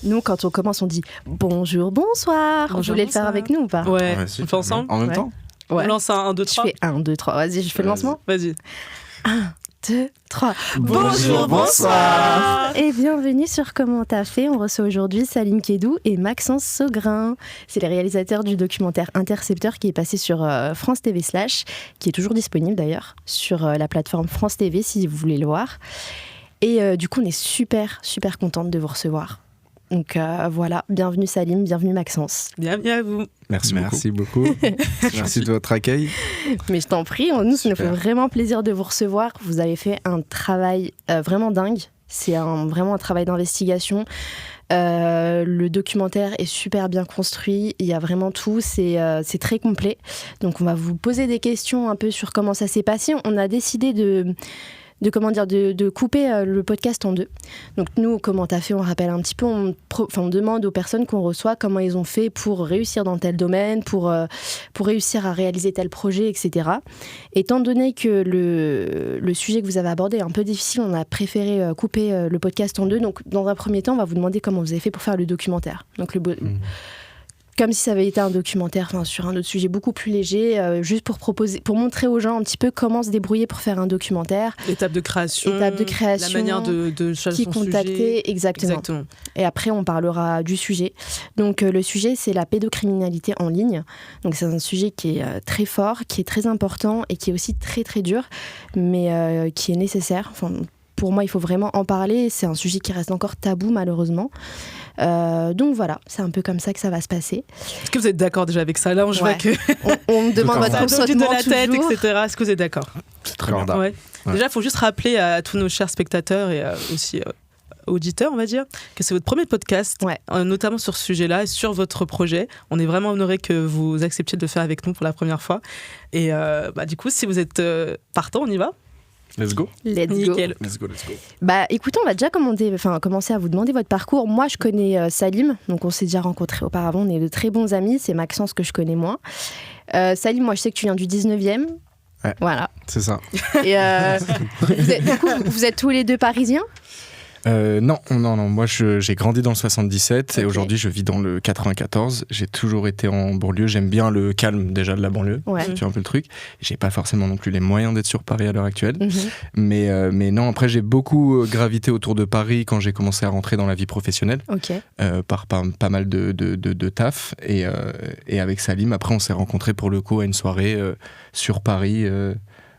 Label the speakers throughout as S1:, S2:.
S1: Nous, quand on commence, on dit bonjour, bonsoir. Vous voulez le faire avec nous ou pas?
S2: Ouais,
S3: si,
S2: on fait ensemble.
S3: En même temps.
S1: Ouais.
S2: On lance un 1, 2, 3.
S1: Je fais 1, 2, 3. Vas-y, je fais le lancement.
S2: Vas-y.
S1: 1, 2, 3.
S3: Bonjour, bonsoir.
S1: Et bienvenue sur Comment t'as fait. On reçoit aujourd'hui Salim Kedou et Maxence Saugrain. C'est les réalisateurs du documentaire Intercepteur qui est passé sur France TV /, qui est toujours disponible d'ailleurs sur la plateforme France TV si vous voulez le voir. Et du coup, on est super contente de vous recevoir. Donc voilà, bienvenue Salim, bienvenue Maxence.
S2: Bienvenue à vous.
S3: Merci beaucoup. Merci de votre accueil.
S1: Mais je t'en prie, nous, ça nous fait vraiment plaisir de vous recevoir. Vous avez fait un travail vraiment dingue. C'est vraiment un travail d'investigation. Le documentaire est super bien construit. Il y a vraiment tout. C'est très complet. Donc, on va vous poser des questions un peu sur comment ça s'est passé. On a décidé de couper le podcast en deux. Donc nous, Comment t'as fait, on rappelle un petit peu, on demande aux personnes qu'on reçoit comment ils ont fait pour réussir dans tel domaine, pour réussir à réaliser tel projet, etc. Étant donné que le sujet que vous avez abordé est un peu difficile, on a préféré couper le podcast en deux. Donc dans un premier temps, on va vous demander comment vous avez fait pour faire le documentaire. Donc comme si ça avait été un documentaire sur un autre sujet beaucoup plus léger, juste pour montrer aux gens un petit peu comment se débrouiller pour faire un documentaire.
S2: Étape de création, la manière de choisir
S1: qui
S2: son
S1: contacter,
S2: sujet.
S1: exactement. Et après, on parlera du sujet. Donc le sujet, c'est la pédocriminalité en ligne. Donc c'est un sujet qui est très fort, qui est très important et qui est aussi très très dur, mais qui est nécessaire. Pour moi, il faut vraiment en parler. C'est un sujet qui reste encore tabou, malheureusement. Donc voilà, c'est un peu comme ça que ça va se passer.
S2: Est-ce que vous êtes d'accord déjà avec ça? Là, on voit que
S1: on me demande votre consentement
S2: de la tête,
S1: toujours.
S2: etc. Est-ce que vous êtes d'accord?
S3: C'est très bien.
S2: Ouais. Déjà, il faut juste rappeler à tous nos chers spectateurs et aussi auditeurs, on va dire, que c'est votre premier podcast, notamment sur ce sujet-là et sur votre projet. On est vraiment honorés que vous acceptiez de le faire avec nous pour la première fois. Et du coup, si vous êtes partant, on y va?
S3: Let's go.
S2: Nickel.
S3: Let's go.
S1: Bah écoutez, on va déjà commencer à vous demander votre parcours. Moi, je connais Salim, donc on s'est déjà rencontrés auparavant, on est de très bons amis. C'est Maxence que je connais moins. Salim, moi je sais que tu viens du 19e.
S3: Ouais,
S1: voilà.
S3: C'est ça.
S1: Et vous êtes tous les deux parisiens?
S3: Non. Moi, j'ai grandi dans le 77 et aujourd'hui, je vis dans le 94. J'ai toujours été en banlieue. J'aime bien le calme déjà de la banlieue. Si tu vois un peu le truc. J'ai pas forcément non plus les moyens d'être sur Paris à l'heure actuelle. Mais non, après, j'ai beaucoup gravité autour de Paris quand j'ai commencé à rentrer dans la vie professionnelle. Par pas mal de taf. Et avec Salim, après, on s'est rencontrés pour le coup à une soirée sur Paris.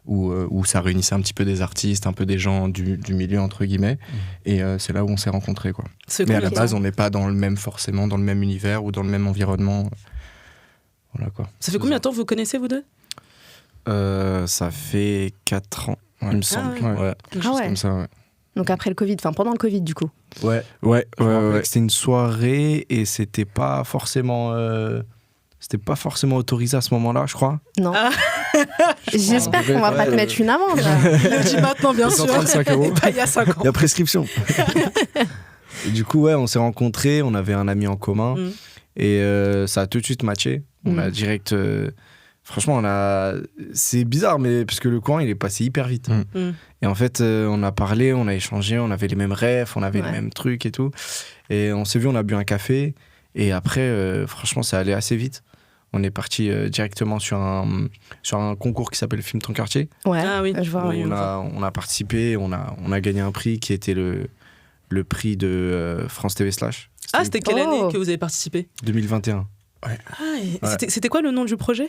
S3: Où ça réunissait un petit peu des artistes, un peu des gens du milieu, entre guillemets. Et c'est là où on s'est rencontrés, quoi. Mais à la base, on n'est pas forcément dans le même univers ou dans le même environnement. Voilà, quoi.
S2: Ça fait combien de temps vous connaissez, vous deux?
S3: Ça fait 4 ans, il me semble. Comme ça, ouais.
S1: Donc après le Covid, pendant le Covid, du coup.
S3: Ouais.
S4: C'était une soirée et c'était pas forcément autorisé à ce moment-là, je crois.
S1: Non. J'espère qu'on va pas te mettre une amende.
S2: Il le dit maintenant, bien sûr.
S3: 135 €.
S2: Il y a 5 ans.
S4: Il y a prescription. Et du coup, on s'est rencontrés, on avait un ami en commun et ça a tout de suite matché. On a direct... franchement, c'est bizarre, mais parce que le courant, il est passé hyper vite. Et en fait, on a parlé, on a échangé, on avait les mêmes rêves, on avait les mêmes trucs et tout. Et on s'est vu, on a bu un café. Et après, franchement, ça allait assez vite. On est parti directement sur un concours qui s'appelle Filme ton quartier.
S1: Ouais,
S2: je vois.
S4: On a participé, on a gagné un prix qui était le prix de France TV /
S2: C'était quelle année que vous avez participé?
S4: 2021.
S3: Ouais.
S2: C'était quoi le nom du projet?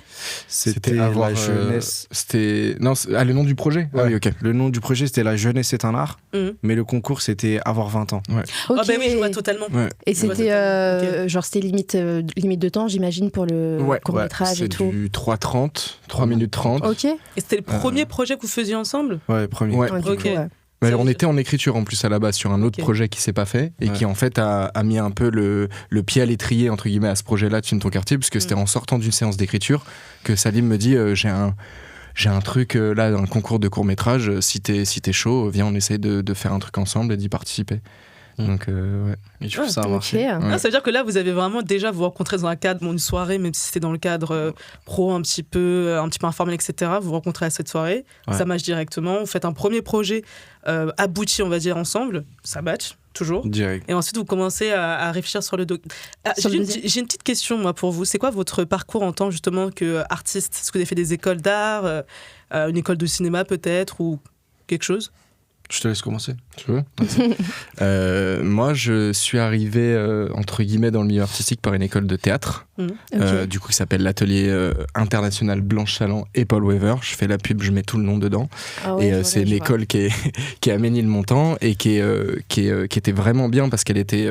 S4: C'était la jeunesse.
S3: Le nom du projet. Oui, ok.
S4: Le nom du projet, c'était La jeunesse c'est un art, mais le concours, c'était Avoir 20 ans.
S3: Ouais.
S2: Oui, je vois totalement.
S1: Ouais. Et c'était c'était limite de temps, j'imagine, pour le court-métrage et tout.
S3: C'est du 3 minutes 30.
S1: Ok.
S2: Et c'était le premier projet que vous faisiez ensemble?
S4: Ouais, premier.
S3: Ouais.
S2: Ok.
S3: On était en écriture en plus à la base sur un autre projet qui s'est pas fait et qui en fait a mis un peu le pied à l'étrier entre guillemets à ce projet-là de Filme ton quartier, puisque c'était en sortant d'une séance d'écriture que Salim me dit j'ai un truc là, un concours de court-métrage, si t'es chaud, viens, on essaye de faire un truc ensemble et d'y participer. Donc
S4: Et du coup, ça a marché.
S2: Ça veut dire que là, vous avez vraiment déjà vous rencontrez dans un cadre, une soirée, même si c'était dans le cadre pro un petit peu informel, etc. Vous vous rencontrez à cette soirée, ça match directement. Vous faites un premier projet abouti, on va dire, ensemble, ça match. toujours.
S4: Direct.
S2: Et ensuite, vous commencez à réfléchir sur le doc. J'ai une petite question, moi, pour vous. C'est quoi votre parcours en tant, justement, qu'artiste ? Est-ce que vous avez fait des écoles d'art, une école de cinéma, peut-être, ou quelque chose ?
S4: Je te laisse commencer.
S3: Tu veux Moi, je suis arrivé, entre guillemets, dans le milieu artistique par une école de théâtre. Du coup, qui s'appelle l'Atelier International Blanche Chaland et Paul Weber. Je fais la pub, je mets tout le nom dedans. C'est une école qui est à Ménilmontant et qui était vraiment bien parce qu'elle était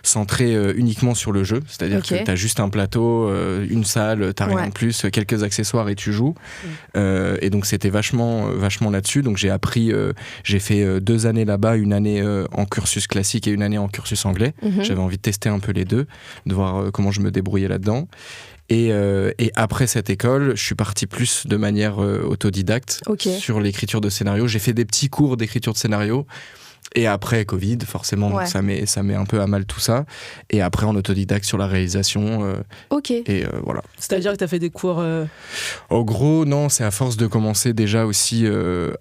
S3: centrée uniquement sur le jeu. C'est-à-dire que tu as juste un plateau, une salle, tu n'as rien de plus, quelques accessoires et tu joues. Et donc, c'était vachement là-dessus. Donc, j'ai appris, j'ai fait 2 années là-bas, une année en cursus classique et une année en cursus anglais. J'avais envie de tester un peu les deux, de voir comment je me débrouillais là-dedans. Et après cette école, je suis parti plus de manière autodidacte sur l'écriture de scénario. J'ai fait des petits cours d'écriture de scénario. Et après Covid, forcément, donc ça met un peu à mal tout ça. Et après en autodidacte sur la réalisation. Et voilà.
S2: C'est-à-dire que tu as fait des cours
S3: En gros, non, c'est à force de commencer déjà aussi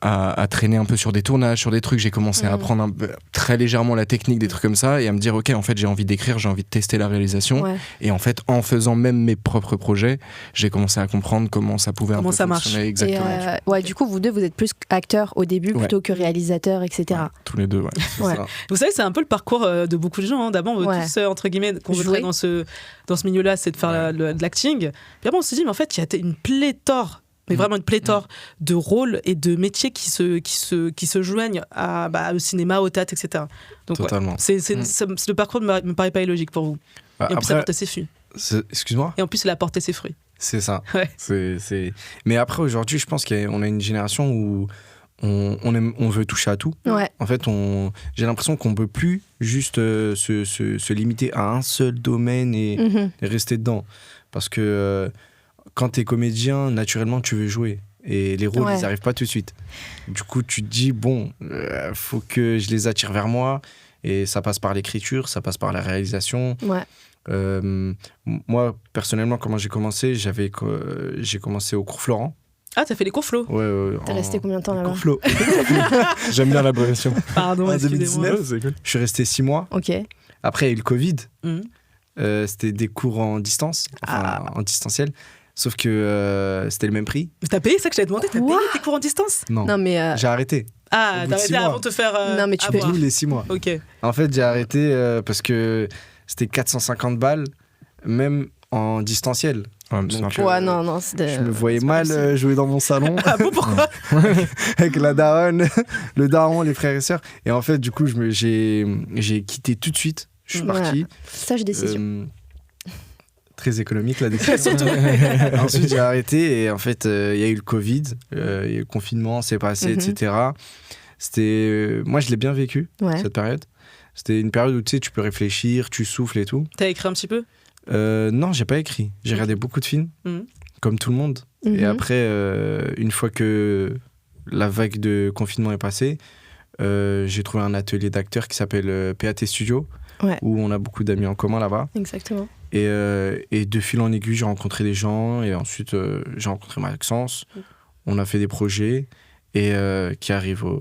S3: à traîner un peu sur des tournages, sur des trucs. J'ai commencé à apprendre très légèrement la technique, des trucs comme ça, et à me dire, ok, en fait, j'ai envie d'écrire, j'ai envie de tester la réalisation. Et en fait, en faisant même mes propres projets, j'ai commencé à comprendre comment ça pouvait
S2: comment
S3: un peu
S2: ça
S3: fonctionner.
S2: Marche.
S3: Exactement.
S1: Du coup, vous deux, vous êtes plus acteurs au début plutôt que réalisateurs, etc.
S3: Tous les deux. Ça.
S2: Vous savez, c'est un peu le parcours de beaucoup de gens. D'abord, on veut tous, entre guillemets, qu'on veut dans ce milieu-là, c'est de faire de l'acting. Puis après, on se dit, mais en fait, il y a une pléthore, mais vraiment une pléthore de rôles et de métiers qui se joignent au cinéma, au théâtre, etc. Donc,
S4: totalement.
S2: Le parcours ne me paraît pas illogique pour vous. Et en plus, ça a porté ses fruits.
S4: Excuse-moi ?
S2: Et en plus, il a porté ses fruits.
S4: C'est ça. Mais après, aujourd'hui, je pense qu'on a une génération où on veut toucher à tout. En fait, j'ai l'impression qu'on ne peut plus juste se limiter à un seul domaine et rester dedans. Parce que quand tu es comédien, naturellement, tu veux jouer. Et les rôles, ils n'arrivent pas tout de suite. Du coup, tu te dis, faut que je les attire vers moi. Et ça passe par l'écriture, ça passe par la réalisation. Moi, personnellement, comment j'ai commencé, j'ai commencé au cours Florent.
S2: Ah, t'as fait les cours Flo.
S1: T'es resté combien de temps là-bas ?
S4: Cours Flo.
S3: J'aime bien l'abréviation.
S2: Pardon,
S4: en 2019, je suis resté 6 mois. Après, il y a eu le Covid. C'était des cours en distance, en distanciel. Sauf que c'était le même prix.
S2: Mais t'as payé ça que je t'avais demandé ? T'as payé tes cours en distance ?
S1: Non, mais
S4: j'ai arrêté.
S2: Ah, t'as arrêté avant de te faire.
S1: Non, mais tu peux.
S4: Tous les 6 mois. En fait, j'ai arrêté parce que c'était 450 balles, même en distanciel.
S1: Non,
S4: je me voyais mal jouer dans mon salon.
S2: Ah bon, pourquoi ?
S4: Avec la daronne, le daron, les frères et sœurs. Et en fait, du coup, j'ai quitté tout de suite. Je suis parti.
S1: Sage décision.
S4: Très économique, la décision. Ensuite, j'ai arrêté et en fait, il y a eu le Covid, il y a eu le confinement, c'est passé, etc. Moi, je l'ai bien vécu, cette période. C'était une période où tu peux réfléchir, tu souffles et tout.
S2: T'as écrit un petit peu ?
S4: Non, j'ai pas écrit. J'ai regardé beaucoup de films, comme tout le monde. Et après, une fois que la vague de confinement est passée, j'ai trouvé un atelier d'acteurs qui s'appelle PAT Studio, où on a beaucoup d'amis en commun là-bas.
S1: Exactement.
S4: Et de fil en aiguille, j'ai rencontré des gens et ensuite j'ai rencontré Maxence. On a fait des projets et qui arrivent au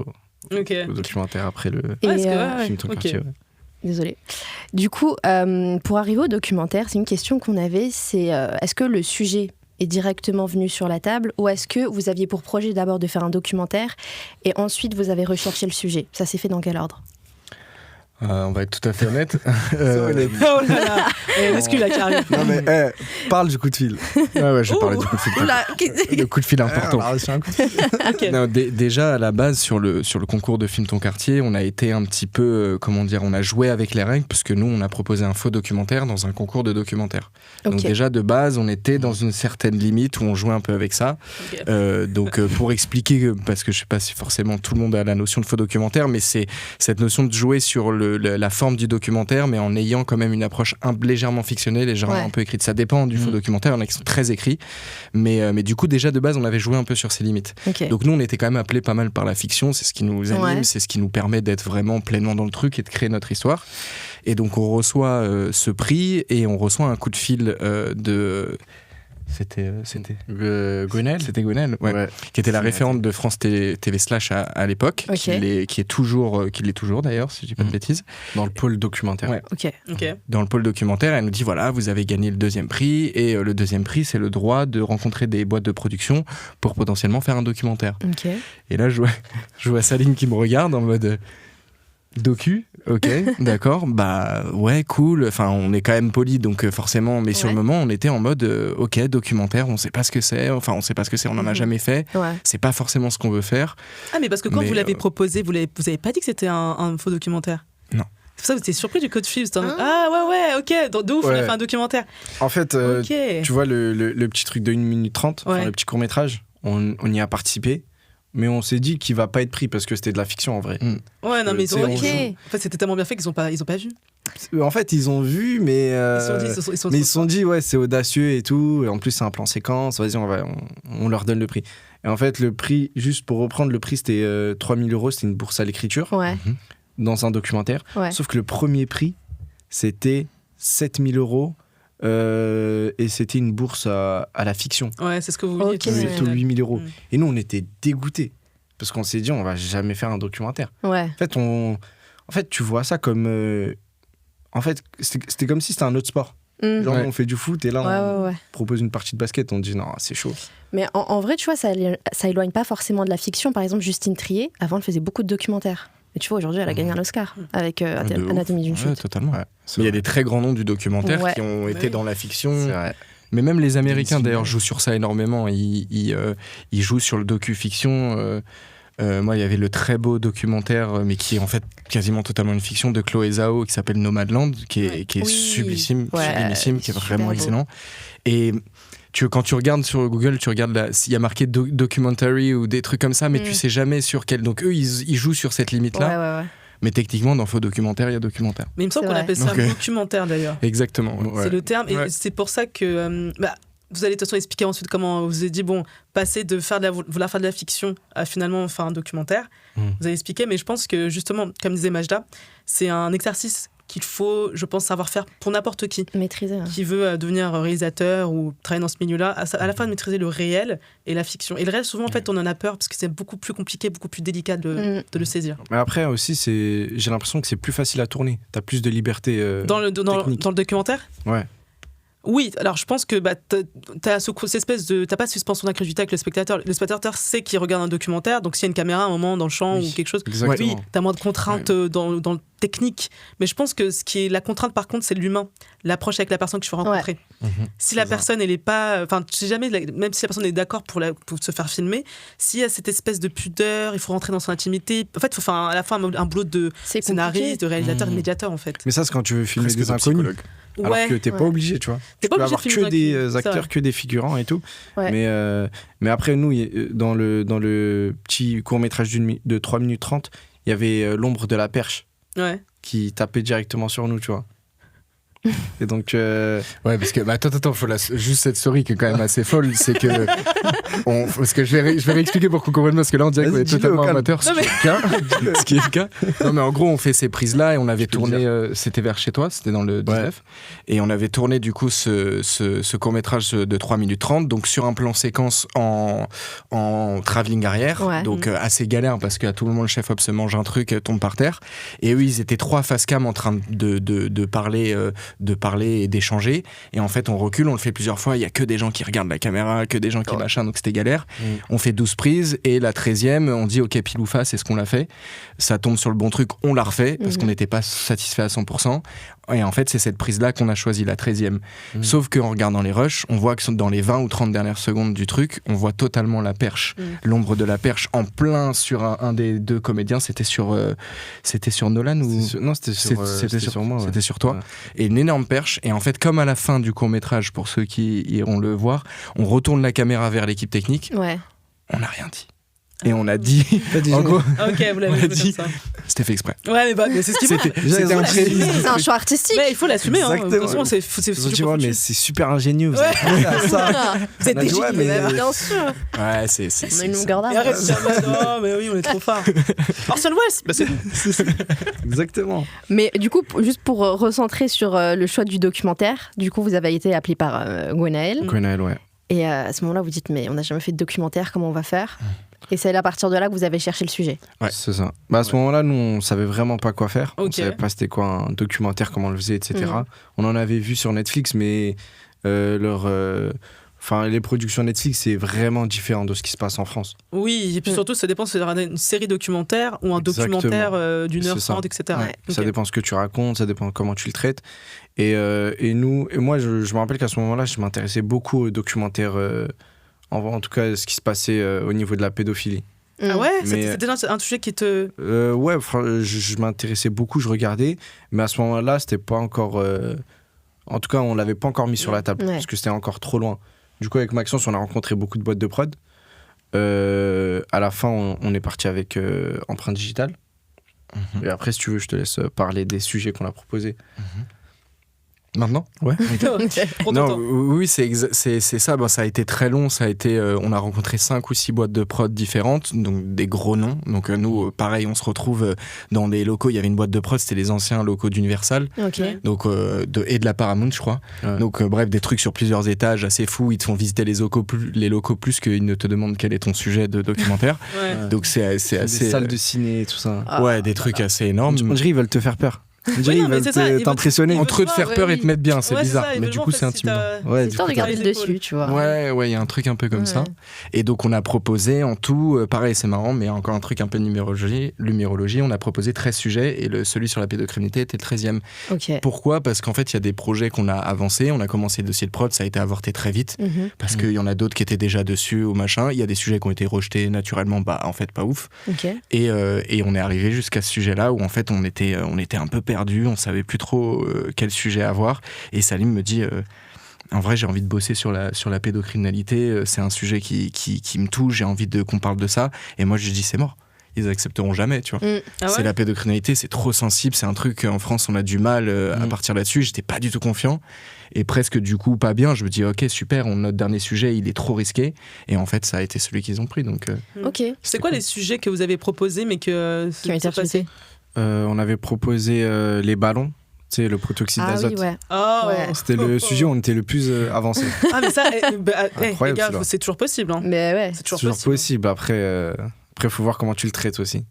S4: documentaire après le film Ton quartier.
S1: Désolée. Du coup, pour arriver au documentaire, c'est une question qu'on avait, c'est est-ce que le sujet est directement venu sur la table ou est-ce que vous aviez pour projet d'abord de faire un documentaire et ensuite vous avez recherché le sujet ? Ça s'est fait dans quel ordre ?
S3: On va être tout à fait honnête.
S2: Oh là là, excuse la carrière.
S4: Non mais parle du coup de fil.
S3: Ouais, je vais parler du coup de fil. Le coup de fil important. Non, déjà à la base sur le concours de Film Ton Quartier, on a été un petit peu on a joué avec les règles parce que nous on a proposé un faux documentaire dans un concours de documentaire. Donc déjà de base on était dans une certaine limite où on jouait un peu avec ça. Donc pour expliquer, parce que je sais pas si forcément tout le monde a la notion de faux documentaire, mais c'est cette notion de jouer sur la forme du documentaire, mais en ayant quand même une approche légèrement fictionnelle, légèrement un peu écrite. Ça dépend du faux documentaire, il y en a qui sont très écrits, mais du coup déjà de base on avait joué un peu sur ces limites. Donc nous on était quand même appelés pas mal par la fiction, c'est ce qui nous anime, c'est ce qui nous permet d'être vraiment pleinement dans le truc et de créer notre histoire. Et donc on reçoit ce prix et on reçoit un coup de fil de C'était
S4: Gwenaëlle.
S3: C'était Gwenaëlle, ouais. Qui était la référente de France TV Slash à l'époque, qui l'est toujours d'ailleurs, si je dis pas de bêtises.
S4: Dans le pôle documentaire.
S3: Ouais.
S2: Ok.
S3: Dans le pôle documentaire, elle nous dit voilà, vous avez gagné le 2e prix, et le 2e prix, c'est le droit de rencontrer des boîtes de production pour potentiellement faire un documentaire.
S1: Okay.
S3: Et là, je vois Saline qui me regarde en mode docu, ok, d'accord, bah ouais, cool, enfin on est quand même poli, donc forcément, mais sur le moment on était en mode ok, documentaire, on sait pas ce que c'est, on en a jamais fait, c'est pas forcément ce qu'on veut faire.
S2: Ah mais parce que quand vous l'avez proposé, vous avez pas dit que c'était un faux documentaire?
S3: Non.
S2: C'est pour ça que vous étiez surpris du code Fuse. Ah ouais, ok, de ouf, on a fait un documentaire.
S4: En fait, tu vois le petit truc de 1 minute 30, le petit court-métrage, on y a participé. Mais on s'est dit qu'il va pas être pris parce que c'était de la fiction en vrai.
S2: Ouais, non, mais en fait, c'était tellement bien fait qu'ils ont pas vu.
S4: En fait, ils ont vu, mais
S2: ils se sont
S4: dit ouais, c'est audacieux et tout. Et en plus, c'est un plan séquence. Vas-y, on leur donne le prix. Et en fait, le prix, juste pour reprendre, le prix c'était 3 000 €. C'était une bourse à l'écriture dans un documentaire. Ouais. Sauf que le premier prix, c'était 7 000 €. Et c'était une bourse à la fiction.
S2: Ouais, c'est ce que vous vouliez.
S4: Plutôt 8 000 €. Et nous, on était dégoûtés. Parce qu'on s'est dit, on va jamais faire un documentaire.
S1: Ouais.
S4: En fait, tu vois ça comme... En fait, c'était comme si c'était un autre sport. Genre, on fait du foot et là, on propose une partie de basket. On dit, non, c'est chaud.
S1: Mais en vrai, tu vois, ça éloigne pas forcément de la fiction. Par exemple, Justine Triet, avant, elle faisait beaucoup de documentaires. Mais tu vois, aujourd'hui, elle a gagné un Oscar avec Anatomie d'une chute.
S3: Ouais, totalement. Ouais, mais il y a des très grands noms du documentaire qui ont été dans la fiction.
S4: C'est vrai.
S3: Mais même les Américains, d'ailleurs, jouent sur ça énormément. Ils jouent sur le docu-fiction. Moi, il y avait le très beau documentaire, mais qui est en fait quasiment totalement une fiction, de Chloé Zhao, qui s'appelle Nomadland, qui est sublimissime, qui est vraiment excellent. Et quand tu regardes sur Google, tu regardes il y a marqué documentary ou des trucs comme ça, mais tu sais jamais sur quel. Donc eux, ils jouent sur cette limite-là. Ouais. Mais techniquement, dans faux documentaire, il y a documentaire.
S2: Mais il me semble qu'on appelle ça un documentaire d'ailleurs.
S3: Exactement.
S2: C'est le terme. Et c'est pour ça que vous allez de toute façon expliquer ensuite comment vous avez dit, passer de vouloir faire de la fiction à finalement faire un documentaire. Vous avez expliqué, mais je pense que justement, comme disait Majda, c'est un exercice qu'il faut, je pense, savoir faire pour n'importe qui.
S1: Maîtriser.
S2: Qui veut devenir réalisateur ou travailler dans ce milieu-là, à la fois de maîtriser le réel et la fiction. Et le réel, souvent, en fait, on en a peur parce que c'est beaucoup plus compliqué, beaucoup plus délicat de le saisir.
S4: Mais après, aussi, j'ai l'impression que c'est plus facile à tourner. T'as plus de liberté
S2: dans le documentaire ?
S4: Ouais.
S2: Oui, alors je pense que t'as cette espèce de... T'as pas de suspension d'incrédulité avec le spectateur. Le spectateur sait qu'il regarde un documentaire, donc s'il y a une caméra à un moment dans le champ ou quelque chose, oui, t'as moins de contraintes dans le technique. Mais je pense que ce qui est la contrainte, par contre, c'est l'humain. L'approche avec la personne que tu vas rencontrer. Si la personne, elle est pas... Enfin, tu sais jamais, même si la personne est d'accord pour se faire filmer, s'il y a cette espèce de pudeur, il faut rentrer dans son intimité. En fait, il faut faire à la fin un boulot de scénariste, de réalisateur, de médiateur, en fait.
S4: Mais ça, c'est quand tu veux filmer des inconnus. Alors que t'es pas obligé, tu vois. Tu peux avoir que des acteurs, que des figurants et tout. Ouais. Mais après, nous, dans le petit court-métrage de 3 minutes 30, il y avait l'ombre de la perche qui tapait directement sur nous, tu vois. Et donc
S3: ouais, parce que attends, faut juste cette story qui est quand même assez folle, c'est que parce que je vais réexpliquer pour qu'on comprenne, parce que là on dirait qu'on est totalement amateur, ce qui est le cas. Non mais en gros, on fait ces prises là et on avait tourné c'était vers chez toi, c'était dans le 19 et on avait tourné du coup ce court-métrage de 3 minutes 30, donc sur un plan séquence en travelling arrière, donc assez galère parce qu'à tout moment le chef op se mange un truc, tombe par terre, et eux ils étaient 3 face cam en train de parler et d'échanger, et en fait on recule, on le fait plusieurs fois, il y a que des gens qui regardent la caméra, que des gens qui machin, donc c'était galère. On fait 12 prises et la 13e on dit ok, pile ou face, c'est ce qu'on l'a fait, ça tombe sur le bon truc, on l'a refait parce qu'on n'était pas satisfait à 100%, et en fait c'est cette prise là qu'on a choisi, la 13e. Sauf qu'en regardant les rushs, on voit que dans les 20 ou 30 dernières secondes du truc, on voit totalement la perche, l'ombre de la perche en plein sur un des 2 comédiens. C'était sur Nolan ou
S4: non, c'était sur moi,
S3: c'était sur toi, et une énorme perche. Et en fait, comme à la fin du court-métrage, pour ceux qui iront le voir, on retourne la caméra vers l'équipe technique, on n'a rien dit. Et on a dit, en gros,
S2: vous l'avez dit, ça.
S3: C'était fait exprès.
S2: Ouais, mais c'est ce qu'il faut.
S1: C'est un choix artistique.
S2: Mais il faut l'assumer.
S4: Exactement. Mais c'est super ingénieux. Vous avez pensé à ça.
S2: C'est des
S1: bien sûr.
S3: Ouais, c'est.
S1: Mais nous gardons.
S2: Arrête de dire non, mais oui, on est trop fort. Orson Welles, c'est
S4: exactement.
S1: Mais du coup, juste pour recentrer sur le choix du documentaire, du coup, vous avez été appelé par Gwenaëlle.
S4: Gwenaëlle, ouais.
S1: Et à ce moment-là, vous dites, mais on n'a jamais fait de documentaire, comment on va faire ? Et c'est à partir de là que vous avez cherché le sujet.
S4: Ouais, c'est ça. À ce moment-là, nous, on savait vraiment pas quoi faire. On savait pas c'était quoi un documentaire, comment on le faisait, etc. On en avait vu sur Netflix, mais les productions Netflix, c'est vraiment différent de ce qui se passe en France.
S2: Oui, et puis surtout, ça dépend si c'est une série documentaire ou un documentaire d'1h30, etc.
S4: Ça dépend ce que tu racontes, ça dépend comment tu le traites. Et moi, je me rappelle qu'à ce moment-là, je m'intéressais beaucoup aux documentaires, en tout cas, ce qui se passait au niveau de la pédophilie.
S2: Ah ouais, c'était déjà un sujet qui te...
S4: Ouais, je m'intéressais beaucoup, je regardais, mais à ce moment-là, c'était pas encore... En tout cas, on l'avait pas encore mis sur la table, parce que c'était encore trop loin. Du coup, avec Maxence, on a rencontré beaucoup de boîtes de prod. À la fin, on est parti avec Empreinte Digitale. Et après, si tu veux, je te laisse parler des sujets qu'on a proposés.
S3: Maintenant ? Ouais. Non, oui, c'est ça. Ça a été très long. Ça a été, on a rencontré 5 ou 6 boîtes de prod différentes, donc des gros noms. Donc nous, pareil, on se retrouve dans des locaux. Il y avait une boîte de prod, c'était les anciens locaux d'Universal. Donc, et de la Paramount, je crois. Ouais. Donc bref, des trucs sur plusieurs étages assez fous. Ils te font visiter les locaux plus qu'ils ne te demandent quel est ton sujet de documentaire. Donc c'est assez...
S4: Des salles de ciné et tout ça.
S3: Ouais, des trucs assez énormes.
S4: On dirait qu'ils veulent te faire peur. Ils veulent t'impressionner.
S3: Entre eux de faire peur et te mettre bien, c'est bizarre. Mais du coup, c'est intimidant.
S1: Ouais, histoire de garder le dessus, tu vois.
S3: Ouais, il y a un truc un peu comme ça. Et donc, on a proposé en tout, pareil, c'est marrant, mais encore un truc un peu de numérologie. On a proposé 13 sujets et celui sur la pédocriminalité était le 13e. Pourquoi ? Parce qu'en fait, il y a des projets qu'on a avancés. On a commencé le dossier de prod, ça a été avorté très vite. Parce qu'il y en a d'autres qui étaient déjà dessus ou machin. Il y a des sujets qui ont été rejetés naturellement, en fait, pas ouf. Et on est arrivé jusqu'à ce sujet-là où, en fait, on était un peu perdu, on savait plus trop quel sujet avoir, et Salim me dit en vrai j'ai envie de bosser sur la pédocriminalité, c'est un sujet qui me touche, j'ai envie qu'on parle de ça, et moi je lui dis c'est mort, ils accepteront jamais, tu vois. C'est la pédocriminalité, c'est trop sensible, c'est un truc en France on a du mal à partir là-dessus, j'étais pas du tout confiant et presque du coup pas bien, je me dis ok super, notre dernier sujet il est trop risqué, et en fait ça a été celui qu'ils ont pris, donc
S2: c'est quoi les sujets que vous avez proposés mais qui ont été passés?
S4: On avait proposé les ballons, tu sais, le protoxyde d'azote.
S1: Oui,
S4: C'était le sujet où on était le plus avancé.
S2: Ah, mais ça, les gars, c'est toujours possible. Hein.
S1: Mais ouais.
S4: C'est toujours possible. Après, faut voir comment tu le traites aussi.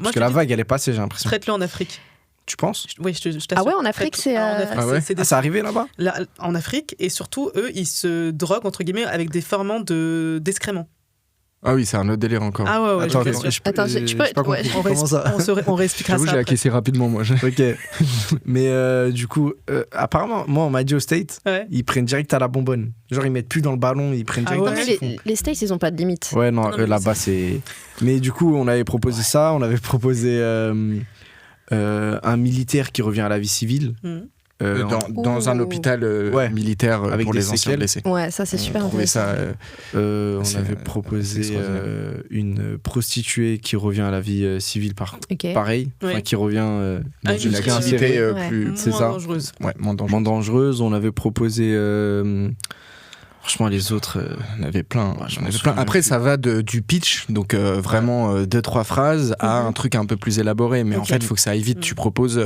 S4: Parce que la vague, elle est passée, j'ai l'impression.
S2: Traite-le en Afrique.
S4: Tu penses ?
S2: Oui, je t'assure.
S1: Ah ouais, en Afrique, c'est...
S4: c'est arrivé là-bas ?
S2: En Afrique, et surtout, eux, ils se droguent, entre guillemets, avec des ferments d'excréments.
S3: Ah oui, c'est un autre délire encore.
S2: Ah ouais,
S1: Attends, je peux...
S4: Comment ça ?
S2: On réexpliquera ça.
S3: J'ai acquiescé rapidement, moi.
S4: Ok. Mais du coup, apparemment, moi, on m'a dit au States, ils prennent direct à la bonbonne. Genre, ils mettent plus dans le ballon, ils prennent direct
S1: les States, ils ont pas de limite.
S4: Ouais, non, là-bas, c'est... Mais du coup, on avait proposé ça, on avait proposé un militaire qui revient à la vie civile.
S3: Dans un hôpital militaire avec pour les anciens blessés.
S1: Ouais, ça c'est super intéressant.
S4: On avait proposé une prostituée qui revient à la vie civile pareil, qui revient dans une activité
S2: moins dangereuse.
S3: Ouais, moins
S4: dangereuse. On avait proposé... Franchement, les autres,
S3: on avait plein. Après, ça va du pitch, donc vraiment 2-3 phrases, à un truc un peu plus élaboré. Mais en fait, il faut que ça aille vite. Tu proposes,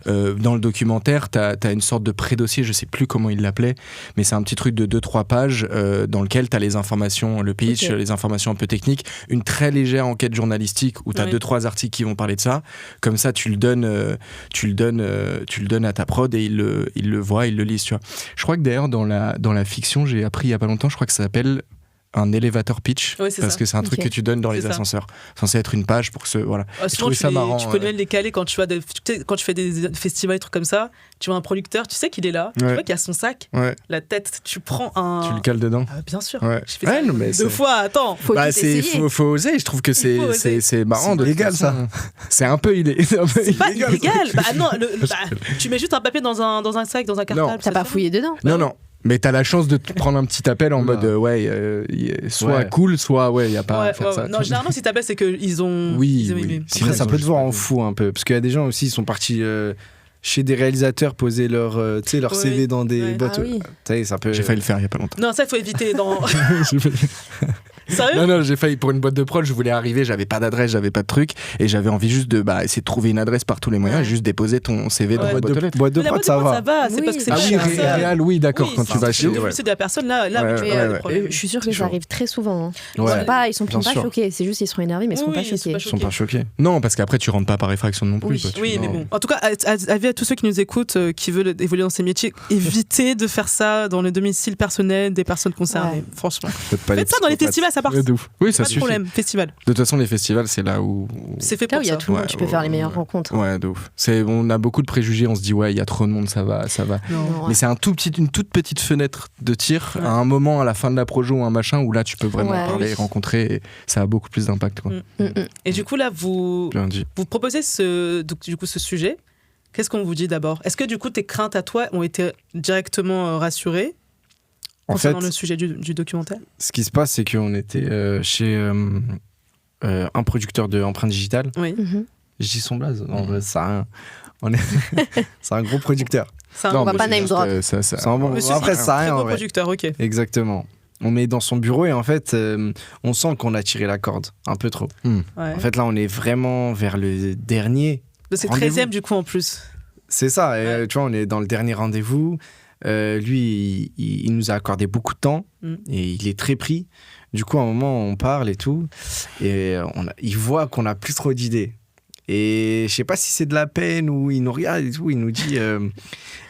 S3: dans le documentaire, tu as une sorte de pré-dossier, je sais plus comment il l'appelait, mais c'est un petit truc de 2-3 pages dans lequel tu as les informations, le pitch, les informations un peu techniques, une très légère enquête journalistique où tu as 2-3 articles qui vont parler de ça. Comme ça, tu le donnes à ta prod et ils le voient, ils le lisent. Tu vois. Je crois que d'ailleurs, dans la fiction, j'ai appris il y a pas longtemps, je crois que ça s'appelle un elevator pitch, parce que c'est un truc que tu donnes dans les ascenseurs, censé être une page pour que voilà.
S2: Je trouvais ça marrant. Tu peux même les caler quand tu fais des festivals, des trucs comme ça, tu vois un producteur, tu sais qu'il est là, tu vois qu'il y a son sac, la tête, tu prends tu
S3: le cales dedans.
S2: Bien sûr.
S3: J'ai fait ça
S2: 2 fois, attends.
S3: Faut oser, je trouve que c'est marrant.
S4: C'est légal ça.
S3: C'est un peu illégal.
S2: C'est pas illégal. Non, tu mets juste un papier dans un sac, dans un cartable.
S1: T'as pas fouillé dedans.
S3: Non. Mais t'as la chance de te prendre un petit appel en mode soit cool, soit y a pas à faire ça.
S2: Non, généralement si t'appelles c'est qu'ils ont aimé.
S4: Après ça peut te voir en fou un peu, parce qu'il y a des gens aussi, ils sont partis chez des réalisateurs poser leur CV dans des boîtes.
S3: Ça peut... J'ai failli le faire il y a pas longtemps.
S2: Non, ça il faut éviter. Sérieux ?
S3: Non, j'ai failli pour une boîte de prod, je voulais arriver, j'avais pas d'adresse, j'avais pas de truc, et j'avais envie juste de essayer de trouver une adresse par tous les moyens et juste déposer ton CV dans la boîte aux lettres.
S4: Boîte de prod, ça va.
S2: C'est parce que c'est
S3: réel, oui, d'accord, quand tu vas chez
S2: c'est de la personne là,
S1: je suis sûre que ça arrive très souvent. Ils sont pas choqués, c'est juste ils seront énervés, mais ils sont pas choqués.
S4: Ils sont pas choqués.
S3: Non, parce qu'après tu rentres pas par effraction non plus.
S2: Oui, mais bon. En tout cas, avis à tous ceux qui nous écoutent, qui veulent évoluer dans ces métiers, évitez de faire ça dans le domicile personnel des personnes concernées. Franchement. Faites ça dans les festivals, ça part.
S3: Oui, ça
S2: pas de problème, festival.
S3: De toute façon, les festivals, c'est là où.
S2: C'est fait pour
S1: ça. Il y a tout le monde, tu peux faire les meilleures rencontres.
S3: Ouais, de ouf. On a beaucoup de préjugés, on se dit, il y a trop de monde, ça va. Mais c'est une toute petite fenêtre de tir à un moment, à la fin de la projo ou un machin, où là, tu peux vraiment parler, rencontrer, et ça a beaucoup plus d'impact.
S2: Et du coup, là, vous proposez ce sujet. Qu'est-ce qu'on vous dit d'abord ? Est-ce que du coup, tes craintes à toi ont été directement rassurées concernant le sujet du documentaire ?
S4: Ce qui se passe, c'est qu'on était chez un producteur d'empreintes digitales.
S2: Oui.
S4: Je dis son blaze. En vrai, c'est un gros producteur.
S1: On va pas name drop.
S4: Après, ça a rien.
S2: Un gros producteur, ok.
S4: Exactement. On met dans son bureau et en fait, on sent qu'on a tiré la corde un peu trop. En fait, là, on est vraiment vers le dernier.
S2: C'est 13e du coup en plus.
S4: C'est ça, et, tu vois, on est dans le dernier rendez-vous. Lui, il nous a accordé beaucoup de temps et il est très pris. Du coup, à un moment, on parle et tout, et il voit qu'on n'a plus trop d'idées. Et je sais pas si c'est de la peine ou il nous regarde et tout, il nous dit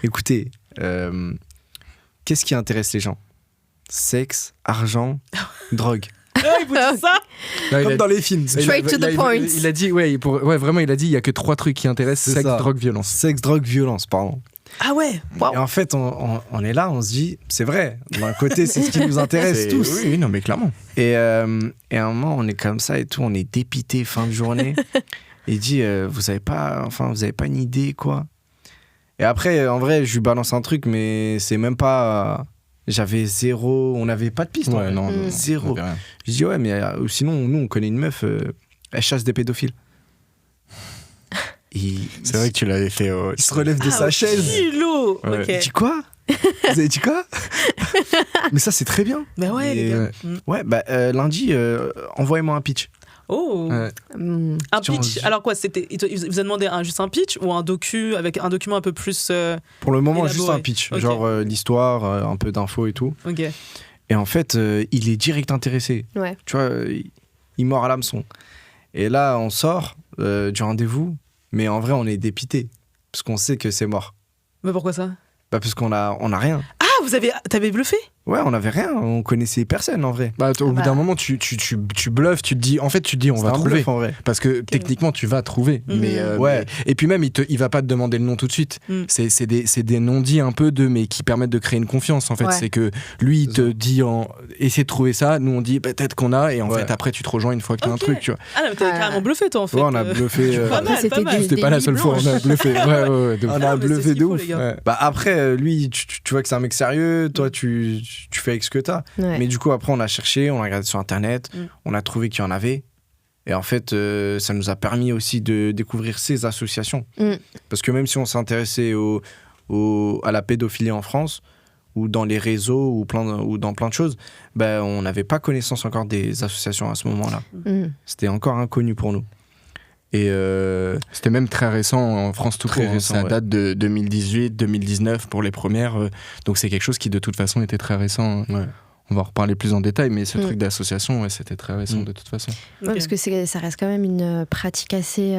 S4: écoutez, qu'est-ce qui intéresse les gens ? Sexe, argent, drogue.
S2: Il vous dit ça ?
S4: Comme dans les films.
S1: Straight to the point.
S3: Il a dit, vraiment, il a dit, il y a que 3 trucs qui intéressent, sexe, drogue, violence.
S4: Sexe, drogue, violence, pardon.
S2: Ah ouais, wow.
S4: Et en fait, on est là, on se dit, c'est vrai. D'un côté, c'est ce qui nous intéresse tous.
S3: Oui, non, mais clairement.
S4: Et à un moment, on est comme ça et tout, on est dépité fin de journée. Et il dit, vous avez pas une idée, quoi. Et après, en vrai, je lui balance un truc, mais c'est même pas. J'avais zéro, on n'avait pas de piste. Zéro. Je dis mais sinon, nous, on connaît une meuf, elle chasse des pédophiles.
S3: C'est vrai que tu l'avais fait.
S4: Il se relève de sa chaise.
S2: Kilo.
S3: Ouais.
S2: Okay.
S4: Tu dis quoi ? Vous avez dit quoi ? Mais ça, c'est très bien.
S2: Mais ouais, les
S4: gars. Lundi, envoyez-moi un pitch.
S2: Oh, un pitch. Alors quoi, il vous a demandé juste un pitch ou un docu avec un document un peu plus
S4: Pour le moment,
S2: élaboré.
S4: juste un pitch, genre l'histoire, un peu d'infos et tout.
S2: Ok.
S4: Et en fait, il est direct intéressé.
S1: Ouais.
S4: Tu vois, il mord à l'hameçon. Et là, on sort du rendez-vous, mais en vrai, on est dépité parce qu'on sait que c'est mort.
S2: Mais pourquoi ça ?
S4: Parce qu'on a rien.
S2: Ah, t'avais bluffé ?
S4: Ouais, on avait rien, on connaissait personne en vrai.
S3: Au bout d'un moment, tu bluffes, tu te dis, on va trouver.
S4: Bluff, en vrai.
S3: Parce que techniquement, tu vas trouver. Mais et puis même, il va pas te demander le nom tout de suite. C'est des non-dits un peu mais qui permettent de créer une confiance. En fait, c'est que lui, il te dit, essaie de trouver ça. Nous, on dit peut-être qu'on a, et en fait, après, tu te rejoins une fois que t'as un truc, tu vois.
S2: Ah, mais t'avais carrément bluffé, toi, en fait.
S4: Ouais, on a bluffé.
S2: Pas mal.
S3: C'était pas la seule fois, on a bluffé.
S4: On a bluffé de ouf. Après, lui, tu vois que c'est un mec sérieux. Toi, tu fais avec ce que t'as.
S1: Ouais.
S4: Mais du coup, après, on a cherché, on a regardé sur Internet, on a trouvé qu'il y en avait. Et en fait, ça nous a permis aussi de découvrir ces associations. Parce que même si on s'intéressait à la pédophilie en France, ou dans les réseaux, ou dans plein de choses, on n'avait pas connaissance encore des associations à ce moment-là. C'était encore inconnu pour nous. Et
S3: c'était même très récent en France tout court. Ça date de 2018, 2019 pour les premières. Donc c'est quelque chose qui de toute façon était très récent. Ouais. On va en reparler plus en détail, mais ce truc d'association, c'était très récent de toute façon.
S1: Ouais, parce que ça reste quand même une pratique assez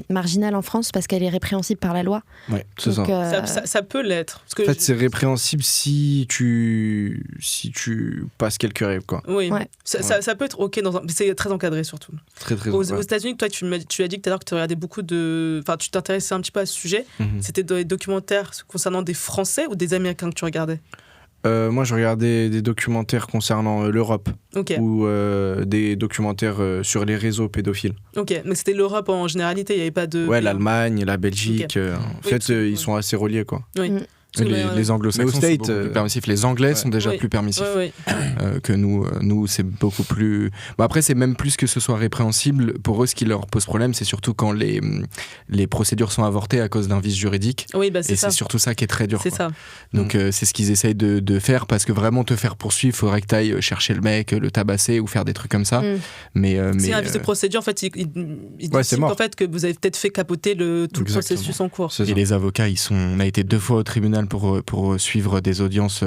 S1: marginale en France, parce qu'elle est répréhensible par la loi.
S4: Ouais, c'est ça.
S2: Ça peut l'être. Parce que
S4: en fait, c'est répréhensible si tu passes quelques règles, quoi.
S2: Oui, ça peut être ok, mais c'est très encadré surtout.
S4: Très, très
S2: aux États-Unis, toi, tu as dit tout à l'heure que tu regardais beaucoup de. Enfin, tu t'intéressais un petit peu à ce sujet. C'était des documentaires concernant des Français ou des Américains que tu regardais ?
S4: Moi, je regardais des documentaires concernant l'Europe ou des documentaires sur les réseaux pédophiles.
S2: Ok, mais c'était l'Europe en généralité, il n'y avait pas de...
S4: Ouais, l'Allemagne, la Belgique, en fait, ils sont assez reliés, quoi.
S2: Oui.
S3: Les anglo-saxons sont beaucoup plus permissifs. Les Anglais sont déjà plus permissifs que nous. Nous, c'est beaucoup plus... Bon, après, c'est même plus que ce soit répréhensible. Pour eux, ce qui leur pose problème, c'est surtout quand les procédures sont avortées à cause d'un vice juridique.
S2: Oui, bah,
S3: et c'est surtout ça qui est très dur.
S2: C'est ça.
S3: Donc, c'est ce qu'ils essayent de faire, parce que vraiment te faire poursuivre, il faudrait que tu ailles chercher le mec, le tabasser ou faire des trucs comme ça. Mais c'est
S2: un vice de procédure, en fait, il dit en fait, que vous avez peut-être fait capoter tout le processus en cours.
S3: Et les avocats, on a été 2 fois au tribunal pour suivre des audiences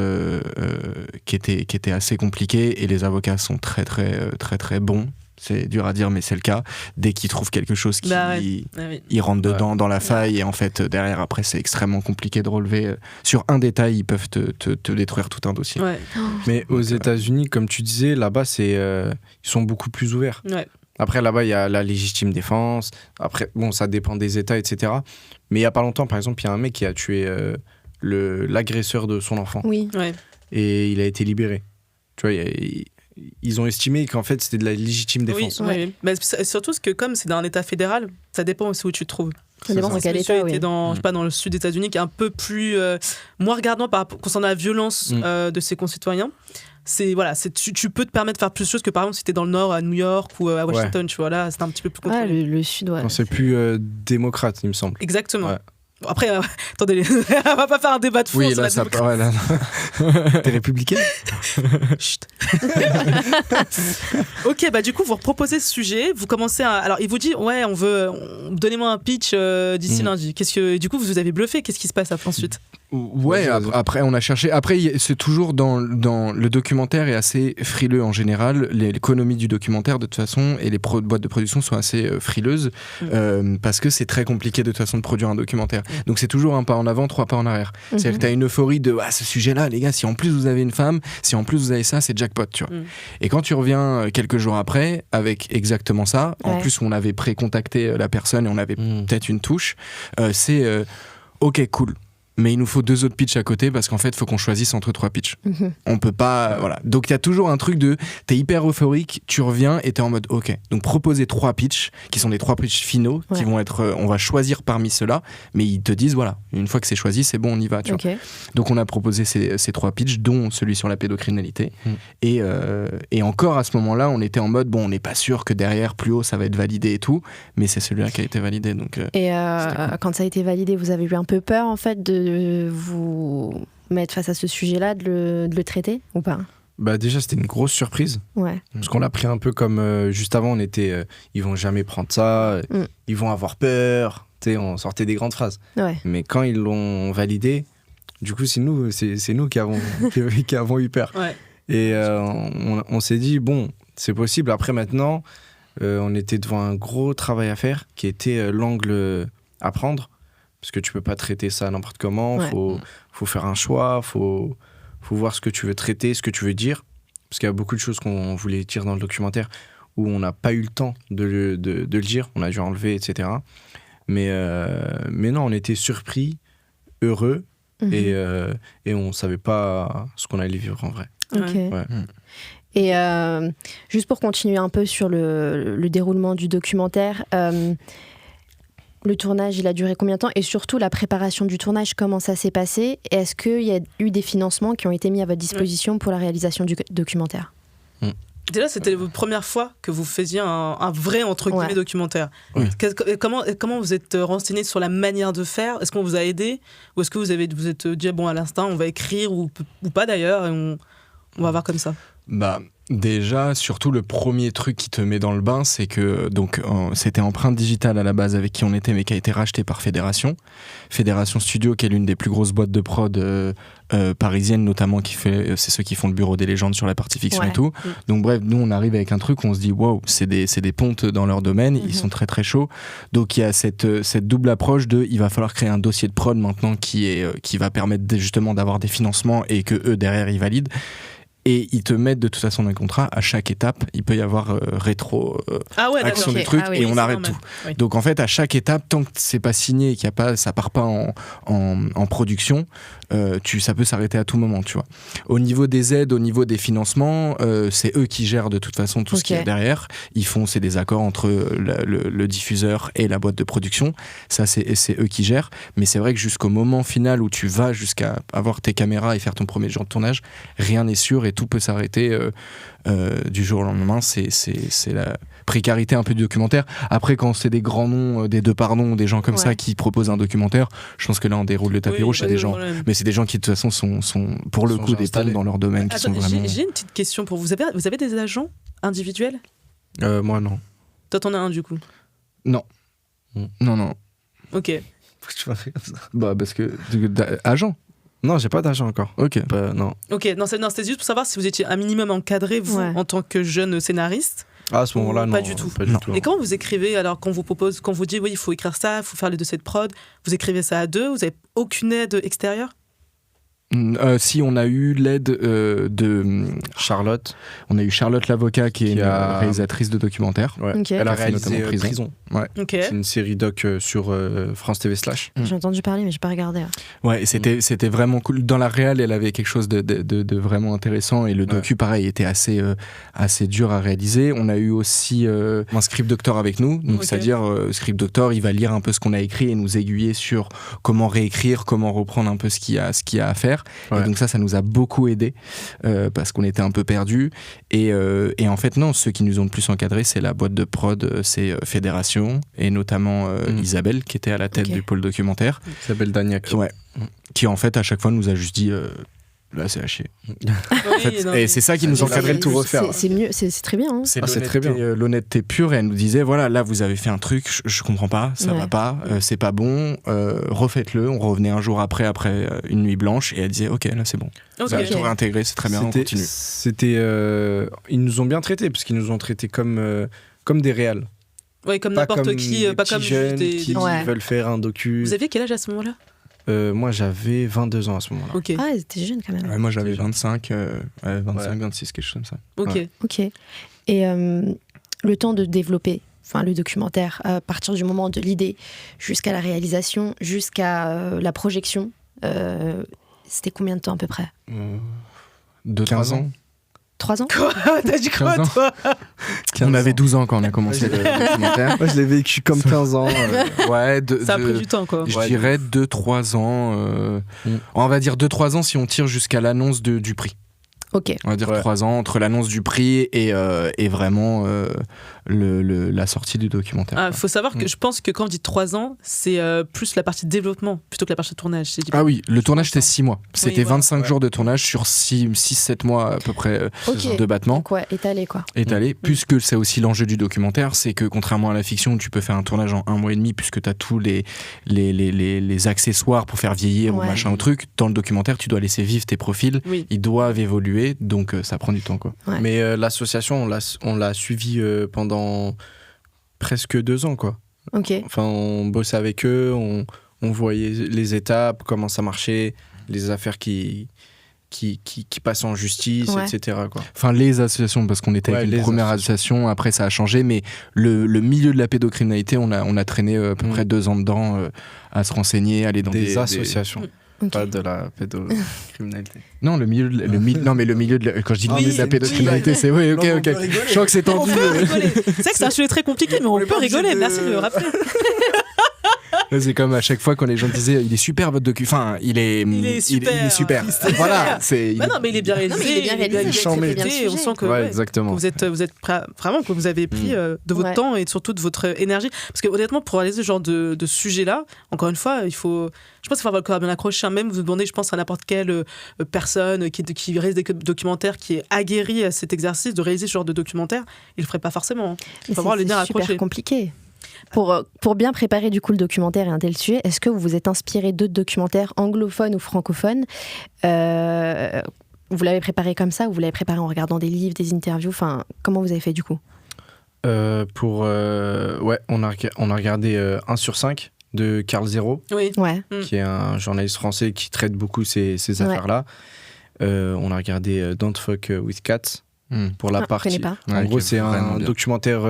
S3: qui étaient assez compliquées, et les avocats sont très très très très bons. C'est dur à dire, mais c'est le cas. Dès qu'ils trouvent quelque chose, ils rentrent dedans dans la faille, et en fait derrière, après, c'est extrêmement compliqué de relever. Sur un détail, ils peuvent te détruire tout un dossier.
S4: Mais aux États-Unis, comme tu disais, là-bas, ils sont beaucoup plus ouverts. Après, là-bas, il y a la légitime défense. Après, bon, ça dépend des États, etc. Mais il y a pas longtemps, par exemple, il y a un mec qui a tué l'agresseur de son enfant.
S1: Oui.
S4: Et il a été libéré. Tu vois, ils ont estimé qu'en fait, c'était de la légitime défense.
S2: Oui. Mais surtout, que comme c'est dans un État fédéral, ça dépend aussi où tu te trouves.
S1: Ça dépend de quel État,
S2: était je sais pas, dans le sud des États-Unis, qui est un peu plus moins regardant concernant la violence de ses concitoyens. Tu peux te permettre de faire plus de choses que par exemple si t'es dans le nord, à New York ou à Washington, tu vois, là c'est un petit peu plus contrôlé.
S1: Le sud,
S4: Quand c'est plus démocrate, il me semble.
S2: Exactement. Après, attendez, on va pas faire un débat de fond.
S3: Oui, là, ça paraît. Là.
S4: T'es républicain?
S2: Chut. Ok, bah du coup, vous proposez ce sujet, vous commencez à... Alors, il vous dit, donnez-moi un pitch d'ici lundi. Du coup, vous avez bluffé, qu'est-ce qui se passe après ensuite?
S3: Après, on a cherché. Après, c'est toujours dans le documentaire est assez frileux en général. L'économie du documentaire, de toute façon, et les boîtes de production sont assez frileuses, parce que c'est très compliqué de toute façon de produire un documentaire. Donc c'est toujours un pas en avant, 3 pas en arrière. C'est-à-dire que tu as une euphorie de ce sujet-là, les gars, si en plus vous avez une femme, si en plus vous avez ça, c'est jackpot, tu vois. Et quand tu reviens quelques jours après avec exactement ça, en plus on avait pré-contacté la personne et on avait peut-être une touche, c'est ok, cool. Mais il nous faut 2 autres pitchs à côté, parce qu'en fait, il faut qu'on choisisse entre 3 pitchs. On peut pas... Voilà. Donc, il y a toujours un truc t'es hyper euphorique, tu reviens et t'es en mode ok. Donc, proposer 3 pitchs, qui sont les 3 pitchs finaux, qui vont être... on va choisir parmi ceux-là, mais ils te disent, voilà, une fois que c'est choisi, c'est bon, on y va. Tu vois. Donc, on a proposé ces 3 pitchs, dont celui sur la pédocriminalité. Et encore, à ce moment-là, on était en mode, bon, on n'est pas sûr que derrière, plus haut, ça va être validé et tout, mais c'est celui-là qui a été validé. Donc,
S1: et quand ça a été validé, vous avez eu un peu peur, en fait, de vous mettre face à ce sujet-là, de le traiter ou pas?
S4: Bah déjà, c'était une grosse surprise. Parce qu'on l'a pris un peu comme juste avant, on était ils vont jamais prendre ça, ils vont avoir peur. On sortait des grandes phrases. Mais quand ils l'ont validé, du coup, c'est nous qui avons, qui avons eu peur. Et on s'est dit, bon, c'est possible. Après, maintenant, on était devant un gros travail à faire qui était l'angle à prendre. Parce que tu peux pas traiter ça n'importe comment, faut faire un choix, faut voir ce que tu veux traiter, ce que tu veux dire. Parce qu'il y a beaucoup de choses qu'on voulait dire dans le documentaire où on n'a pas eu le temps de le dire, on a dû enlever, etc. Mais non, on était surpris, heureux, et on savait pas ce qu'on allait vivre en vrai.
S1: Et juste pour continuer un peu sur le déroulement du documentaire... le tournage, il a duré combien de temps? Et surtout, la préparation du tournage, comment ça s'est passé? Et est-ce qu'il y a eu des financements qui ont été mis à votre disposition pour la réalisation du documentaire?
S2: Déjà, c'était votre première fois que vous faisiez un vrai, entre guillemets, documentaire. Comment vous êtes renseigné sur la manière de faire? Est-ce qu'on vous a aidé? Ou est-ce que vous êtes dit, bon, à l'instant, on va écrire, ou pas d'ailleurs, et on va voir comme ça?
S3: Déjà, surtout le premier truc qui te met dans le bain, c'est que c'était Empreinte Digitale à la base avec qui on était, mais qui a été racheté par Fédération Studio, qui est l'une des plus grosses boîtes de prod parisiennes, notamment c'est ceux qui font le Bureau des légendes sur la partie fiction et tout. Donc bref, nous on arrive avec un truc où on se dit wow, c'est des pontes dans leur domaine, ils sont très très chauds. Donc il y a cette double approche il va falloir créer un dossier de prod maintenant qui va permettre justement d'avoir des financements et que eux derrière ils valident. et ils te mettent de toute façon dans un contrat, à chaque étape, il peut y avoir action du truc, et on arrête tout. Oui. Donc en fait, à chaque étape, tant que c'est pas signé et qu'il y a pas, ça part pas en production, ça peut s'arrêter à tout moment, tu vois. Au niveau des aides, au niveau des financements, c'est eux qui gèrent de toute façon tout ce qu'il y a derrière. C'est des accords entre le diffuseur et la boîte de production. Ça, c'est eux qui gèrent. Mais c'est vrai que jusqu'au moment final où tu vas jusqu'à avoir tes caméras et faire ton premier jour de tournage, rien n'est sûr et tout peut s'arrêter du jour au lendemain. C'est la précarité un peu du documentaire. Après, quand c'est des grands noms, des Deux Pardons, des gens comme ça qui proposent un documentaire, je pense que là on déroule le tapis rouge. C'est des gens, mais c'est des gens qui de toute façon sont pour le coup des pales dans leur domaine. Qui sont vraiment...
S2: J'ai une petite question pour vous. Vous avez des agents individuels?
S4: Moi non.
S2: Toi t'en as un du coup?
S3: Non. Non.
S2: Ok.
S4: Tu m'as fait comme ça.
S3: Bah parce que agent.
S4: Non, j'ai pas d'agent encore.
S3: Ok.
S4: Non.
S2: Ok, c'était juste pour savoir si vous étiez un minimum encadré, vous, en tant que jeune scénariste.
S4: À ce moment-là, non.
S2: Pas du tout. Et quand vous écrivez, alors qu'on vous propose, qu'on vous dit, oui, il faut écrire ça, il faut faire les dossiers de prod, vous écrivez ça à deux, vous n'avez aucune aide extérieure?
S3: Si, on a eu l'aide de
S4: Charlotte.
S3: On a eu Charlotte l'avocat qui est une réalisatrice de documentaires.
S4: Ouais.
S1: Okay.
S4: Elle a réalisé Prison.
S3: Ouais.
S2: Okay.
S4: C'est une série doc sur France TV Slash.
S1: J'ai entendu parler mais j'ai pas regardé.
S3: Ouais, et c'était vraiment cool. Dans la réal, elle avait quelque chose de vraiment intéressant et le docu pareil était assez dur à réaliser. On a eu aussi un script doctor avec nous, donc c'est-à-dire script doctor, il va lire un peu ce qu'on a écrit et nous aiguiller sur comment réécrire, comment reprendre un peu ce qu'il y a à faire. Ouais. Et donc ça nous a beaucoup aidé parce qu'on était un peu perdus et en fait non, ceux qui nous ont le plus encadrés c'est la boîte de prod, c'est Fédération et notamment Isabelle qui était à la tête du pôle documentaire,
S4: Isabelle Dagnac,
S3: qui en fait à chaque fois nous a juste dit là c'est à chier. En fait, et c'est ça qui nous encadrait de tout refaire.
S1: C'est mieux, c'est très bien. Hein.
S3: C'est très bien. L'honnêteté pure et elle nous disait voilà, là vous avez fait un truc, je comprends pas, ça va pas, c'est pas bon, refaites-le. On revenait un jour après une nuit blanche et elle disait ok là c'est bon. Vous avez tout réintégré, c'est très bien, on continue.
S4: Ils nous ont bien traités parce qu'ils nous ont traités comme des réals.
S2: Ouais, comme n'importe qui, pas comme
S4: jeunes qui veulent faire un docu.
S2: Vous aviez quel âge à ce moment-là?
S4: Moi j'avais 22 ans à ce moment-là.
S2: Okay.
S1: Ah, t'es jeune quand même.
S3: Ouais, moi j'avais 25, 26, quelque chose comme ça.
S1: Ok. Et le temps de développer le documentaire, à partir du moment de l'idée jusqu'à la réalisation, jusqu'à la projection, c'était combien de temps à peu près?
S3: 2-3 ans.
S1: 3 ans?
S2: Quoi? T'as dit quoi toi?
S3: On avait 12 ans quand on a commencé le documentaire.
S4: Moi je l'ai vécu comme 15 ans.
S2: Ça a pris du temps quoi.
S3: Je dirais 2-3 ans. On va dire 2-3 ans si on tire jusqu'à l'annonce du prix.
S1: Ok.
S3: On va dire 3 ans entre l'annonce du prix et vraiment la sortie du documentaire.
S2: Il faut savoir que je pense que quand on dit 3 ans, c'est plus la partie développement plutôt que la partie tournage.
S3: Ah oui, le tournage c'était 6 mois. C'était 25 jours de tournage sur 6-7 mois à peu près de battement.
S1: Donc étalé quoi.
S3: Étalé, puisque c'est aussi l'enjeu du documentaire, c'est que contrairement à la fiction où tu peux faire un tournage en 1 mois et demi puisque tu as tous les accessoires pour faire vieillir ou machin ou truc, dans le documentaire tu dois laisser vivre tes profils, ils doivent évoluer. Donc ça prend du temps quoi.
S1: Ouais.
S4: Mais l'association on l'a suivi pendant presque 2 ans quoi.
S1: Ok.
S4: Enfin on bossait avec eux, on voyait les étapes, comment ça marchait, les affaires qui passent en justice, etc. quoi.
S3: Enfin les associations parce qu'on était avec une première association, après ça a changé, mais le milieu de la pédocriminalité on a traîné à peu près 2 ans dedans à se renseigner, aller dans des
S4: associations. Pas de la pédocriminalité.
S3: Non, le milieu de quand je dis le milieu de la pédocriminalité, c'est ok. Je crois que c'est tendu.
S2: On peut rigoler. C'est vrai que c'est un sujet très compliqué, mais on peut rigoler. Merci de le rappeler.
S3: C'est comme à chaque fois quand les gens disaient il est super votre docu, enfin il est super. Voilà,
S2: non mais il est bien réalisé.
S1: Il est bien réalisé.
S2: On sent que
S4: exactement.
S2: Vous êtes vraiment que vous avez pris de votre temps et surtout de votre énergie. Parce que honnêtement pour réaliser ce genre de sujet-là, encore une fois, je pense qu'il faut avoir le corps bien accroché. Même vous demandez, je pense à n'importe quelle personne qui réalise des documentaires, qui est aguerrie à cet exercice de réaliser ce genre de documentaire, il le ferait pas forcément. Il faut avoir le nerf accroché.
S1: C'est super compliqué. Pour bien préparer du coup le documentaire et un tel sujet, est-ce que vous vous êtes inspiré d'autres documentaires anglophones ou francophones? Vous l'avez préparé comme ça ou vous l'avez préparé en regardant des livres, des interviews? Enfin, comment vous avez fait du coup?
S4: On a regardé 1 sur 5 de Carl Zero, qui est un journaliste français qui traite beaucoup ces affaires-là. On a regardé Don't Fuck With Cats pour la partie.
S1: Pas.
S4: En gros, c'est un documentaire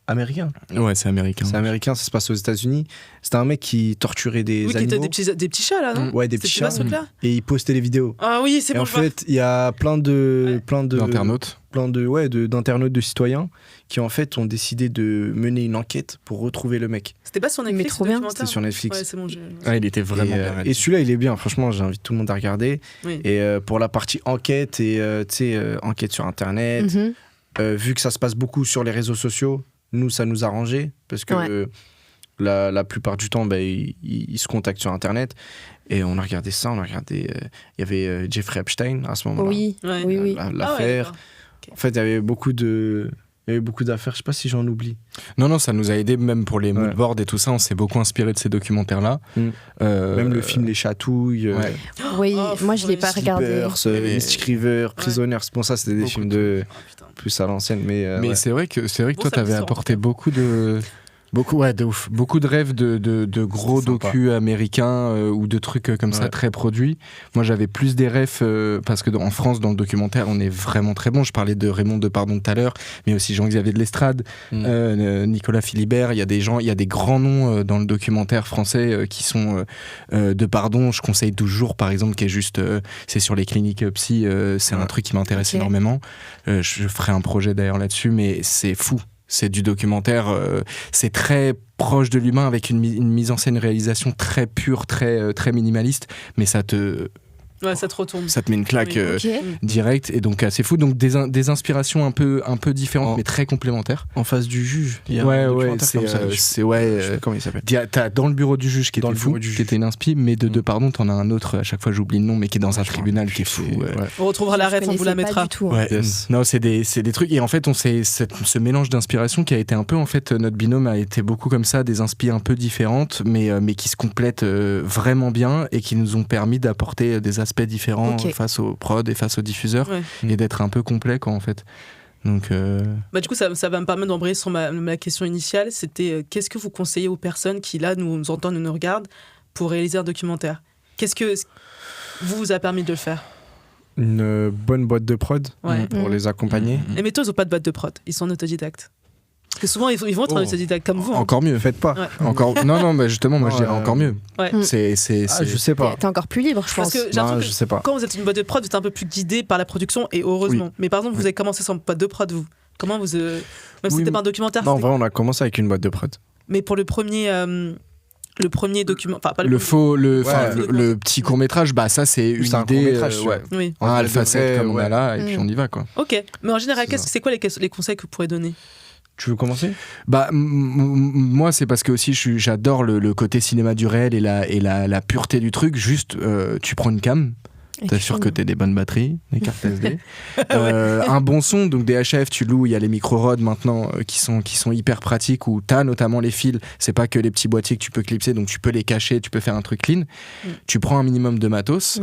S4: américain.
S3: Ouais, c'est américain.
S4: C'est américain, ça se passe aux États-Unis. C'était un mec qui torturait des animaux.
S2: Qui était des petits chats là, non?
S4: Ouais, des petits chats.
S2: Là
S4: et il postait les vidéos.
S2: Ah oui, c'est
S4: et
S2: bon.
S4: En fait, il y a plein
S3: d'internautes.
S4: D'internautes, de citoyens qui en fait ont décidé de mener une enquête pour retrouver le mec.
S2: C'était pas sur Netflix?
S4: C'était sur Netflix.
S2: Ouais, c'est bon.
S3: Il était vraiment bien.
S4: Et celui-là, il est bien. Franchement, j'invite tout le monde à regarder.
S2: Oui.
S4: Et pour la partie enquête et enquête sur Internet, vu que ça se passe beaucoup sur les réseaux sociaux, nous, ça nous a arrangé parce que la plupart du temps, ils se contactent sur Internet. Et on a regardé ça, il y avait Jeffrey Epstein à ce moment-là.
S1: Oui.
S4: L'affaire. En fait, il y avait beaucoup d'affaires. Je sais pas si j'en oublie.
S3: Non, ça nous a aidé même pour les moodboards et tout ça. On s'est beaucoup inspiré de ces documentaires-là.
S4: Même le film Les Chatouilles.
S1: Oui, moi je l'ai pas regardé.
S4: Mystic River, Prisoners. Bon, ça c'était des films de plus à l'ancienne, mais
S3: c'est vrai que toi t'avais apporté beaucoup de ouf. Beaucoup de rêves de gros docus américains ou de trucs comme ça très produits. Moi, j'avais plus des rêves parce que en France, dans le documentaire, on est vraiment très bon. Je parlais de Raymond Depardon tout à l'heure, mais aussi Jean-Xavier de Lestrade, Nicolas Philibert. Il y a des grands noms dans le documentaire français qui sont Depardon. Je conseille toujours, par exemple, qui est juste, c'est sur les cliniques psy. C'est un truc qui m'intéresse énormément. Je ferai un projet d'ailleurs là-dessus, mais c'est fou. C'est du documentaire, c'est très proche de l'humain avec une mise en scène, réalisation très pure, très minimaliste, mais ça te
S2: retourne.
S3: Ça te met une claque directe et donc assez fou. Donc des inspirations un peu différentes mais très complémentaires.
S4: En face du juge. Il y a comment il s'appelle.
S3: T'as dans le bureau du juge qui était fou, qui était une inspi, mais pardon, t'en as un autre. À chaque fois j'oublie le nom, mais qui est dans un tribunal qui est fou.
S2: On retrouvera la ref, on vous la mettra.
S3: Non, c'est des trucs et en fait ce mélange d'inspiration qui a été un peu en fait notre binôme a été beaucoup comme ça, des inspi un peu différentes, mais qui se complètent vraiment bien et qui nous ont permis d'apporter des aspects différents face aux prods et face aux diffuseurs et d'être un peu complet en fait. Donc
S2: du coup ça va me permettre d'embrayer sur ma question initiale, c'était qu'est-ce que vous conseillez aux personnes qui là nous entendent et nous regardent pour réaliser un documentaire? Qu'est-ce que vous a permis de le faire?
S4: Une bonne boîte de prod pour les accompagner.
S2: Les méthodes n'ont pas de boîte de prod, ils sont en autodidacte. Parce que souvent, ils vont être autodidactes comme vous.
S3: Encore mieux.
S4: Faites pas.
S3: Non, mais justement, moi, je dirais encore mieux.
S4: Je sais pas.
S1: T'es encore plus libre, je pense.
S2: Parce que je sais pas. Quand vous êtes une boîte de prod, vous êtes un peu plus guidé par la production, et heureusement. Mais par exemple, vous avez commencé sans boîte de prod, vous. Comment vous... Même si c'était pas un documentaire.
S4: Non, en vrai, on a commencé avec une boîte de prod.
S2: Mais pour le premier document, enfin pas le
S3: petit court-métrage, ça c'est une idée. Un Alpha 7 comme on a là, et puis on y va, quoi.
S2: Ok. Mais en général, c'est quoi les conseils que vous pourrez donner?
S4: Tu veux commencer ?
S3: Moi, c'est parce que aussi j'adore le côté cinéma du réel et la pureté du truc. Juste, tu prends une cam, t'assures que t'as des bonnes batteries, des cartes SD, un bon son, donc des HF, tu loues. Il y a les micro-rods maintenant qui sont hyper pratiques où t'as notamment les fils. C'est pas que les petits boîtiers que tu peux clipser, donc tu peux les cacher, tu peux faire un truc clean. Tu prends un minimum de matos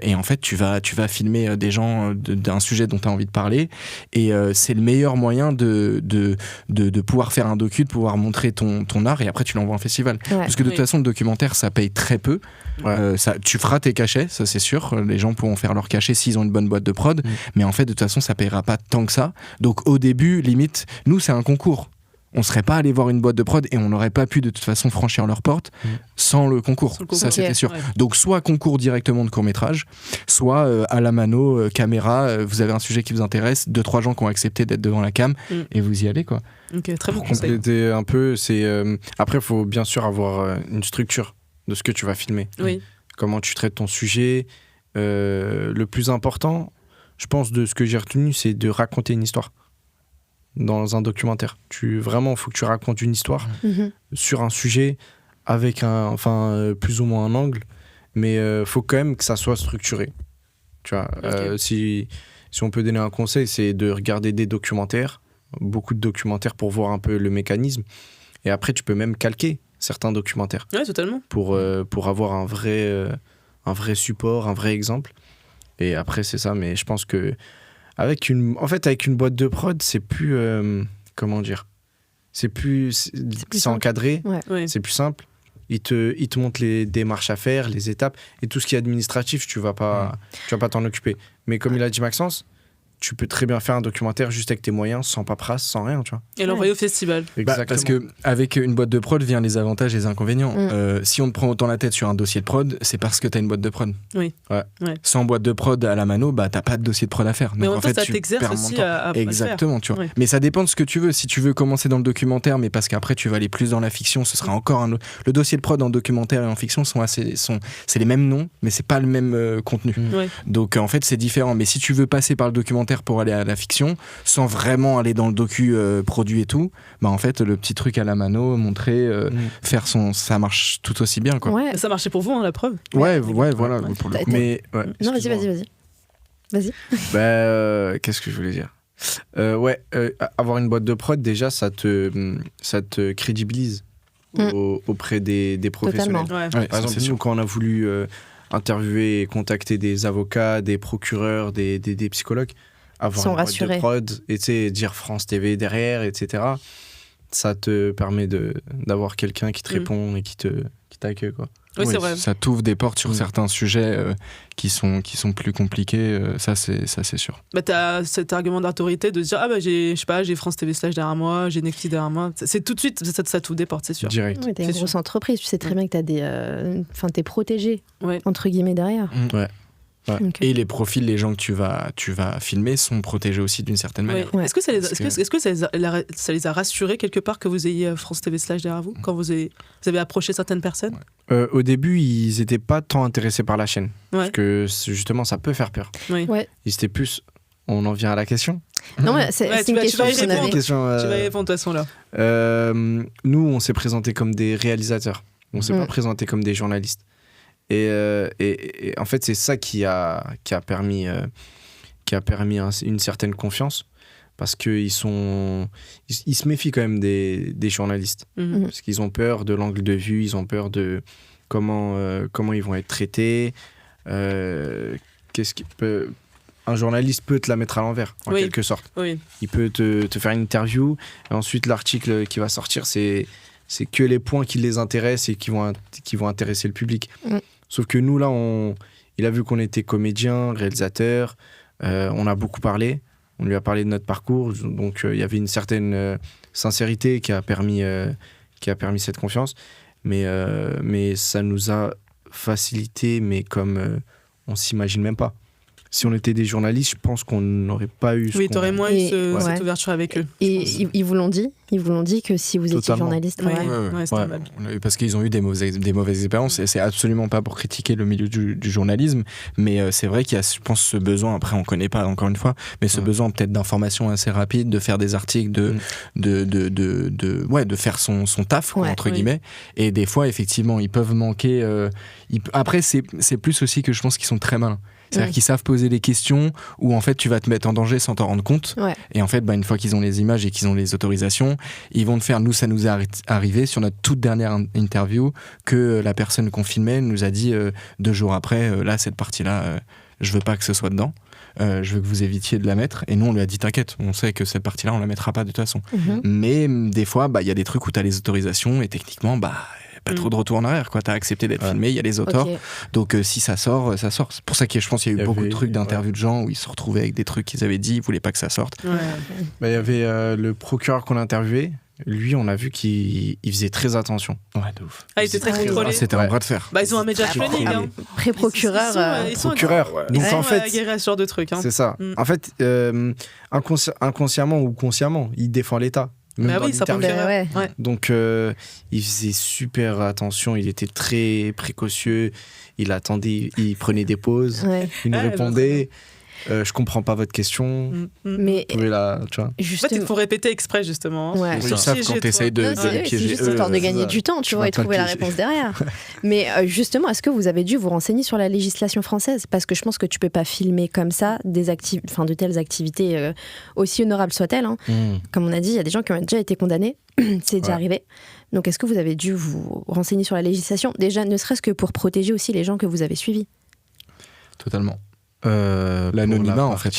S3: et en fait tu vas filmer des gens d'un sujet dont t'as envie de parler et c'est le meilleur moyen de pouvoir faire un docu, de pouvoir montrer ton art et après tu l'envoies en festival. Parce que de toute façon le documentaire ça paye très peu. Tu feras tes cachets, ça c'est sûr. Les gens pourront faire leur cachet s'ils ont une bonne boîte de prod, mais en fait de toute façon ça payera pas tant que ça. Donc au début, limite, nous c'est un concours. On serait pas allé voir une boîte de prod et on n'aurait pas pu de toute façon franchir leur porte sans le concours. Ça c'était sûr. Donc soit concours directement de court-métrage, soit à la mano, caméra, vous avez un sujet qui vous intéresse, 2-3 gens qui ont accepté d'être devant la cam et vous y allez, quoi.
S2: Ok, très bon
S4: conseil. Pour compléter un peu, après il faut bien sûr avoir une structure de ce que tu vas filmer. Comment tu traites ton sujet. Le plus important, je pense, de ce que j'ai retenu, c'est de raconter une histoire dans un documentaire. Vraiment, il faut que tu racontes une histoire sur un sujet avec plus ou moins un angle, mais faut quand même que ça soit structuré. Tu vois, si on peut donner un conseil, c'est de regarder des documentaires, beaucoup de documentaires pour voir un peu le mécanisme, et après tu peux même calquer certains documentaires.
S2: Ouais, totalement.
S4: Pour avoir un vrai support, un vrai exemple. Et après, c'est ça. Mais je pense que avec une boîte de prod, c'est plus... comment dire ? C'est encadré, c'est plus simple. il te montre les démarches à faire, les étapes, et tout ce qui est administratif, tu vas pas t'en occuper. Mais comme il a dit Maxence, tu peux très bien faire un documentaire juste avec tes moyens, sans paperasse, sans rien, tu vois.
S2: Et l'envoyer au festival.
S3: Parce qu'avec une boîte de prod vient les avantages et les inconvénients. Si on te prend autant la tête sur un dossier de prod, c'est parce que t'as une boîte de prod.
S2: Oui.
S3: Ouais. Sans boîte de prod à la mano, t'as pas de dossier de prod à faire.
S2: Mais
S3: donc,
S2: en fait, ça t'exerce aussi à
S3: Exactement, tu vois.
S2: Oui.
S3: Mais ça dépend de ce que tu veux. Si tu veux commencer dans le documentaire, mais parce qu'après tu vas aller plus dans la fiction, ce sera encore un autre. Le dossier de prod en documentaire et en fiction c'est les mêmes noms, mais c'est pas le même contenu. Donc en fait, c'est différent. Mais si tu veux passer par le documentaire pour aller à la fiction, sans vraiment aller dans le docu produit et tout, en fait le petit truc à la mano, montrer, faire ça marche tout aussi bien, quoi.
S1: Ouais.
S2: Ça marchait pour vous, la preuve.
S3: Ouais, voilà. Pour le coup.
S4: Mais
S1: non, vas-y.
S4: Qu'est-ce que je voulais dire? Avoir une boîte de prod, déjà, ça te crédibilise auprès des professionnels. Par exemple, nous, quand on a voulu interviewer et contacter des avocats, des procureurs, des psychologues, avoir une boîte de prod et dire France TV derrière, etc., ça te permet d'avoir quelqu'un qui te répond et qui t'accueille, quoi.
S2: Oui, c'est vrai.
S3: Ça t'ouvre des portes sur certains sujets qui sont plus compliqués, ça c'est sûr.
S2: T'as cet argument d'autorité de dire j'ai France TV Slash derrière moi, j'ai Nexi derrière moi. C'est tout de suite, ça t'ouvre des portes, c'est sûr.
S3: Direct.
S1: Oui, t'as une grosse entreprise, tu sais très bien que t'es protégé, entre guillemets, derrière.
S3: Ouais. Okay. Et les profils, les gens que tu vas filmer sont protégés aussi d'une certaine manière.
S2: Est-ce que ça les a rassurés quelque part que vous ayez France TV Slash derrière vous quand vous avez approché certaines personnes?
S4: Au début, ils n'étaient pas tant intéressés par la chaîne. Parce que justement, ça peut faire peur. Ils étaient plus... On en vient à la question?
S1: Non, mais c'est une question qu'on avait.
S2: Tu vas y répondre de toute façon là.
S4: Nous, on s'est présentés comme des réalisateurs. On ne s'est pas présentés comme des journalistes. Et en fait, c'est ça qui a permis une certaine confiance, parce qu'ils se méfient quand même des journalistes, parce qu'ils ont peur de l'angle de vue, ils ont peur de comment ils vont être traités. Un journaliste peut te la mettre à l'envers, en quelque sorte. Il peut te faire une interview, et ensuite l'article qui va sortir, c'est que les points qui les intéressent et qui vont intéresser le public. Sauf que nous, là, il a vu qu'on était comédien, réalisateur, on a beaucoup parlé, on lui a parlé de notre parcours, donc il y avait une certaine sincérité qui a permis cette confiance, mais ça nous a facilité, mais comme on s'imagine même pas. Si on était des journalistes, je pense qu'on n'aurait pas eu...
S2: Oui, t'aurais moins eu cette ouverture avec eux.
S1: Et ils vous l'ont dit? Ils vous l'ont dit que si vous étiez journaliste?
S3: Parce qu'ils ont eu des mauvaises expériences, et c'est absolument pas pour critiquer le milieu du journalisme, mais c'est vrai qu'il y a, je pense, ce besoin, après on connaît pas encore une fois, mais ce besoin peut-être d'informations assez rapides, de faire des articles, de faire son taf, quoi, entre guillemets. Et des fois, effectivement, ils peuvent manquer... Après, c'est plus aussi que je pense qu'ils sont très malins. C'est-à-dire qu'ils savent poser des questions où en fait tu vas te mettre en danger sans t'en rendre compte. Et en fait, une fois qu'ils ont les images et qu'ils ont les autorisations, ils vont te faire... Nous, ça nous est arrivé sur notre toute dernière interview que la personne qu'on filmait nous a dit 2 jours après, là, cette partie-là, je veux pas que ce soit dedans. Je veux que vous évitiez de la mettre. Et nous, on lui a dit, t'inquiète, on sait que cette partie-là, on la mettra pas de toute façon. Mais des fois, y a des trucs où t'as les autorisations et techniquement, pas trop de retour en arrière, quoi. T'as accepté d'être filmé, il y a les auteurs. Donc si ça sort, ça sort. C'est pour ça que je pense qu'il y a eu beaucoup de trucs d'interviews de gens où ils se retrouvaient avec des trucs qu'ils avaient dit, ils voulaient pas que ça sorte.
S4: Il y avait le procureur qu'on a interviewé. Lui, on a vu qu'il faisait très attention.
S3: Ouais, de ouf.
S2: Il était très contrôlé.
S3: C'était un bras de fer.
S2: Ils ont un média training.
S1: Pré-procureur.
S4: Procureur.
S2: Donc en fait, ce genre de trucs.
S4: C'est ça. En fait, inconsciemment ou consciemment, il défend l'État.
S2: Ça peut
S4: Donc il faisait super attention, il était très précautieux, il attendait, il prenait des pauses, il nous répondait. Je comprends pas votre question.
S1: Mais
S4: tu vois.
S2: En fait, il faut répéter exprès, justement.
S3: Ils savent quand tu essayes de les piéger.
S1: C'est juste histoire de gagner du temps, tu vois, et trouver la réponse derrière. Mais justement, est-ce que vous avez dû vous renseigner sur la législation française? Parce que je pense que tu peux pas filmer comme ça de telles activités, aussi honorables soient-elles. Comme on a dit, il y a des gens qui ont déjà été condamnés. C'est déjà arrivé. Donc, est-ce que vous avez dû vous renseigner sur la législation? Déjà, ne serait-ce que pour protéger aussi les gens que vous avez suivis?
S3: Totalement. L'anonymat, en fait.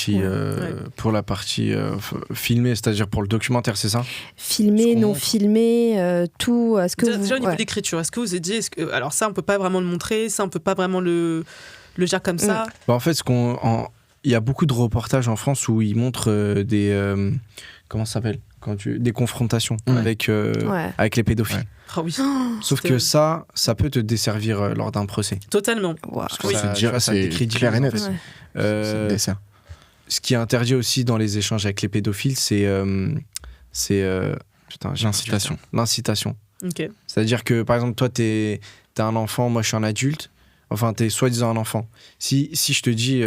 S4: Pour la partie filmée, c'est-à-dire pour le documentaire, c'est ça ?
S1: Filmé, non filmé, tout. Est-ce que
S2: déjà au niveau de l'écriture, est-ce que vous avez dit, alors ça, on peut pas vraiment le montrer, ça, on peut pas vraiment le dire comme ça.
S4: En fait, il y a beaucoup de reportages en France où ils montrent des comment ça s'appelle ? Des confrontations avec les pédophiles.
S2: Ah oui.
S4: Sauf que ça peut te desservir lors d'un procès.
S2: Totalement.
S4: Parce que c'est clair et net. Ce qui est interdit aussi dans les échanges avec les pédophiles, c'est
S3: l'incitation.
S4: L'incitation.
S2: Okay.
S4: C'est-à-dire que, par exemple, toi, t'es un enfant, moi, je suis un adulte. Enfin, t'es soi-disant un enfant. Si je te dis,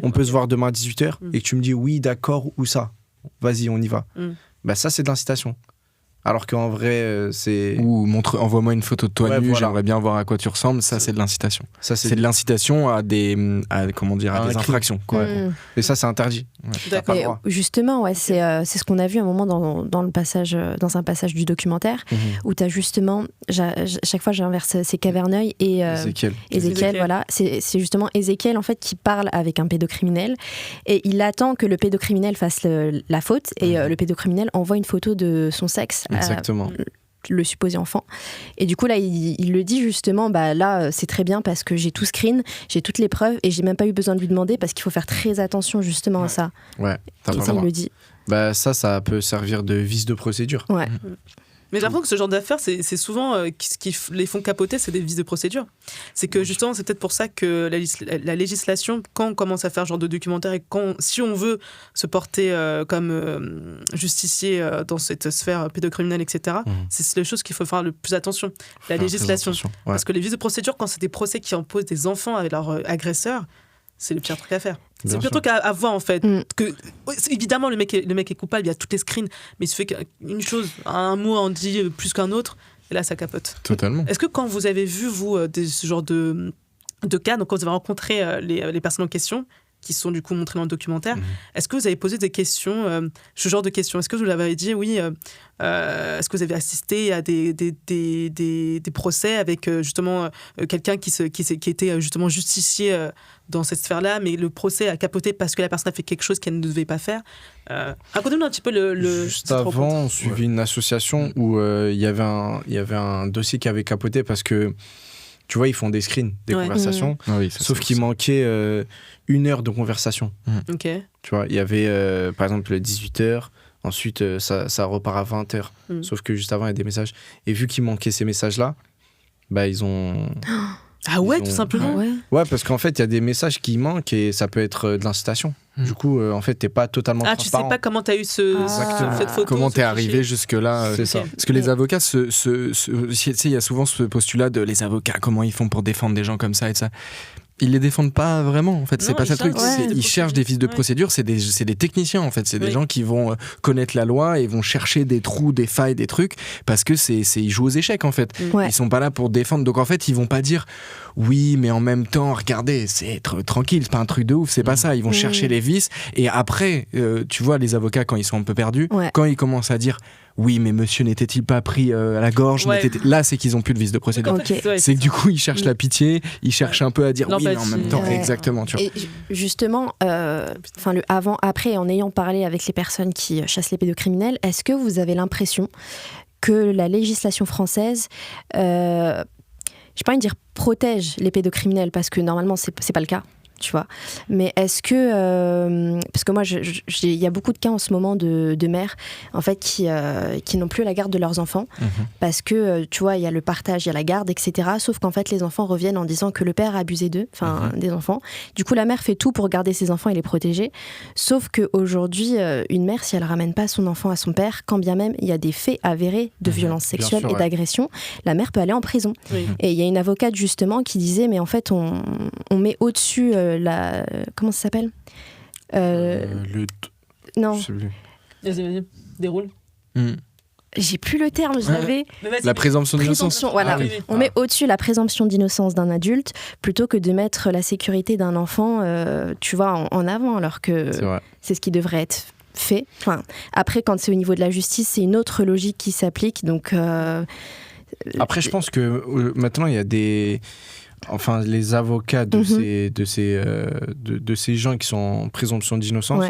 S4: on peut se voir demain à 18h, et que tu me dis, oui, d'accord, ou ça, vas-y, on y va. Bah, ça, c'est de l'incitation. Alors qu'en vrai, c'est...
S3: Ou envoie-moi une photo de toi nu, j'aimerais bien voir à quoi tu ressembles. Ça, c'est de l'incitation. C'est de l'incitation à des infractions. Quoi.
S4: Et ça, c'est interdit.
S2: D'accord.
S1: Et justement, c'est ce qu'on a vu à un moment dans un passage du documentaire, où tu as justement, chaque fois j'inverse, c'est Caverneuil et Ézéchiel, voilà. C'est justement Ézéchiel, en fait, qui parle avec un pédocriminel, et il attend que le pédocriminel fasse la faute, et le pédocriminel envoie une photo de son sexe.
S4: Exactement.
S1: Le supposé enfant. Et du coup, là, il le dit justement, là, c'est très bien parce que j'ai tout screen, j'ai toutes les preuves et j'ai même pas eu besoin de lui demander parce qu'il faut faire très attention justement à ça.
S4: Ouais,
S1: et ça, il le dit.
S4: Ça peut servir de vice de procédure.
S1: Ouais.
S2: Mais j'ai l'impression que ce genre d'affaires, c'est souvent ce qui les font capoter, c'est des vices de procédure. C'est que justement, c'est peut-être pour ça que la législation, quand on commence à faire ce genre de documentaire et si on veut se porter comme justicier dans cette sphère pédocriminelle, etc., c'est les choses qu'il faut faire le plus attention. La législation. Parce que les vices de procédure, quand c'est des procès qui imposent des enfants avec leurs agresseurs, c'est le pire truc à faire. C'est le pire truc à voir, en fait. Évidemment, le mec est coupable, il y a toutes les screens, mais il se fait qu'une chose, un mot en dit plus qu'un autre, et là, ça capote.
S3: Totalement.
S2: Est-ce que quand vous avez vu, vous, ce genre de cas, donc quand vous avez rencontré les personnes en question, qui sont du coup montrées dans le documentaire, est-ce que vous avez posé des questions, ce genre de questions ? Est-ce que vous leur avez dit, oui, est-ce que vous avez assisté à des procès avec justement quelqu'un qui était justement justicier dans cette sphère-là, mais le procès a capoté parce que la personne a fait quelque chose qu'elle ne devait pas faire. Racontez-nous un petit peu
S4: Juste avant, on suivit une association où il y avait un dossier qui avait capoté parce que, tu vois, ils font des screens, des conversations, sauf qu'il manquait 1 heure de conversation.
S2: Ok.
S4: Tu vois, il y avait, par exemple, 18h, ensuite, ça repart à 20h. Sauf que juste avant, il y a des messages. Et vu qu'il manquait ces messages-là, ils ont...
S2: tout simplement.
S4: Ouais, parce qu'en fait, il y a des messages qui manquent et ça peut être de l'incitation. Du coup, en fait, t'es pas totalement transparent.
S2: Tu sais pas comment t'as eu cette photo.
S3: Comment t'es arrivé jusque-là.
S4: C'est ça.
S3: Parce que les avocats, tu sais, il y a souvent ce postulat de les avocats, comment ils font pour défendre des gens comme ça et ça. Ils les défendent pas vraiment, en fait. C'est pas ça le truc. Ils cherchent des vices de procédure. C'est des techniciens, en fait. C'est des gens qui vont connaître la loi et vont chercher des trous, des failles, des trucs, parce que ils jouent aux échecs, en fait. Ils sont pas là pour défendre. Donc, en fait, ils vont pas dire oui, mais en même temps, regardez, c'est tranquille, c'est pas un truc de ouf. C'est pas ça. Ils vont chercher les vices. Et après, tu vois, les avocats, quand ils sont un peu perdus, quand ils commencent à dire oui, mais monsieur n'était-il pas pris à la gorge Là, c'est qu'ils ont plus de vice de procédure. C'est que du coup, ils cherchent la pitié, ils cherchent un peu à dire oui, mais en même temps, exactement. Tu vois.
S1: Et justement, le avant-après, en ayant parlé avec les personnes qui chassent les pédocriminels, est-ce que vous avez l'impression que la législation française, je n'ai pas envie de dire protège les pédocriminels, parce que normalement, c'est pas le cas. Tu vois, mais est-ce que parce que moi il y a beaucoup de cas en ce moment de mères en fait qui n'ont plus la garde de leurs enfants parce que tu vois, il y a le partage, il y a la garde, etc., sauf qu'en fait les enfants reviennent en disant que le père a abusé d'eux, des enfants. Du coup la mère fait tout pour garder ses enfants et les protéger, sauf qu'aujourd'hui une mère, si elle ramène pas son enfant à son père, quand bien même il y a des faits avérés de violence sexuelle et d'agression, la mère peut aller en prison. Et il y a une avocate justement qui disait mais en fait on met au-dessus comment ça s'appelle non.
S3: Je sais plus.
S2: Vas-y, déroule.
S1: J'ai plus le terme, je l'avais.
S3: La présomption d'innocence.
S1: Voilà. On met au-dessus la présomption d'innocence d'un adulte plutôt que de mettre la sécurité d'un enfant, tu vois, en avant, alors que c'est ce qui devrait être fait. Enfin, après, quand c'est au niveau de la justice, c'est une autre logique qui s'applique. Donc,
S4: après, je pense que maintenant, il y a des... enfin les avocats de ces gens qui sont en présomption d'innocence,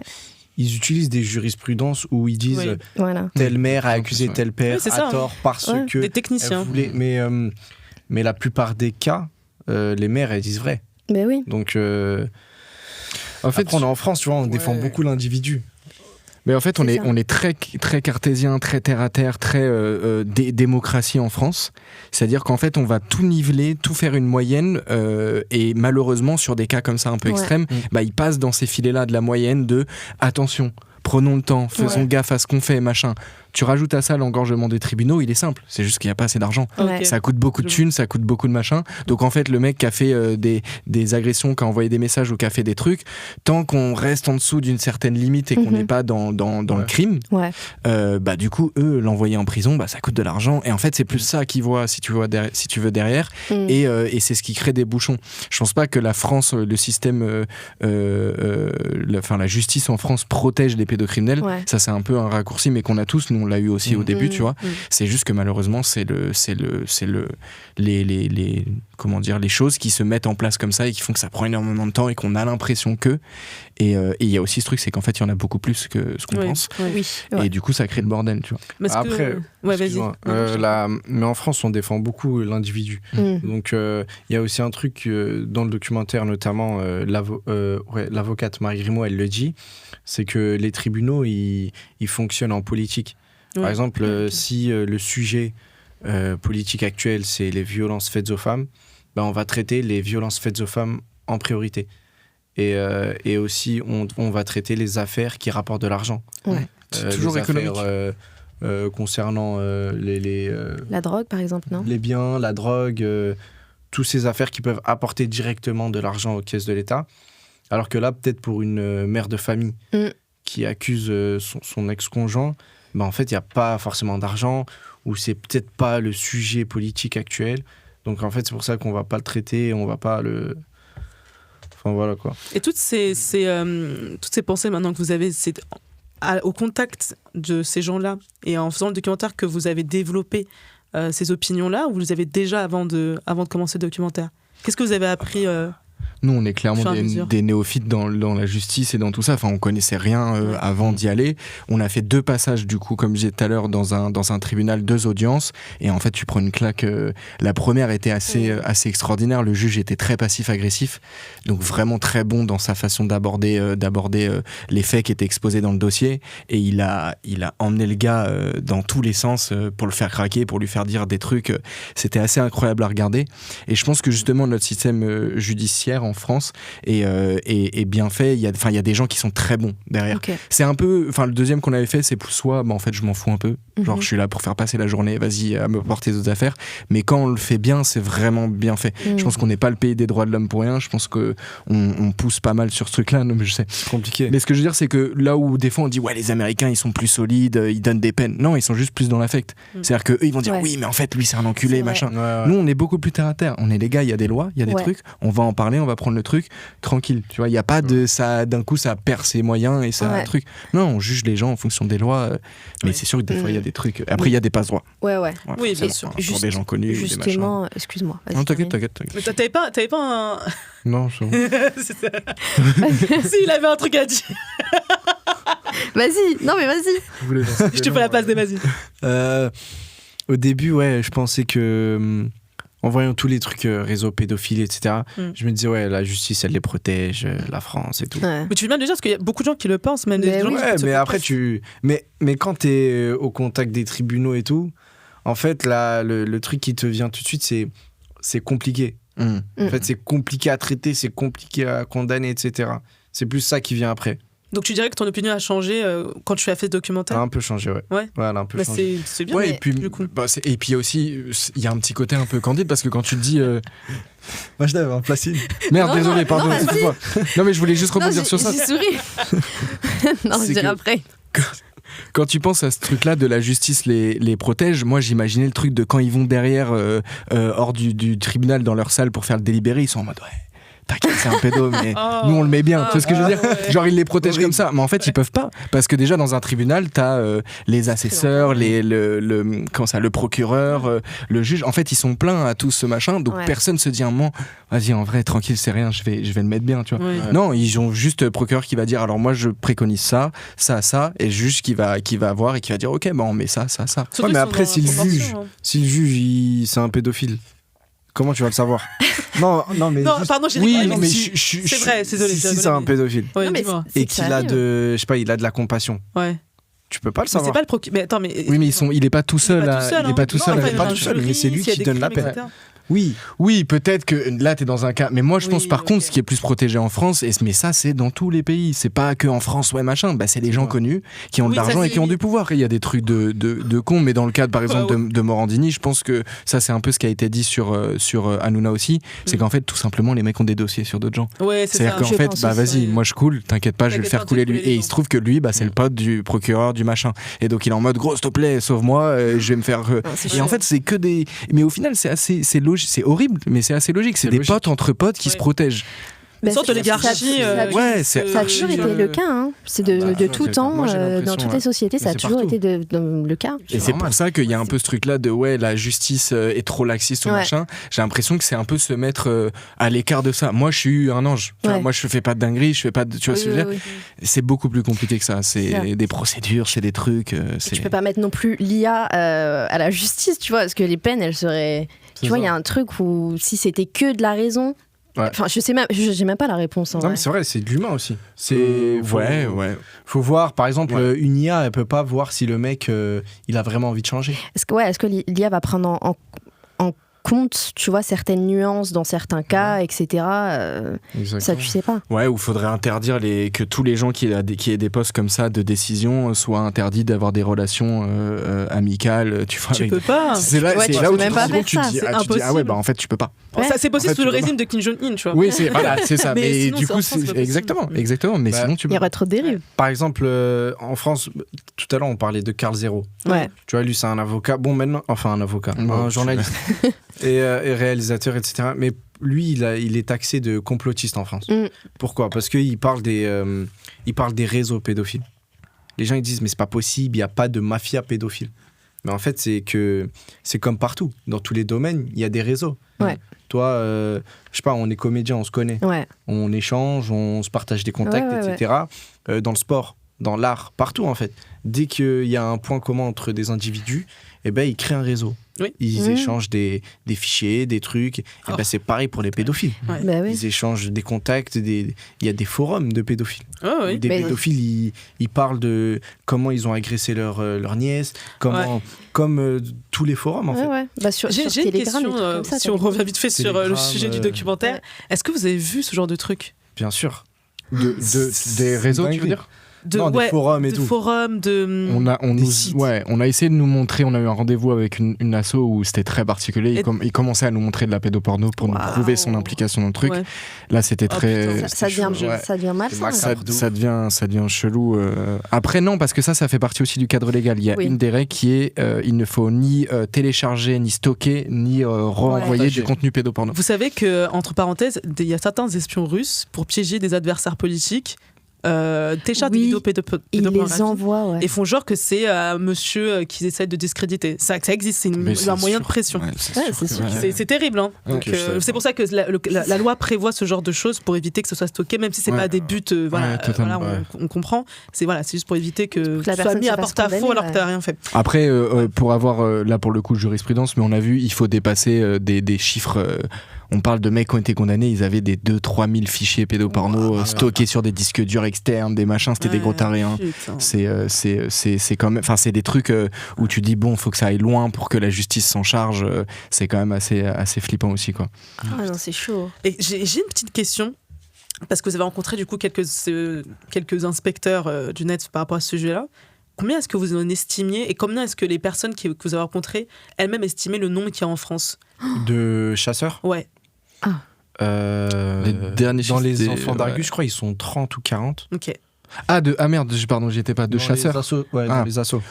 S4: ils utilisent des jurisprudences où ils disent telle mère a accusé tel père à tort parce que
S2: des techniciens.
S4: Mais la plupart des cas, les mères elles disent vrai.
S1: Mais oui.
S4: Donc en fait, on est en France, tu vois, on défend beaucoup l'individu.
S3: Mais en fait, on est très, très cartésien, très terre-à-terre, très démocratie en France. C'est-à-dire qu'en fait, on va tout niveler, tout faire une moyenne. Et malheureusement, sur des cas comme ça un peu extrêmes, ils passent dans ces filets-là de la moyenne de « attention, prenons le temps, faisons gaffe à ce qu'on fait, machin ». Tu rajoutes à ça l'engorgement des tribunaux, il est simple. C'est juste qu'il n'y a pas assez d'argent. Ça coûte beaucoup de thunes, ça coûte beaucoup de machin. Donc en fait, le mec qui a fait des agressions, qui a envoyé des messages ou qui a fait des trucs, tant qu'on reste en dessous d'une certaine limite et qu'on n'est pas dans le crime, du coup, eux, l'envoyer en prison, ça coûte de l'argent. Et en fait, c'est plus ça qu'ils voient, si tu veux, derrière. Et c'est ce qui crée des bouchons. Je pense pas que la France, le système, la justice en France protège les pédocriminels. Ça, c'est un peu un raccourci, mais qu'on a tous. Nous, on l'a eu aussi au début, tu vois. C'est juste que malheureusement, c'est les choses qui se mettent en place comme ça et qui font que ça prend énormément de temps et qu'on a l'impression que. Et il y a aussi ce truc, c'est qu'en fait, il y en a beaucoup plus que ce qu'on pense. Et du coup, ça crée le bordel, tu vois.
S4: Après,
S2: vas-y.
S4: Mais en France, on défend beaucoup l'individu. Donc, il y a aussi un truc dans le documentaire, notamment l'avocate Marie Grimaud, elle le dit, c'est que les tribunaux, ils fonctionnent en politique. Par exemple, si le sujet politique actuel, c'est les violences faites aux femmes, on va traiter les violences faites aux femmes en priorité. Et aussi, on va traiter les affaires qui rapportent de l'argent.
S3: C'est toujours économique.
S4: Concernant
S1: la drogue, par exemple, non ?
S4: Les biens, la drogue, toutes ces affaires qui peuvent apporter directement de l'argent aux caisses de l'État. Alors que là, peut-être pour une mère de famille qui accuse son ex-conjoint, en fait, il n'y a pas forcément d'argent, ou c'est peut-être pas le sujet politique actuel. Donc, en fait, c'est pour ça qu'on ne va pas le traiter, on ne va pas le... Enfin, voilà, quoi.
S2: Et toutes ces pensées, maintenant que vous avez, c'est au contact de ces gens-là, et en faisant le documentaire, que vous avez développé ces opinions-là, ou vous les avez déjà avant de commencer le documentaire ? Qu'est-ce que vous avez appris
S3: Nous, on est clairement des néophytes dans la justice et dans tout ça. Enfin, on connaissait rien avant d'y aller. On a fait 2 passages, du coup, comme je disais tout à l'heure, dans un tribunal, 2 audiences. Et en fait, tu prends une claque. La première était assez extraordinaire. Le juge était très passif-agressif. Donc, vraiment très bon dans sa façon d'aborder les faits qui étaient exposés dans le dossier. Et il a emmené le gars dans tous les sens pour le faire craquer, pour lui faire dire des trucs. C'était assez incroyable à regarder. Et je pense que justement, notre système judiciaire en France est bien fait. Il y a des gens qui sont très bons derrière. C'est un peu, le deuxième qu'on avait fait, c'est pour soi, en fait je m'en fous un peu. Genre je suis là pour faire passer la journée, vas-y, à me porter d'autres affaires. Mais quand on le fait bien, c'est vraiment bien fait. Je pense qu'on n'est pas le pays des droits de l'homme pour rien. Je pense qu'on pousse pas mal sur ce truc-là. Non, mais je sais.
S4: C'est compliqué.
S3: Mais ce que je veux dire, c'est que là où des fois on dit les Américains ils sont plus solides, ils donnent des peines. Non, ils sont juste plus dans l'affect. C'est-à-dire qu'eux ils vont dire oui, mais en fait lui c'est un enculé, machin. Nous on est beaucoup plus terre à terre. On est les gars, il y a des lois, il y a des trucs. On va en parler, on va prendre le truc tranquille, tu vois, il y a pas de ça d'un coup ça perd ses moyens et ça truc. Non, on juge les gens en fonction des lois, mais c'est sûr que des fois il y a des trucs. Après il y a des passe-droits.
S2: Oui, bien sûr.
S3: Pour des gens connus,
S1: justement, excuse-moi.
S3: Non, t'inquiète.
S2: Mais t'avais pas un...
S3: Non,
S2: si, il avait un truc à dire.
S1: Vas-y, non mais vas-y.
S2: Je te fais la place des vas-y.
S4: Au début, je pensais que en voyant tous les trucs réseau pédophile, etc., je me disais la justice elle les protège, la France et tout.
S2: Mais tu fais bien déjà parce qu'il y a beaucoup de gens qui le pensent, même des gens qui
S4: mais après mais quand t'es au contact des tribunaux et tout, en fait là le truc qui te vient tout de suite c'est compliqué. En fait c'est compliqué à traiter, c'est compliqué à condamner, etc. C'est plus ça qui vient après.
S2: Donc tu dirais que ton opinion a changé quand tu as fait ce documentaire ?
S4: Elle a un peu changé, ouais. Elle a un peu changé.
S2: C'est bien,
S3: et puis, du coup. Et puis aussi, il y a un petit côté un peu candide parce que quand tu te dis...
S4: Moi je t'avais un Placide.
S3: Merde, désolé, pardon, excuse-moi. Non mais je voulais juste rebondir sur ça.
S1: J'ai souri. Non, je dirais après.
S3: Quand tu penses à ce truc-là de la justice les protège, moi j'imaginais le truc de quand ils vont derrière, hors du tribunal dans leur salle pour faire le délibéré, ils sont en mode t'inquiète, c'est un pédo, mais nous on le met bien. Tu vois ce que je veux dire ? Genre ils les protègent comme ça, mais en fait ils peuvent pas, parce que déjà dans un tribunal t'as les assesseurs, le procureur, le juge. En fait ils sont pleins à tout ce machin, donc personne se dit un moment, vas-y en vrai tranquille c'est rien, je vais le mettre bien, tu vois. Non, ils ont juste le procureur qui va dire alors moi je préconise ça, et le juge qui va voir et qui va dire ok on met ça.
S4: Ouais, mais après si le juge c'est un pédophile, comment tu vas le savoir? Non, mais.
S2: Non, pardon, j'ai
S4: oui,
S2: dit.
S4: Mais
S2: c'est vrai, c'est désolé.
S4: Si c'est un pédophile.
S2: Ouais,
S4: et qu'il a il a de la compassion.
S2: Ouais.
S4: Tu peux pas le savoir.
S2: C'est pas le procureur. Mais attends, mais.
S3: Oui, mais il est pas tout seul.
S4: Il est pas tout seul, mais c'est lui qui donne la peine.
S3: Oui, peut-être que là t'es dans un cas, mais moi je pense par contre ce qui est plus protégé en France, mais ça c'est dans tous les pays, c'est pas que en France c'est des gens connus qui ont de l'argent et qui ont du pouvoir. Il y a des trucs de cons, mais dans le cadre par exemple de Morandini, je pense que ça c'est un peu ce qui a été dit sur Hanouna aussi, c'est qu'en fait tout simplement les mecs ont des dossiers sur d'autres gens. C'est-à-dire qu'en fait vas-y, moi je coule, t'inquiète pas, je vais le faire couler lui. Et il se trouve que lui c'est le pote du procureur du machin, et donc il est en mode gros s'il te plaît sauve-moi, je vais me faire. Et en fait c'est que des, mais au final c'est logique. C'est horrible, mais c'est assez logique. C'est des potes entre potes qui se protègent.
S2: Une sorte d'oligarchie.
S1: Ça a toujours été le cas. Hein. C'est de tout temps, dans toutes les sociétés, ça a toujours été le cas.
S3: Et c'est pour ça qu'il y a un peu ce truc-là de la justice est trop laxiste ou machin. J'ai l'impression que c'est un peu se mettre à l'écart de ça. Moi, je suis un ange. Moi, je fais pas de dinguerie, je fais pas de. Tu vois ce que je veux dire ? C'est beaucoup plus compliqué que ça. C'est des procédures, c'est des trucs.
S1: Tu peux pas mettre non plus l'IA à la justice, tu vois, parce que les peines, elles seraient. Tu vois, il y a un truc où si c'était que de la raison. Enfin, j'ai même pas la réponse.
S4: Non, mais c'est vrai, c'est de l'humain aussi. Faut voir, par exemple, une IA, elle peut pas voir si le mec, il a vraiment envie de changer.
S1: Est-ce que l'IA va prendre en compte, tu vois, certaines nuances dans certains cas, etc. Ça, tu sais pas.
S3: Ouais, ou faudrait interdire que tous les gens qui aient des postes comme ça de décision soient interdits d'avoir des relations amicales. Tu
S2: peux pas.
S3: C'est là où tu dis en fait tu peux pas.
S2: Ça c'est possible sous le régime de Kim Jong-un, tu vois.
S3: Oui, c'est ça. Mais du coup, exactement. Mais sinon tu peux.
S1: Il y aurait trop de dérives.
S4: Par exemple, en France, tout à l'heure on parlait de Karl Zero. Tu vois, lui c'est un avocat. Bon, maintenant, enfin un avocat, un journaliste. Et réalisateur, etc. Mais lui, il est taxé de complotiste en France. Pourquoi ? Parce qu'il parle des réseaux pédophiles. Les gens ils disent mais c'est pas possible, il n'y a pas de mafia pédophile. Mais en fait, c'est comme partout. Dans tous les domaines, il y a des réseaux. Toi, je sais pas, on est comédien, on se connaît. On échange, on se partage des contacts, etc. Dans le sport, dans l'art, partout en fait. Dès qu'il y a un point commun entre des individus, ils créent un réseau. Ils échangent des fichiers, des trucs. Et c'est pareil pour les pédophiles. Ils échangent des contacts. Il y a des forums de pédophiles. Des pédophiles, ils parlent de comment ils ont agressé leur nièce, comme tous les forums en fait.
S1: J'ai une question,
S2: si on revient vite fait sur le sujet du documentaire. Est-ce que vous avez vu ce genre de truc ?
S4: Bien sûr.
S3: Des réseaux, tu veux dire ?
S4: Des forums et tout.
S3: On a essayé de nous montrer, on a eu un rendez-vous avec une asso où c'était très particulier. Il commençait à nous montrer de la pédoporno pour nous prouver son implication dans le truc. Là, c'était très.
S1: Ça devient mal.
S3: Ça devient chelou. Après, non, parce que ça fait partie aussi du cadre légal. Il y a une des règles qui est il ne faut ni télécharger, ni stocker, ni renvoyer du contenu pédoporno.
S2: Vous savez que, entre parenthèses, il y a certains espions russes pour piéger des adversaires politiques. Téléchargent des vidéos pédopornographiques et font genre que c'est monsieur qu'ils essaient de discréditer. Ça existe, c'est un moyen de pression. C'est terrible. Hein. Donc, c'est pour ça que la loi prévoit ce genre de choses pour éviter que ce soit stocké, même si c'est pas des buts. On comprend. C'est juste pour éviter que ce soit mis à porte-à-faux alors que t'as rien fait.
S3: Après, pour avoir là pour le coup jurisprudence, mais on a vu, il faut dépasser des chiffres. On parle de mecs qui ont été condamnés, ils avaient des 2-3 000 fichiers pédoporno stockés sur des disques durs externes, des machins, c'était des gros tarés. Hein. C'est quand même, enfin c'est des trucs où tu dis bon, faut que ça aille loin pour que la justice s'en charge. C'est quand même assez flippant aussi quoi.
S1: Non, c'est chaud.
S2: Et j'ai une petite question. Parce que vous avez rencontré du coup quelques inspecteurs du net par rapport à ce sujet-là. Combien est-ce que vous en estimiez et combien est-ce que les personnes que vous avez rencontrées elles-mêmes estimaient le nombre qu'il y a en France ?
S4: De chasseurs ?
S2: Ouais.
S3: Les derniers
S4: dans les enfants d'Argus, je crois, ils sont 30 ou 40.
S2: Ok.
S3: Merde, pardon, j'y étais pas. De dans chasseurs.
S4: Les assos, dans les assos.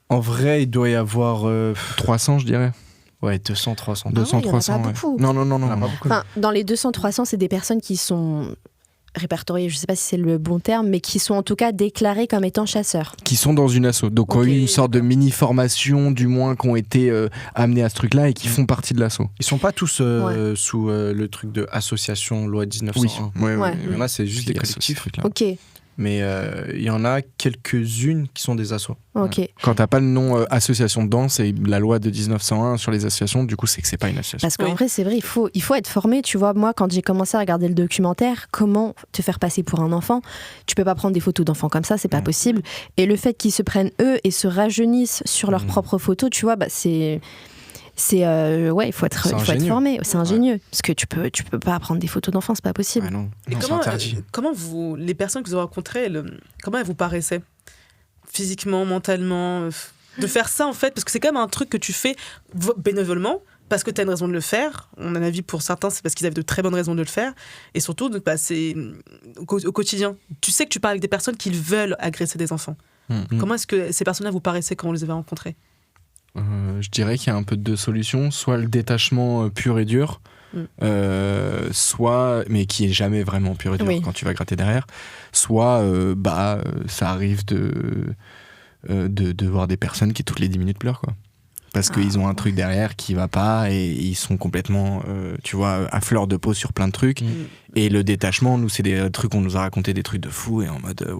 S4: En vrai, il doit y avoir
S3: 300, je dirais.
S4: Ouais, 200, 300.
S3: 200, 300.
S1: Il y en a pas beaucoup.
S3: Non.
S1: Enfin, dans les 200, 300, c'est des personnes qui sont répertoriées, je ne sais pas si c'est le bon terme, mais qui sont en tout cas déclarées comme étant chasseurs.
S3: Qui sont dans une asso. Donc, ont eu une sorte de mini-formation, du moins, qui ont été amenés à ce truc-là et qui font partie de l'asso.
S4: Ils sont pas tous sous le truc de association loi 1901.
S3: Oui.
S4: Il y en a, c'est juste des collectifs.
S1: Ok.
S4: Mais il y en a quelques-unes qui sont des assos.
S1: Ok.
S3: Quand t'as pas le nom association dedans, c'est la loi de 1901 sur les associations, du coup c'est que c'est pas une association.
S1: Parce qu'en vrai c'est vrai, il faut être formé, tu vois. Moi quand j'ai commencé à regarder le documentaire, comment te faire passer pour un enfant, tu peux pas prendre des photos d'enfants comme ça, c'est pas possible. Et le fait qu'ils se prennent eux et se rajeunissent sur leurs propres photos, tu vois, bah il faut être formé, c'est ingénieux parce que tu peux pas prendre des photos d'enfants, c'est pas possible.
S3: Ouais, non,
S2: c'est interdit. Comment les personnes que vous avez rencontrées, comment elles vous paraissaient physiquement, mentalement, de faire ça en fait, parce que c'est quand même un truc que tu fais bénévolement parce que tu as une raison de le faire. On a un avis pour certains, c'est parce qu'ils avaient de très bonnes raisons de le faire, et surtout c'est au quotidien. Tu sais que tu parles avec des personnes qui veulent agresser des enfants. Comment est-ce que ces personnes-là vous paraissaient quand vous les avez rencontrées?
S3: Je dirais qu'il y a un peu de deux solutions, soit le détachement pur et dur, soit, mais qui est jamais vraiment pur et dur quand tu vas gratter derrière, soit ça arrive de voir des personnes qui toutes les 10 minutes pleurent, quoi. Parce qu'ils ont un truc derrière qui va pas et ils sont complètement, tu vois, à fleur de peau sur plein de trucs. Et le détachement, nous, c'est des trucs, on nous a raconté des trucs de fou et en mode,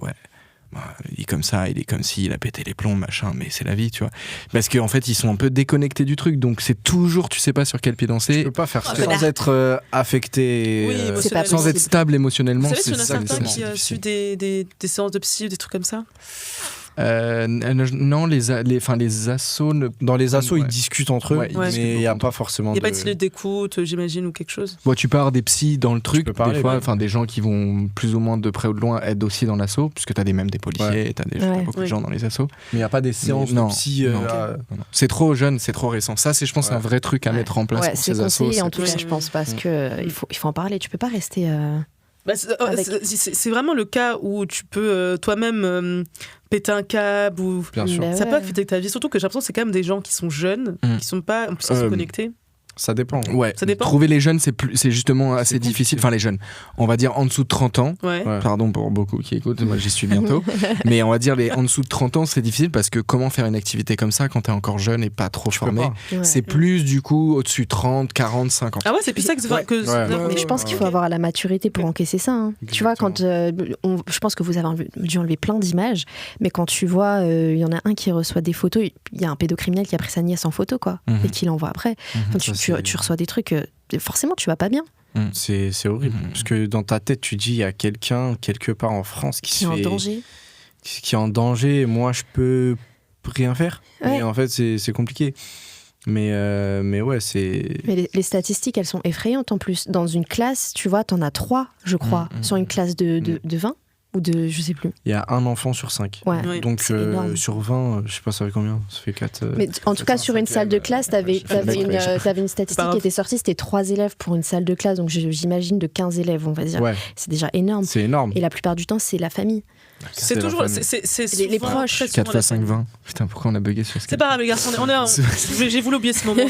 S3: il est comme ça, il est comme ci, il a pété les plombs, machin, mais c'est la vie, tu vois. Parce qu'en fait, ils sont un peu déconnectés du truc, donc c'est toujours, tu sais pas sur quel pied danser.
S4: Tu peux pas faire ça sans être affecté,
S3: sans être stable émotionnellement.
S2: Vous savez, s'il y en a certains qui suivent des séances de psy ou des trucs comme ça?
S3: Non, les assos
S4: dans les assos ils discutent entre eux, mais il n'y a pas forcément
S2: il n'y a pas de cellule d'écoute, j'imagine, ou quelque chose.
S3: Tu peux avoir des psys dans le truc, des fois, des gens qui vont plus ou moins de près ou de loin aident aussi dans l'asso, puisque t'as même des policiers, t'as beaucoup de gens dans les assos,
S4: mais il n'y a pas des séances de psy.
S3: C'est trop jeune, c'est trop récent. Ça, c'est, je pense, un vrai truc à mettre en place pour ces assos.
S1: En tout cas, je pense, parce que il faut en parler. Tu peux pas rester
S2: c'est vraiment le cas où tu peux toi-même péter un câble ou ça peut affecter ta vie, surtout que j'ai l'impression que c'est quand même des gens qui sont jeunes, qui sont pas en plus qui sont connectés.
S4: Ça dépend.
S3: Ouais. Ça dépend. Trouver les jeunes, c'est justement assez difficile. Enfin, les jeunes, on va dire en dessous de 30 ans. Pardon pour beaucoup qui écoutent, moi j'y suis bientôt. Mais on va dire en dessous de 30 ans, c'est difficile parce que comment faire une activité comme ça quand t'es encore jeune et pas trop formé, c'est plus du coup au-dessus de 30, 40, 50.
S2: Ah ouais, c'est plus ça que
S1: mais je pense qu'il faut avoir la maturité pour encaisser ça. Hein. Tu vois, quand je pense que vous avez dû enlever plein d'images, mais quand tu vois, il y en a un qui reçoit des photos, il y a un pédocriminel qui a pris sa nièce en photo, quoi, et qui l'envoie après. Tu reçois des trucs, forcément tu vas pas bien.
S4: C'est horrible, parce que dans ta tête tu dis il y a quelqu'un quelque part en France qui est en danger, moi je peux rien faire, et en fait c'est compliqué. Mais ouais, c'est...
S1: Mais les statistiques, elles sont effrayantes en plus. Dans une classe, tu vois, t'en as 3, je crois, sur une classe de 20 ou de, je sais plus.
S4: Il y a un enfant sur 5.
S1: Ouais.
S4: Donc sur 20, je sais pas, ça fait combien? Ça fait 4.
S1: Mais en tout cas, sur une salle de classe, t'avais une statistique qui était sortie, c'était 3 élèves pour une salle de classe, donc j'imagine de 15 élèves, on va dire. Ouais. C'est déjà énorme.
S4: C'est énorme.
S1: Et la plupart du temps, c'est la famille.
S2: C'est toujours
S1: les proches.
S3: 4 x 5, 20. Putain, pourquoi on a bugué sur ce?
S2: C'est pas grave, les garçons, j'ai voulu oublier ce moment.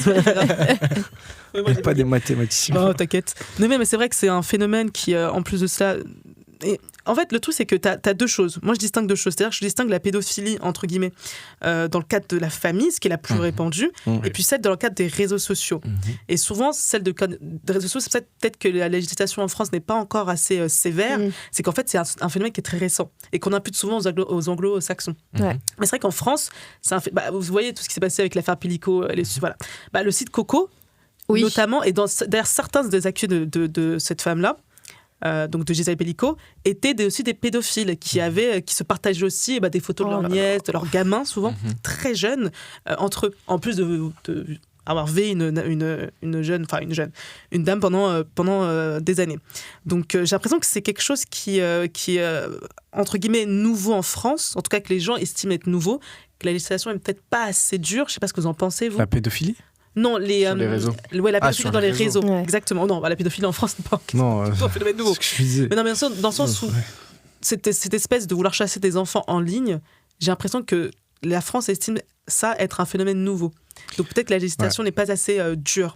S4: Pas des mathématiciens.
S2: Non, t'inquiète. Mais c'est vrai que c'est un phénomène qui, en plus de cela. Et en fait, le truc, c'est que t'as deux choses. Moi, je distingue deux choses. C'est-à-dire que je distingue la pédophilie, entre guillemets, dans le cadre de la famille, ce qui est la plus répandue, et puis celle dans le cadre des réseaux sociaux. Et souvent, celle des réseaux sociaux, c'est peut-être que la législation en France n'est pas encore assez sévère. C'est qu'en fait, c'est un phénomène qui est très récent et qu'on impute souvent aux anglo-saxons. Mais c'est vrai qu'en France, vous voyez tout ce qui s'est passé avec l'affaire Pellico, le site Coco, notamment, et derrière certains des accus de cette femme-là, donc de Gisèle Pellico, étaient aussi des pédophiles qui se partageaient aussi des photos de leurs nièces, de leurs gamins, souvent très jeunes, entre eux, en plus de avoir V une dame pendant des années. Donc j'ai l'impression que c'est quelque chose qui est entre guillemets nouveau en France, en tout cas que les gens estiment être nouveau, que la législation est peut-être pas assez dure. Je sais pas ce que vous en pensez, vous.
S4: La pédophilie?
S3: sur
S2: Non,
S3: les réseaux.
S2: La pédophilie dans les réseaux. Ouais. Exactement. Non, la pédophilie en France n'est pas un phénomène nouveau. Mais non, bien sûr, dans le sens où cette espèce de vouloir chasser des enfants en ligne, j'ai l'impression que la France estime ça être un phénomène nouveau. Donc peut-être que la législation n'est pas assez dure.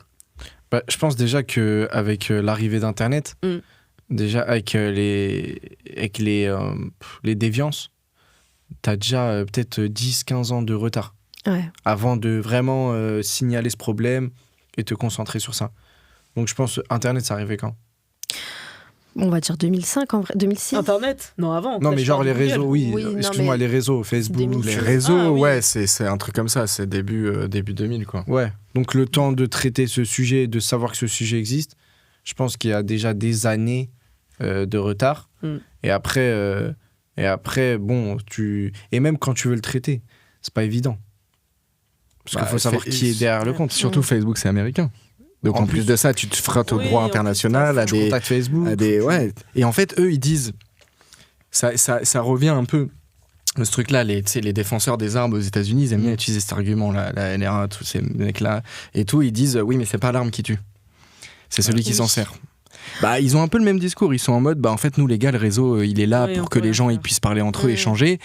S4: Je pense déjà qu'avec l'arrivée d'Internet, déjà avec les déviances, t'as déjà peut-être 10-15 ans de retard avant de vraiment signaler ce problème et te concentrer sur ça. Donc je pense Internet, ça arrivait quand ?
S1: On va dire 2005, en vrai, 2006.
S2: Internet ? Non, avant.
S4: Non, mais genre les réseaux, excuse-moi, les réseaux, Facebook.
S1: 2006.
S3: Les réseaux, c'est un truc comme ça, c'est début 2000, quoi.
S4: Ouais, donc le temps de traiter ce sujet, de savoir que ce sujet existe, je pense qu'il y a déjà des années de retard. Et après, bon, et même quand tu veux le traiter, c'est pas évident. Parce qu'il faut savoir qui est derrière le compte.
S3: Surtout Facebook, c'est américain. Donc en plus de ça, tu te frottes au droit international, à des
S4: contacts Facebook.
S3: Et en fait, eux, ils disent, ça revient un peu, ce truc-là, les défenseurs des armes aux États-Unis, ils aiment bien utiliser cet argument-là, la NRA, tous ces mecs-là, et tout, ils disent, oui, mais c'est pas l'arme qui tue, c'est celui qui s'en sert. Ils ont un peu le même discours, ils sont en mode, en fait, nous les gars, le réseau, il est là pour que les gens ils puissent parler entre eux, échanger.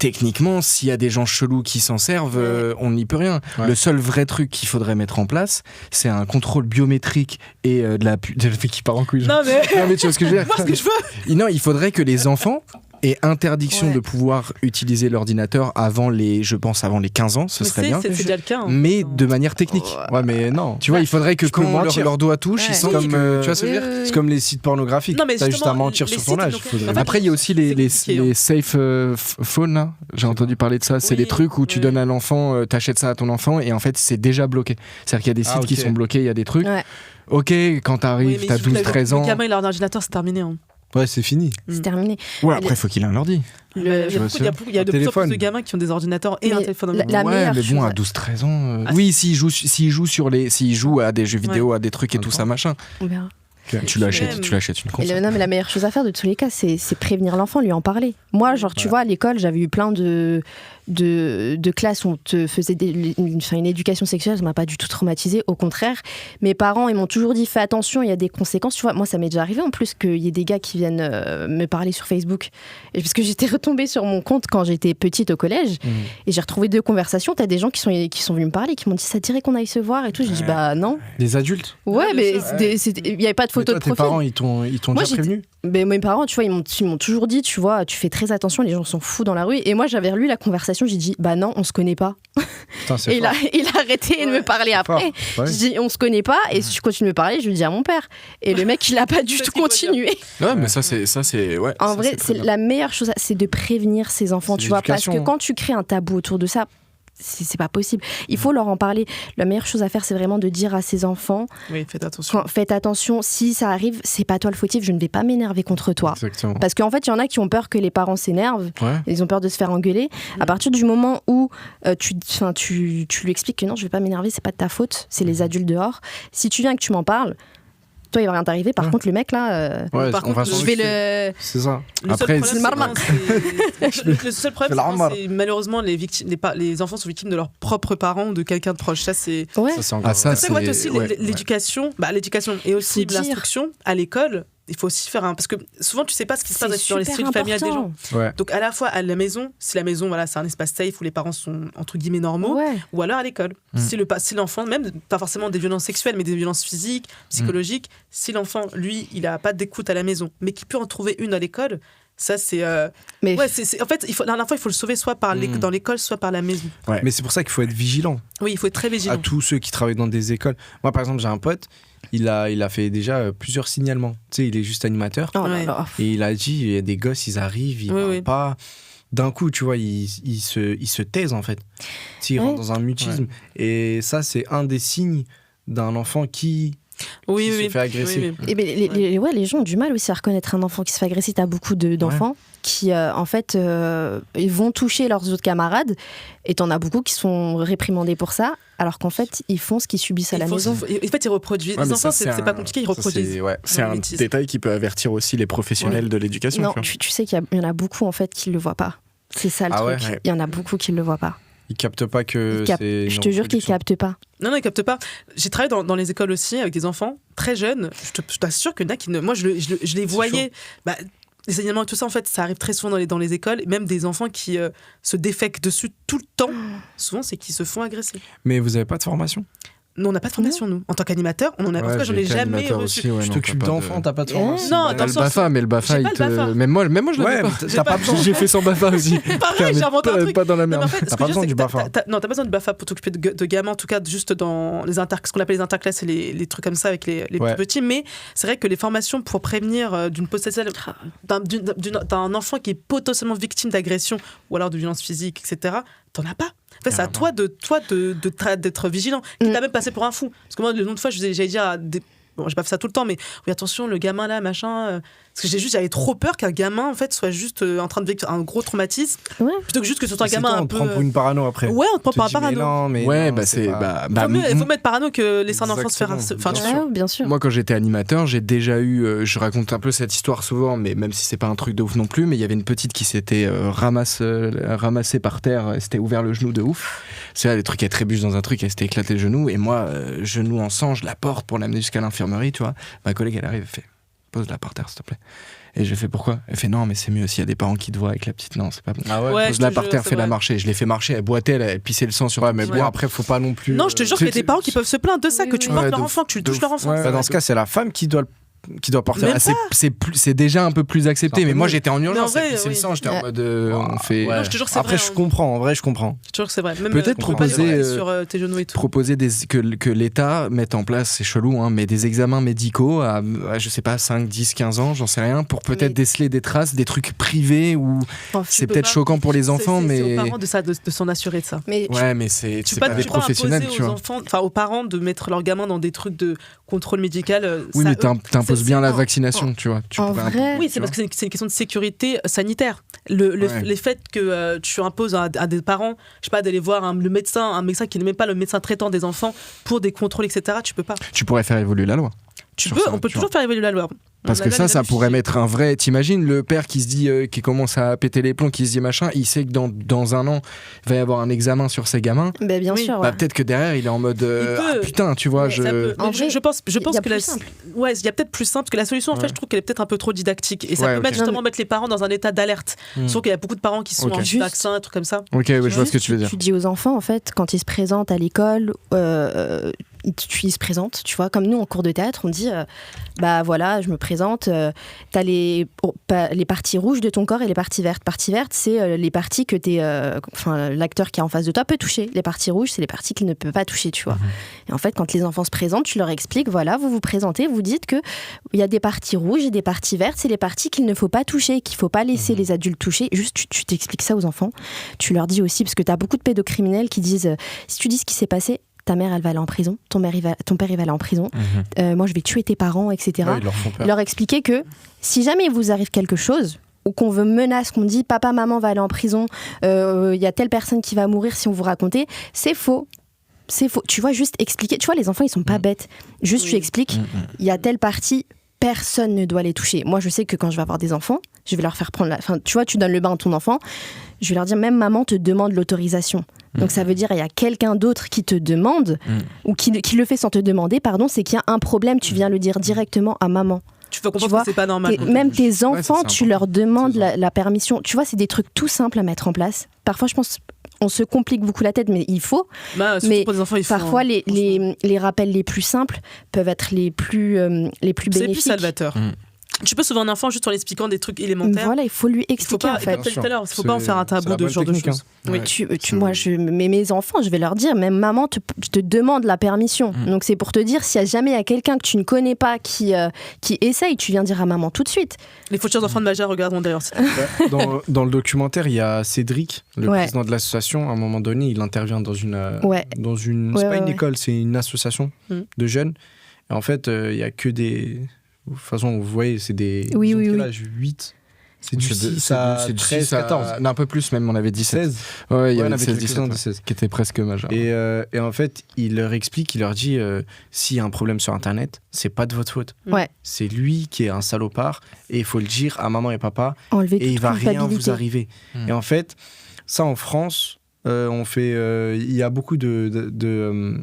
S3: Techniquement, s'il y a des gens chelous qui s'en servent, on n'y peut rien. Le seul vrai truc qu'il faudrait mettre en place, c'est un contrôle biométrique et de la qui part en couille.
S2: Non mais
S3: tu vois ce que je veux dire.
S2: Moi, ce que je veux.
S3: Non, il faudrait que les enfants aient interdiction de pouvoir utiliser l'ordinateur avant les 15 ans, ce serait bien.
S2: C'est déjà le cas.
S3: Mais de manière technique.
S4: Ouais, mais non.
S3: Tu vois, il faudrait que quand leur doigt touche, ils sentent
S4: comme,
S3: tu vois ce que je veux dire.
S4: C'est comme les sites pornographiques. T'as juste à mentir sur ton âge.
S3: Après, il y a aussi les safe phones, là. J'ai entendu parler de ça. C'est des trucs où tu donnes à l'enfant, t'achètes ça à ton enfant et en fait, c'est déjà bloqué. C'est-à-dire qu'il y a des sites qui sont bloqués, il y a des trucs. Ok, quand t'arrives, t'as 12-13 ans.
S2: Le gamin, il a un ordinateur, c'est terminé.
S4: Ouais, c'est fini.
S1: C'est terminé.
S3: Ouais, après, il faut qu'il ait un ordi.
S2: Il y a de plus en plus de gamins qui ont des ordinateurs et un téléphone.
S3: Mais bon, à 12-13 ans. Oui, s'ils jouent à des jeux vidéo, à des trucs et tout ça, machin.
S1: On verra.
S3: Tu l'achètes une console.
S1: Non, mais la meilleure chose à faire de tous les cas, c'est prévenir l'enfant, lui en parler. Moi, tu vois, à l'école, j'avais eu plein de classes où on te faisait une éducation sexuelle, ça m'a pas du tout traumatisée, au contraire. Mes parents, ils m'ont toujours dit fais attention, il y a des conséquences. Tu vois, moi, ça m'est déjà arrivé en plus qu'il y ait des gars qui viennent me parler sur Facebook. Et parce que j'étais retombée sur mon compte quand j'étais petite au collège et j'ai retrouvé 2 conversations. T'as des gens qui sont venus me parler, qui m'ont dit ça dirait qu'on aille se voir et tout. J'ai dit bah non.
S4: Des adultes.
S1: Ouais, mais il n'y avait pas de photo de profil.
S4: Tes parents, ils t'ont déjà prévenu?
S1: Mes parents, tu vois, ils m'ont toujours dit, tu vois, tu fais très attention, les gens sont fous dans la rue. Et moi, j'avais relu la conversation, j'ai dit, bah non, on se connaît pas.
S4: Putain,
S1: et il a arrêté de me parler après.
S4: Ouais.
S1: Je dis, on se connaît pas, et si tu continues de me parler, je le dis à mon père. Et le mec, il a pas du tout continué.
S3: Ouais, mais ça, c'est ouais.
S1: En vrai, c'est la meilleure chose, c'est de prévenir ses enfants, tu vois, parce que quand tu crées un tabou autour de ça, c'est pas possible. Il faut leur en parler. La meilleure chose à faire, c'est vraiment de dire à ses enfants faites attention, si ça arrive, c'est pas toi le fautif, je ne vais pas m'énerver contre toi.
S4: Exactement.
S1: Parce qu'en fait, il y en a qui ont peur que les parents s'énervent, ils ont peur de se faire engueuler. À partir du moment où tu lui expliques que non, je vais pas m'énerver, c'est pas de ta faute, c'est les adultes dehors. Si tu viens et que tu m'en parles, toi, il va rien t'arriver. Par contre, le mec, là,
S2: par contre,
S1: je vais le...
S4: C'est ça.
S3: Après,
S2: le seul problème, c'est malheureusement, les enfants sont victimes de leurs propres parents ou de quelqu'un de proche. Ça, c'est...
S1: Ouais.
S2: Ça, c'est aussi l'éducation. L'éducation et aussi l'instruction à l'école. Il faut aussi faire parce que souvent tu sais pas ce qui se passe dans les cellules familiales des gens. Donc à la fois à la maison, si la maison c'est un espace safe où les parents sont entre guillemets normaux, ou alors à l'école. Si l'enfant, même pas forcément des violences sexuelles mais des violences physiques, psychologiques, si l'enfant lui il a pas d'écoute à la maison mais qu'il peut en trouver une à l'école, ça c'est en fait il faut le sauver soit dans l'école soit par la maison.
S4: Mais c'est pour ça qu'il faut être vigilant.
S2: Oui, il faut être très vigilant.
S4: À tous ceux qui travaillent dans des écoles. Moi par exemple, j'ai un pote, il a fait déjà plusieurs signalements. Tu sais, il est juste animateur. Et il a dit, il y a des gosses, ils arrivent, ils parlent pas. D'un coup, tu vois, ils se taisent en fait. Ils rentrent dans un mutisme. Et ça, c'est un des signes d'un enfant qui se fait agresser.
S1: Et les gens ont du mal aussi à reconnaître un enfant qui se fait agresser. T'as beaucoup d'enfants qui, en fait, ils vont toucher leurs autres camarades. Et t'en as beaucoup qui sont réprimandés pour ça. Alors qu'en fait, ils font ce qu'ils subissent à la maison.
S2: En fait, ils reproduisent. Les enfants, c'est pas compliqué, ils reproduisent.
S3: C'est un détail qui peut avertir aussi les professionnels de l'éducation.
S1: Non, tu sais qu'il y en a beaucoup en fait qui le voient pas. C'est ça le truc. Il y en a beaucoup qui le voient pas.
S4: Ils captent pas que c'est...
S1: Je te jure qu'ils captent pas.
S2: Non, ils captent pas. J'ai travaillé dans les écoles aussi avec des enfants très jeunes. Je t'assure qu'il y en a qui... Moi, je les voyais... les signalements et tout ça, en fait, ça arrive très souvent dans les écoles, même des enfants qui se défèquent dessus tout le temps. Souvent, c'est qu'ils se font agresser.
S4: Mais vous avez pas de formation ?
S2: Nous, on n'a pas de formation, nous. En tant qu'animateur, en tout cas, j'en ai jamais reçu.
S3: Ouais,
S4: je t'occupe d'enfants, t'as pas de formation.
S2: Non, dans le
S3: sens. BAFA, mais le BAFA, même moi, je l'avais pas.
S4: T'as pas besoin.
S3: J'ai fait sans BAFA aussi.
S2: Pareil, j'ai inventé un truc.
S3: Pas dans la merde.
S4: T'as pas besoin du BAFA.
S2: Non, t'as pas besoin du BAFA pour t'occuper de gamins, en tout cas, juste dans ce qu'on appelle les interclasses et les trucs comme ça avec les plus petits. Mais c'est vrai que les formations pour prévenir d'une potentielle d'un enfant qui est potentiellement victime d'agression ou alors de violence physique, etc., t'en as pas. En fait, c'est à toi d'être vigilant. Qui t'a même passé pour un fou. Parce que moi, le nombre de fois, j'allais dire à des... Bon, j'ai pas fait ça tout le temps, mais oui, attention, le gamin là, machin. Parce que j'avais trop peur qu'un gamin, en fait, soit juste en train de vivre un gros traumatisme. Ouais. Plutôt que juste que ce soit un gamin un peu.
S4: On te prend pour une parano après.
S2: Ouais, on te prend pour un parano. Il faut mettre parano que laisser un enfant se faire. Enfin,
S1: bien sûr.
S3: Moi, quand j'étais animateur, j'ai déjà eu. Je raconte un peu cette histoire souvent, mais même si c'est pas un truc de ouf non plus, mais il y avait une petite qui s'était ramassée par terre, elle s'était ouvert le genou de ouf. C'est là, les trucs, elle trébuche dans un truc, elle s'était éclaté le genou, et moi, genou en sang, je la porte pour l'amener jusqu'à l'infirmerie, tu vois. Ma collègue, elle arrive, elle fait pose-la par terre, s'il te plaît. Et j'ai fait pourquoi ? Elle fait non, mais c'est mieux s'il y a des parents qui te voient avec la petite. Non, c'est pas bon.
S4: Ah ouais,
S3: pose-la par terre, fais-la marcher. Je l'ai fait marcher, elle boitait, elle pissait le sang sur elle.
S4: Mais bon, après, faut pas non plus.
S2: Non, je te jure qu'il y a des parents qui peuvent se plaindre de ça, que tu portes leur enfant, que tu touches leur enfant.
S4: Dans ce cas, c'est la femme qui doit porter.
S3: C'est déjà un peu plus accepté, mais moi j'étais en urgence,
S2: vrai,
S3: c'est le sang, j'étais en mode on fait.
S2: Non, je te jure que c'est
S4: après,
S2: vrai,
S4: je comprends, en vrai, je comprends.
S2: Je te jure que c'est vrai. Même
S3: peut-être proposer
S2: sur tes genoux et tout.
S3: Proposer que l'État mette en place, c'est chelou, hein, mais des examens médicaux à je sais pas, 5, 10, 15 ans, j'en sais rien, pour peut-être déceler des traces, des trucs privés où c'est peut-être choquant pour les enfants, mais.
S2: C'est aux parents de s'en assurer de ça.
S3: Ouais, mais c'est pas des professionnels, tu vois.
S2: Enfin, aux parents de mettre leurs gamins dans des trucs de contrôle médical.
S3: Oui, mais t'imposes bien la vaccination, tu vois.
S2: Oui, c'est parce que c'est une question de sécurité sanitaire. Les faits que tu imposes à des parents, je sais pas, d'aller voir un médecin qui n'est même pas le médecin traitant des enfants pour des contrôles, etc. Tu peux pas.
S3: Tu pourrais faire évoluer la loi.
S2: On peut toujours faire évoluer la loi.
S3: Parce que ça pourrait mettre un vrai. T'imagines le père qui se dit, qui commence à péter les plombs, qui se dit machin, il sait que dans un an, il va y avoir un examen sur ses gamins.
S1: Bah, bien sûr.
S3: Peut-être que derrière, il est en mode putain, tu vois.
S2: Je pense que il y a peut-être plus simple, parce que la solution, en fait, je trouve qu'elle est peut-être un peu trop didactique. Et ça peut justement mettre les parents dans un état d'alerte. Sauf qu'il y a beaucoup de parents qui sont anti-vaccins, un truc comme ça.
S3: Ok, je vois ce que tu veux dire.
S1: Tu dis aux enfants, en fait, quand ils se présentent à l'école, ils se présentent, tu vois, comme nous en cours de théâtre, on dit bah voilà, je me présente, t'as les parties rouges de ton corps et les parties vertes. Parties vertes, c'est les parties que l'acteur qui est en face de toi peut toucher. Les parties rouges, c'est les parties qu'il ne peut pas toucher, tu vois. Et en fait, quand les enfants se présentent, tu leur expliques, voilà, vous vous présentez, vous dites qu'il y a des parties rouges et des parties vertes, c'est les parties qu'il ne faut pas toucher, qu'il ne faut pas laisser les adultes toucher. Juste, tu t'expliques ça aux enfants. Tu leur dis aussi, parce que t'as beaucoup de pédocriminels qui disent, si tu dis ce qui s'est passé, ta mère, elle va aller en prison, ton père, il va aller en prison, moi, je vais tuer tes parents, etc. Ouais, leur expliquer que si jamais il vous arrive quelque chose, ou qu'on veut menace, qu'on dit papa, maman va aller en prison, y a telle personne qui va mourir si on vous racontait, c'est faux. C'est faux. Tu vois, juste expliquer. Tu vois, les enfants, ils sont pas bêtes. Juste, tu expliques, il y a telle partie, personne ne doit les toucher. Moi, je sais que quand je vais avoir des enfants, je vais leur faire prendre Enfin, tu vois, tu donnes le bain à ton enfant, je vais leur dire, même maman te demande l'autorisation. Donc ça veut dire il y a quelqu'un d'autre qui te demande, ou qui le fait sans te demander, c'est qu'il y a un problème, tu viens le dire directement à maman.
S2: Tu peux comprendre que c'est pas normal.
S1: Même tes enfants, tu leur demandes la permission. Tu vois, c'est des trucs tout simples à mettre en place. Parfois, je pense, on se complique beaucoup la tête, mais il faut. Mais
S2: pour les enfants, il faut,
S1: parfois, les rappels les plus simples peuvent être les plus bénéfiques.
S2: C'est plus salvateur. Tu peux sauver un enfant juste en l'expliquant des trucs élémentaires.
S1: Voilà, il faut lui expliquer,
S2: en fait. Il faut pas en faire un tabou de ce genre de choses.
S1: Oui. Moi, mes enfants, je vais leur dire, même maman te demande la permission. Donc c'est pour te dire, s'il y a jamais quelqu'un que tu ne connais pas qui essaye, tu viens dire à maman tout de suite.
S2: Les futurs enfants de Maja regarderont d'ailleurs.
S4: Dans le documentaire, il y a Cédric, le président de l'association. À un moment donné, il intervient dans une c'est pas une école, c'est une association de jeunes. Et en fait, il y a que des... De toute façon, vous voyez, c'est des...
S1: Oui.
S4: L'âge 8. C'est du 6 à 13, 14.
S3: Un peu plus même, on avait 17.
S4: 16.
S3: Ouais, il y avait 16 qui étaient presque majeurs.
S4: Et en fait, il leur explique, il leur dit, s'il y a un problème sur Internet, c'est pas de votre faute.
S1: Ouais.
S4: C'est lui qui est un salopard et il faut le dire à maman et papa.
S1: Enlever
S4: et il va rien vous arriver. Et en fait, ça en France, on fait... Il y a beaucoup de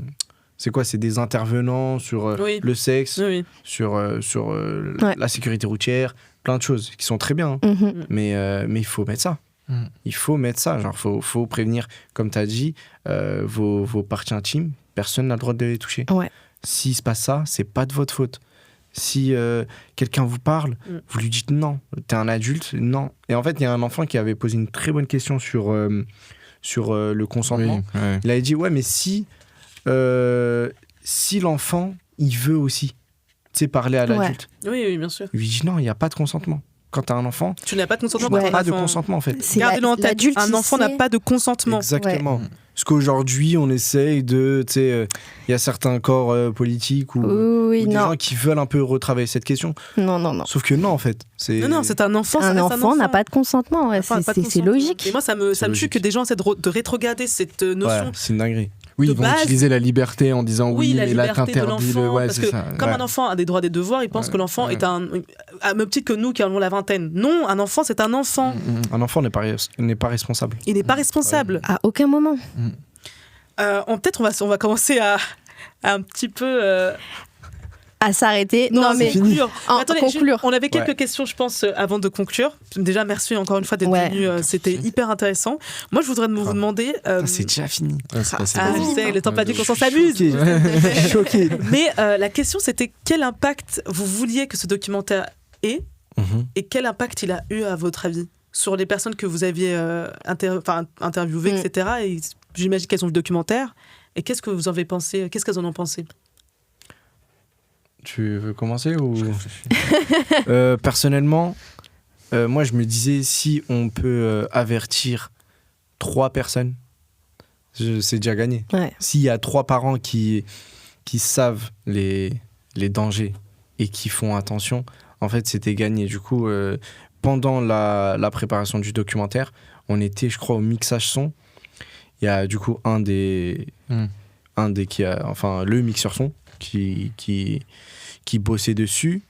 S4: c'est quoi ? C'est des intervenants sur le sexe, sur la sécurité routière, plein de choses qui sont très bien, mais il faut mettre ça. Il faut mettre ça, genre faut prévenir, comme tu as dit, vos parties intimes, personne n'a le droit de les toucher. S'il se passe ça, c'est pas de votre faute. Si quelqu'un vous parle, vous lui dites non, t'es un adulte, non. Et en fait, il y a un enfant qui avait posé une très bonne question sur le consentement. Il avait dit, ouais, mais si l'enfant, il veut aussi, tu sais, parler à l'adulte.
S2: Oui, bien sûr.
S4: Il lui dit non, il n'y a pas de consentement. Quand tu as un enfant,
S2: tu n'as pas de consentement.
S4: Tu n'as pas de consentement, en fait.
S2: Gardez-le en tête, un enfant n'a pas de consentement.
S4: Exactement. Parce qu'aujourd'hui, on essaye de... Tu sais, il y a certains corps politiques ou des gens qui veulent un peu retravailler cette question.
S1: Non.
S4: Sauf que non, en fait.
S2: Non, c'est un enfant.
S1: Un enfant n'a pas de consentement. C'est logique.
S2: Et moi, ça me tue que des gens essaient de rétrograder cette notion.
S4: C'est une dinguerie.
S3: Oui, ils vont utiliser la liberté en disant oui, mais là t'interdis le.
S2: Parce que comme un enfant a des droits et des devoirs, il pense que l'enfant est à même titre que nous qui avons la vingtaine. Non, un enfant, c'est un enfant.
S4: Un enfant n'est pas responsable.
S2: Il n'est pas responsable.
S1: À aucun moment.
S2: Peut-être on va commencer à un petit peu.
S1: À s'arrêter.
S2: Non, mais conclure.
S1: Attendez, conclure.
S2: On avait quelques questions, je pense, avant de conclure. Déjà, merci encore une fois d'être venu. C'était hyper intéressant. Moi, je voudrais vous demander.
S4: C'est déjà fini.
S2: Je sais, le temps pas dit qu'on s'en s'amuse.
S4: Choqué.
S2: Mais la question, c'était quel impact vous vouliez que ce documentaire ait et quel impact il a eu, à votre avis, sur les personnes que vous aviez interviewées, etc. Et j'imagine qu'elles ont vu le documentaire. Et qu'est-ce que vous en avez pensé? Qu'est-ce qu'elles en ont pensé?
S4: Tu veux commencer ou... Personnellement, moi je me disais, si on peut avertir 3 personnes, c'est déjà gagné. S'il y a 3 parents qui savent les dangers et qui font attention, en fait c'était gagné. Du coup, pendant la préparation du documentaire, on était, je crois, au mixage son. Il y a du coup le mixeur son qui bossait dessus.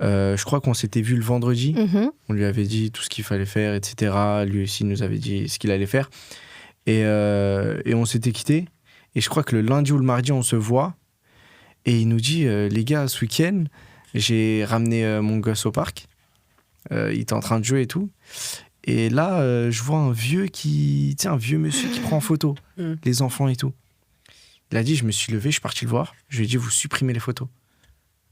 S4: Je crois qu'on s'était vu le vendredi. On lui avait dit tout ce qu'il fallait faire, etc. Lui aussi nous avait dit ce qu'il allait faire. Et on s'était quittés. Et je crois que le lundi ou le mardi, on se voit. Et il nous dit, les gars, ce week-end, j'ai ramené mon gosse au parc. Il était en train de jouer et tout. Et là, je vois un vieux monsieur qui prend en photo les enfants et tout. Il a dit, je me suis levé, je suis parti le voir. Je lui ai dit, vous supprimez les photos.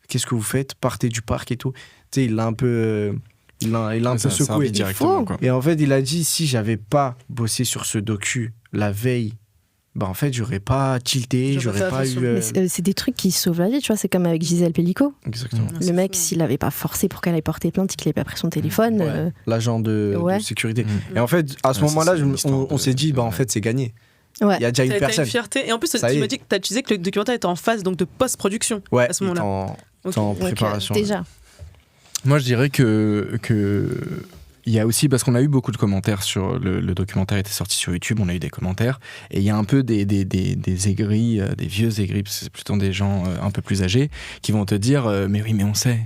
S4: Qu'est-ce que vous faites? Partez du parc et tout. Tu sais, il l'a un peu, secoué
S3: directement. Quoi.
S4: Et en fait, il a dit, si j'avais pas bossé sur ce docu la veille, bah en fait, j'aurais pas tilté, j'aurais pas eu.
S1: Mais c'est des trucs qui sauvent la vie, tu vois. C'est comme avec Gisèle Pellico.
S4: Exactement.
S1: Le mec, s'il avait pas forcé pour qu'elle aille porter plainte et qu'il avait pas pris son téléphone.
S4: L'agent de sécurité. Et en fait, à ce moment-là, on s'est dit, bah en fait, c'est gagné. Il y a déjà une personne.
S2: Une fierté. Et en plus, tu m'as dit que tu disais que le documentaire était en phase donc de post-production à ce moment-là.
S4: En préparation.
S1: Déjà.
S3: Moi, je dirais que il y a aussi, parce qu'on a eu beaucoup de commentaires sur le documentaire était sorti sur YouTube, on a eu des commentaires, et il y a un peu des aigris, des vieux aigris, parce que c'est plutôt des gens un peu plus âgés, qui vont te dire mais oui, mais on sait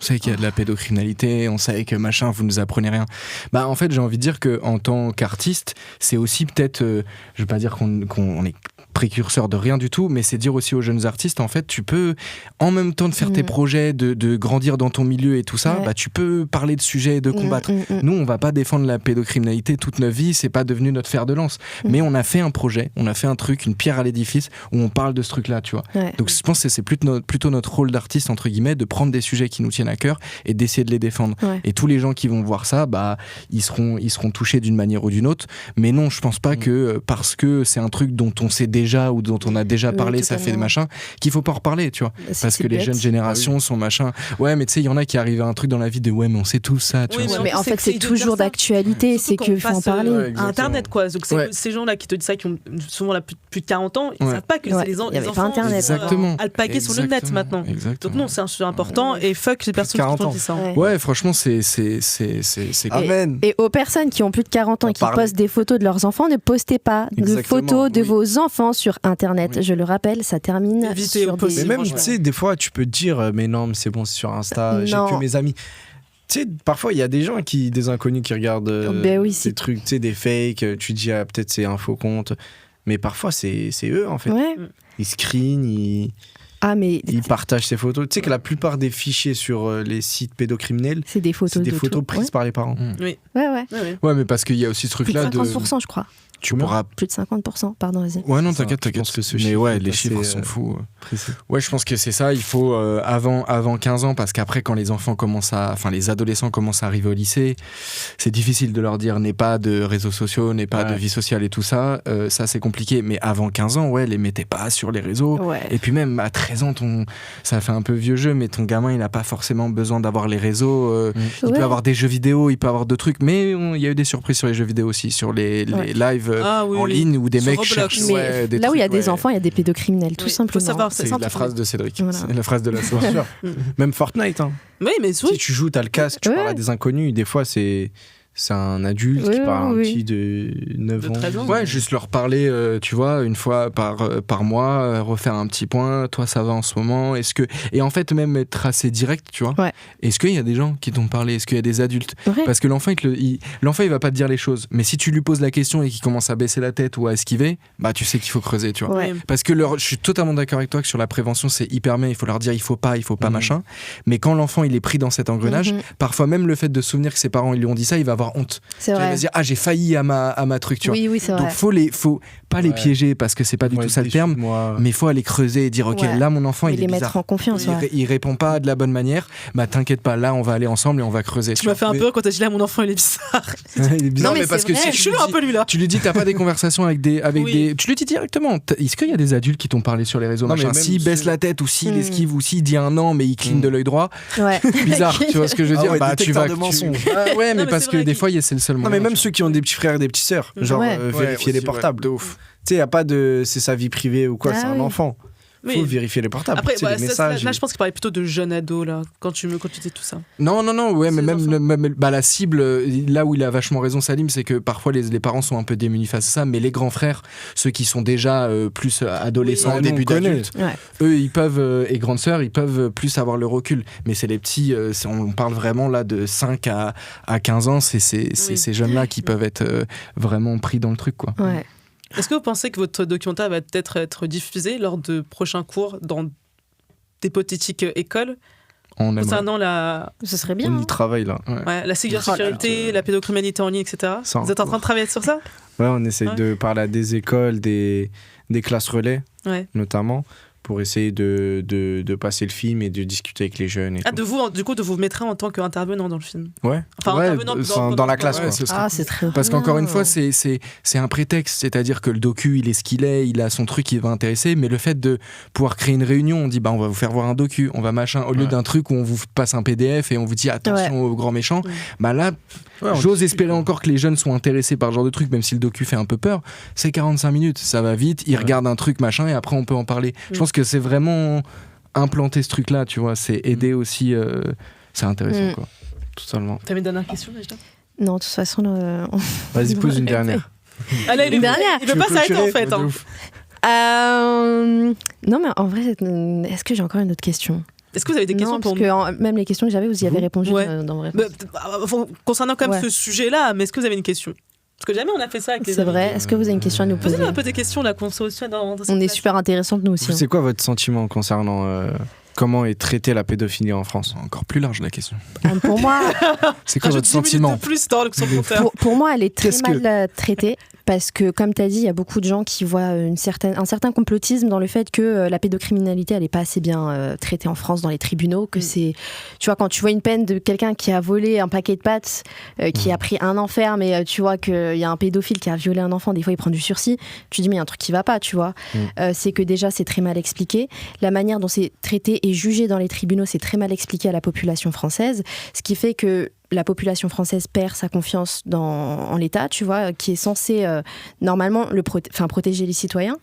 S3: qu'il y a de la pédocriminalité, on sait que machin, vous nous apprenez rien. Bah en fait, j'ai envie de dire qu'en tant qu'artiste, c'est aussi peut-être, je veux pas dire qu'on est précurseur de rien du tout, mais c'est dire aussi aux jeunes artistes, en fait, tu peux, en même temps de faire tes projets, de grandir dans ton milieu et tout ça, bah tu peux parler de sujets et de combattre. Nous, on va pas défendre la pédocriminalité toute notre vie, c'est pas devenu notre fer de lance. Mais on a fait un projet, on a fait un truc, une pierre à l'édifice, où on parle de ce truc-là, tu vois. Donc je pense que c'est plutôt notre rôle d'artiste, entre guillemets, de prendre des sujets qui nous tiennent à cœur et d'essayer de les défendre. Et tous les gens qui vont voir ça, bah, ils seront touchés d'une manière ou d'une autre. Mais non, je pense pas que parce que c'est un truc dont on sait déjà ou dont on a déjà parlé, ça fait des machins, qu'il faut pas en reparler, tu vois. Parce que les jeunes générations sont machin. Ouais, mais tu sais, il y en a qui arrivent à un truc dans la vie de ouais, mais on sait tout ça, tu vois.
S1: Mais en fait, c'est toujours d'actualité, c'est qu'il faut en parler.
S2: À Internet, quoi. Donc, ces gens-là qui te disent ça, qui ont souvent plus de 40 ans, ils savent pas que c'est les enfants alpagués sur le net maintenant. Donc, non, c'est un sujet important et fuck les personnes qui font ça.
S3: Ouais, franchement, c'est
S4: Amen.
S1: Et aux personnes qui ont plus de 40 ans et qui postent des photos de leurs enfants, ne postez pas de photos de vos enfants sur Internet. Je le rappelle, ça termine sur des...
S4: Mais même, tu sais, des fois, tu peux te dire, mais non, mais c'est bon, c'est sur Insta, j'ai que mes amis. Tu sais, parfois, il y a des gens des inconnus qui regardent ces trucs, tu sais, des fakes, tu dis, peut-être c'est un faux compte. Mais parfois, c'est eux, en fait. Ils screenent, il partage ses photos. Tu sais que la plupart des fichiers sur les sites pédocriminels,
S1: c'est des photos
S4: prises par les parents.
S2: Oui.
S3: Ouais, mais parce qu'il y a aussi ce truc-là
S1: de 50%, je crois.
S3: Tu pourras...
S1: Plus de 50%, pardon, vas-y.
S3: Ouais, non, t'inquiète. Mais ouais, les chiffres sont fous. Ouais, je pense que c'est ça. Il faut avant 15 ans, parce qu'après, quand les adolescents commencent à arriver au lycée, c'est difficile de leur dire n'aie pas de réseaux sociaux, n'aie pas de vie sociale et tout ça. Ça, c'est compliqué. Mais avant 15 ans, les mettez pas sur les réseaux. Ouais. Et puis même à 13 ans, ça fait un peu vieux jeu, mais ton gamin, il n'a pas forcément besoin d'avoir les réseaux. Il peut avoir des jeux vidéo, il peut avoir d'autres trucs. Mais il y a eu des surprises sur les jeux vidéo aussi, sur les lives en ligne où des mecs cherchent des
S1: là
S3: trucs,
S1: où il y a des enfants, il y a des pédocriminels, tout simplement.
S2: Faut savoir,
S3: c'est la phrase de Cédric.
S1: Voilà.
S3: C'est la phrase de la soirée.
S4: Même Fortnite.
S2: Oui, mais
S4: si tu joues, t'as le casque, tu parles à des inconnus. Des fois, c'est un adulte qui parle à un petit de 9 ans.
S2: 13 ans.
S3: Ouais, juste leur parler, tu vois, une fois par mois, refaire un petit point. Toi, ça va en ce moment? Et en fait, même être assez direct, tu vois.
S1: Ouais.
S3: Est-ce qu'il y a des gens qui t'ont parlé? Est-ce qu'il y a des adultes? Parce que l'enfant, il va pas te dire les choses. Mais si tu lui poses la question et qu'il commence à baisser la tête ou à esquiver, bah tu sais qu'il faut creuser, tu vois.
S1: Ouais.
S3: Parce que je suis totalement d'accord avec toi que sur la prévention, c'est hyper bien. Il faut leur dire, il faut pas machin. Mais quand l'enfant, il est pris dans cet engrenage, parfois même le fait de se souvenir que ses parents ils lui ont dit ça, il va avoir honte.
S1: C'est vrai.
S3: Il va se dire j'ai failli à ma truc, tu vois.
S1: Oui, c'est vrai.
S3: Donc faut pas les piéger parce que c'est pas du tout ça le terme, mais il faut aller creuser et dire ok, là mon enfant il est bizarre.
S1: Mettre en confiance.
S3: Il répond pas de la bonne manière, bah t'inquiète pas, là on va aller ensemble et on va creuser.
S2: Tu m'as fait un peu quand t'as dit là mon enfant il est bizarre.
S3: Il est bizarre, mais parce que
S2: si je suis un peu lui là.
S3: Tu lui dis t'as pas des conversations avec des tu lui dis directement. Est-ce qu'il y a des adultes qui t'ont parlé sur les réseaux? S'il baisse la tête ou s'il esquive ou s'il dit un non mais il cligne de l'œil droit, bizarre, tu vois ce que je veux dire?
S4: Bah tu vas
S3: ouais, mais parce que des fois c'est le seul moyen.
S4: Non mais même ceux qui ont des petits frères et des petites sœurs, genre vérifier les portables.
S3: De ouf.
S4: Tu sais, y a pas de c'est sa vie privée ou quoi, c'est un enfant. Faut vérifier les portables.
S2: Après,
S4: les messages.
S2: là, je pense qu'il parlait plutôt de jeunes ados, là, quand tu dis tout ça.
S3: Non, ouais, mais même la cible, là où il a vachement raison, Salim, c'est que parfois les parents sont un peu démunis face à ça, mais les grands frères, ceux qui sont déjà plus adolescents, début d'adultes, eux, ils peuvent, et grandes sœurs, ils peuvent plus avoir le recul. Mais c'est les petits, on parle vraiment là de 5 à 15 ans, c'est ces jeunes-là qui peuvent être vraiment pris dans le truc, quoi.
S1: Ouais.
S2: Est-ce que vous pensez que votre documentaire va peut-être être diffusé lors de prochains cours dans d'hypothétiques écoles concernant
S1: Ce serait bien.
S4: On y travaille là.
S2: Ouais, la cybersécurité, la pédocriminalité en ligne, etc. Vous êtes en train de travailler sur ça?
S4: Ouais, on essaye de parler à des écoles, des classes relais, notamment, pour essayer de passer le film et de discuter avec les jeunes. Et tout.
S2: Du coup, de vous mettre en tant qu'intervenant dans le film.
S4: Ouais.
S2: Enfin, intervenant
S4: dans la classe.
S1: Ouais, c'est très
S3: Parce qu'encore une fois, c'est un prétexte. C'est-à-dire que le docu, il est ce qu'il est, il a son truc qui va intéresser, mais le fait de pouvoir créer une réunion, on dit on va vous faire voir un docu, on va machin, au lieu d'un truc où on vous passe un PDF et on vous dit attention aux grands méchants, là, j'ose espérer encore que les jeunes soient intéressés par ce genre de truc, même si le docu fait un peu peur. C'est 45 minutes, ça va vite, ils regardent un truc machin et après on peut en parler. Je pense que c'est vraiment implanter ce truc-là, tu vois, c'est aider aussi, c'est intéressant, quoi.
S4: Totalement.
S2: T'avais une dernière question, déjà?
S1: Non, de toute façon...
S4: Vas-y, pose une dernière.
S2: Allez, une dernière. Il veut pas s'arrêter, en fait.
S1: Non, mais en vrai, est-ce que j'ai encore une autre question?
S2: Est-ce que vous avez des questions pour nous?
S1: Parce que même les questions que j'avais, vous y avez répondu dans vos réponses.
S2: Concernant quand même ce sujet-là, mais est-ce que vous avez une question? Parce que jamais on a fait ça avec les
S1: amis. C'est vrai. Est-ce que vous avez une question à nous poser?
S2: Posez-nous un peu des questions là qu'on soit aussi dans
S1: on est super intéressantes nous aussi.
S4: C'est quoi votre sentiment concernant comment est traitée la pédophilie en France?
S3: Encore plus large la question.
S1: Pour moi,
S3: c'est quoi votre sentiment?
S1: Pour moi, elle est très mal traitée. Parce que, comme tu as dit, il y a beaucoup de gens qui voient un certain complotisme dans le fait que la pédocriminalité, elle n'est pas assez bien traitée en France dans les tribunaux. Que c'est, tu vois, quand tu vois une peine de quelqu'un qui a volé un paquet de pâtes, qui a pris 1 an ferme, et tu vois qu'il y a un pédophile qui a violé un enfant, des fois il prend du sursis, tu dis mais il y a un truc qui va pas, tu vois. C'est que déjà c'est très mal expliqué. La manière dont c'est traité et jugé dans les tribunaux, c'est très mal expliqué à la population française, ce qui fait que la population française perd sa confiance en l'État, tu vois, qui est censé normalement protéger les citoyens.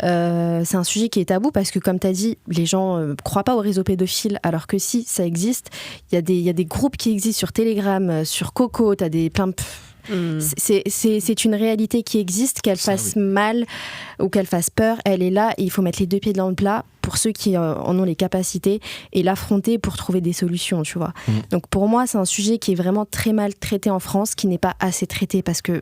S1: C'est un sujet qui est tabou parce que, comme tu as dit, les gens croient pas aux réseaux pédophiles, alors que si, ça existe. Il y a des groupes qui existent sur Telegram, sur Coco, tu as des plein de... C'est une réalité qui existe, qu'elle fasse mal ou qu'elle fasse peur, elle est là et il faut mettre les 2 pieds dans le plat pour ceux qui en ont les capacités et l'affronter pour trouver des solutions, tu vois. Donc pour moi, c'est un sujet qui est vraiment très mal traité en France, qui n'est pas assez traité parce que,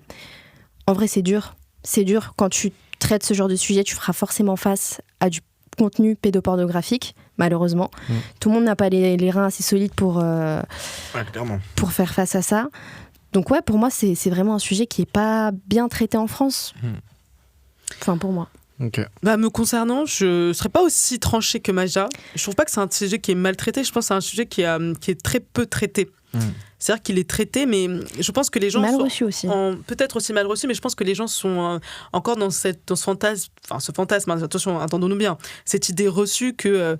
S1: en vrai, c'est dur. C'est dur. Quand tu traites ce genre de sujet, tu feras forcément face à du contenu pédopornographique, malheureusement. Tout le monde n'a pas les reins assez solides pour faire face à ça. Donc ouais, pour moi, c'est vraiment un sujet qui n'est pas bien traité en France. Enfin, pour moi.
S4: Okay.
S2: Me concernant, je ne serais pas aussi tranchée que Maja. Je trouve pas que c'est un sujet qui est mal traité. Je pense que c'est un sujet qui est très peu traité. C'est-à-dire qu'il est traité, mais je pense que les gens
S1: mal reçu aussi.
S2: Peut-être aussi mal reçu, mais je pense que les gens sont encore dans ce fantasme. Attention, entendons-nous bien. Cette idée reçue que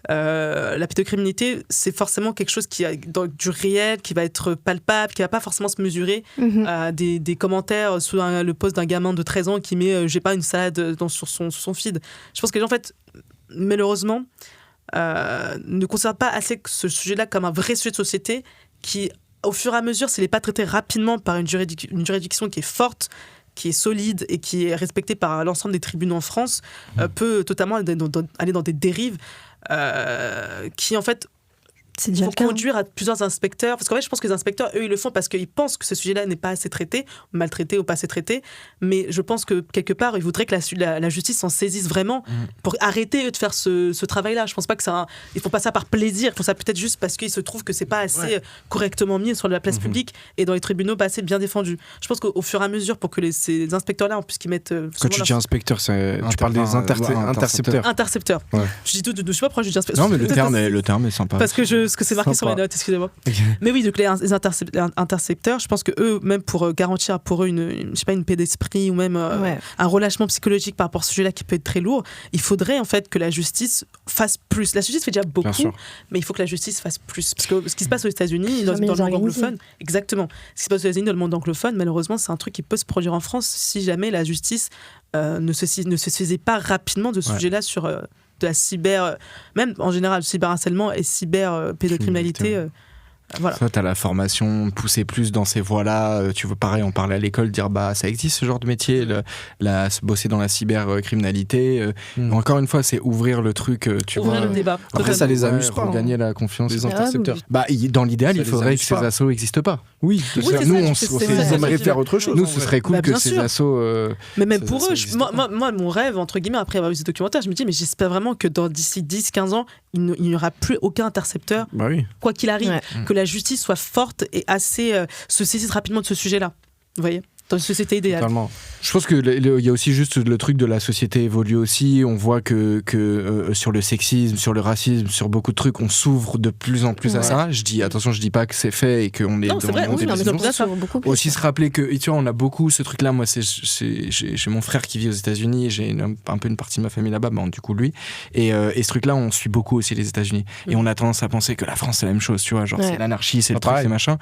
S2: la pédocriminalité, c'est forcément quelque chose qui a du réel, qui va être palpable, qui va pas forcément se mesurer à des commentaires sous le post d'un gamin de 13 ans qui met j'ai pas une salade sur son feed. Je pense que les gens, en fait, malheureusement, ne considèrent pas assez ce sujet-là comme un vrai sujet de société qui, au fur et à mesure, s'il n'est pas traité rapidement par une juridiction qui est forte, qui est solide et qui est respectée par l'ensemble des tribunaux en France, peut totalement aller dans des dérives qui, en fait, vont conduire à plusieurs inspecteurs. Parce qu'en fait, je pense que les inspecteurs, eux, ils le font parce qu'ils pensent que ce sujet-là n'est pas assez traité, maltraité ou pas assez traité. Mais je pense que, quelque part, ils voudraient que la justice s'en saisisse vraiment pour arrêter, eux, de faire ce travail-là. Je pense pas que ils font pas ça par plaisir. Ils font ça peut-être juste parce qu'il se trouve que c'est pas assez correctement mis sur la place publique et dans les tribunaux, pas assez bien défendu. Je pense qu'au fur et à mesure, pour que ces inspecteurs-là, en plus, qu'ils mettent...
S4: Quand tu dis inspecteur, tu parles des intercepteurs.
S2: Intercepteurs.
S4: Ouais.
S2: Je dis tout, je sais pas pourquoi je dis inspecteur.
S3: Non, mais le terme est sympa.
S2: Parce que c'est marqué sur mes notes, excusez-moi. Okay. Mais oui, donc les intercepteurs, je pense que eux, même pour garantir pour eux une paix d'esprit ou même un relâchement psychologique par rapport à ce sujet-là qui peut être très lourd, il faudrait en fait que la justice fasse plus. La justice fait déjà beaucoup, mais il faut que la justice fasse plus. Parce que ce qui se passe aux États-Unis, dans le monde anglophone, exactement. Ce qui se passe aux États-Unis dans le monde anglophone, malheureusement, c'est un truc qui peut se produire en France si jamais la justice ne se saisait pas rapidement de ce sujet-là sur de la même en général, cyberharcèlement et cyberpédocriminalité. Voilà.
S3: Ça, t'as la formation, pousser plus dans ces voies-là. Tu veux, pareil, en parler à l'école, dire ça existe ce genre de métier, bosser dans la cybercriminalité. Encore une fois, c'est ouvrir le truc,
S2: ouvrir le débat.
S4: Après, ça les amuse pas.
S3: Pour gagner la confiance
S4: des intercepteurs.
S3: Dans l'idéal, il faudrait que ces assos n'existent pas.
S4: Oui, nous, on aimerait faire autre chose.
S3: Nous, ce serait cool que ces assos.
S2: Mais même pour eux, moi, mon rêve, entre guillemets, après avoir vu ce documentaire, je me dis, mais j'espère vraiment que d'ici 10-15 ans, il n'y aura plus aucun intercepteur, quoi qu'il arrive, que la justice soit forte et assez se saisisse rapidement de ce sujet-là. Vous voyez ? Dans une société idéale.
S3: Totalement. Je pense qu'il y a aussi juste le truc de la société évolue aussi. On voit que sur le sexisme, sur le racisme, sur beaucoup de trucs, on s'ouvre de plus en plus à ça. Je dis pas que c'est fait et qu'on est dans le monde des aussi se rappeler que, tu vois, on a beaucoup ce truc-là. Moi, j'ai mon frère qui vit aux États-Unis et j'ai un peu une partie de ma famille là-bas, du coup, lui. Et ce truc-là, on suit beaucoup aussi les États-Unis. Et on a tendance à penser que la France, c'est la même chose, tu vois. Genre, c'est l'anarchie, c'est le truc, c'est machin.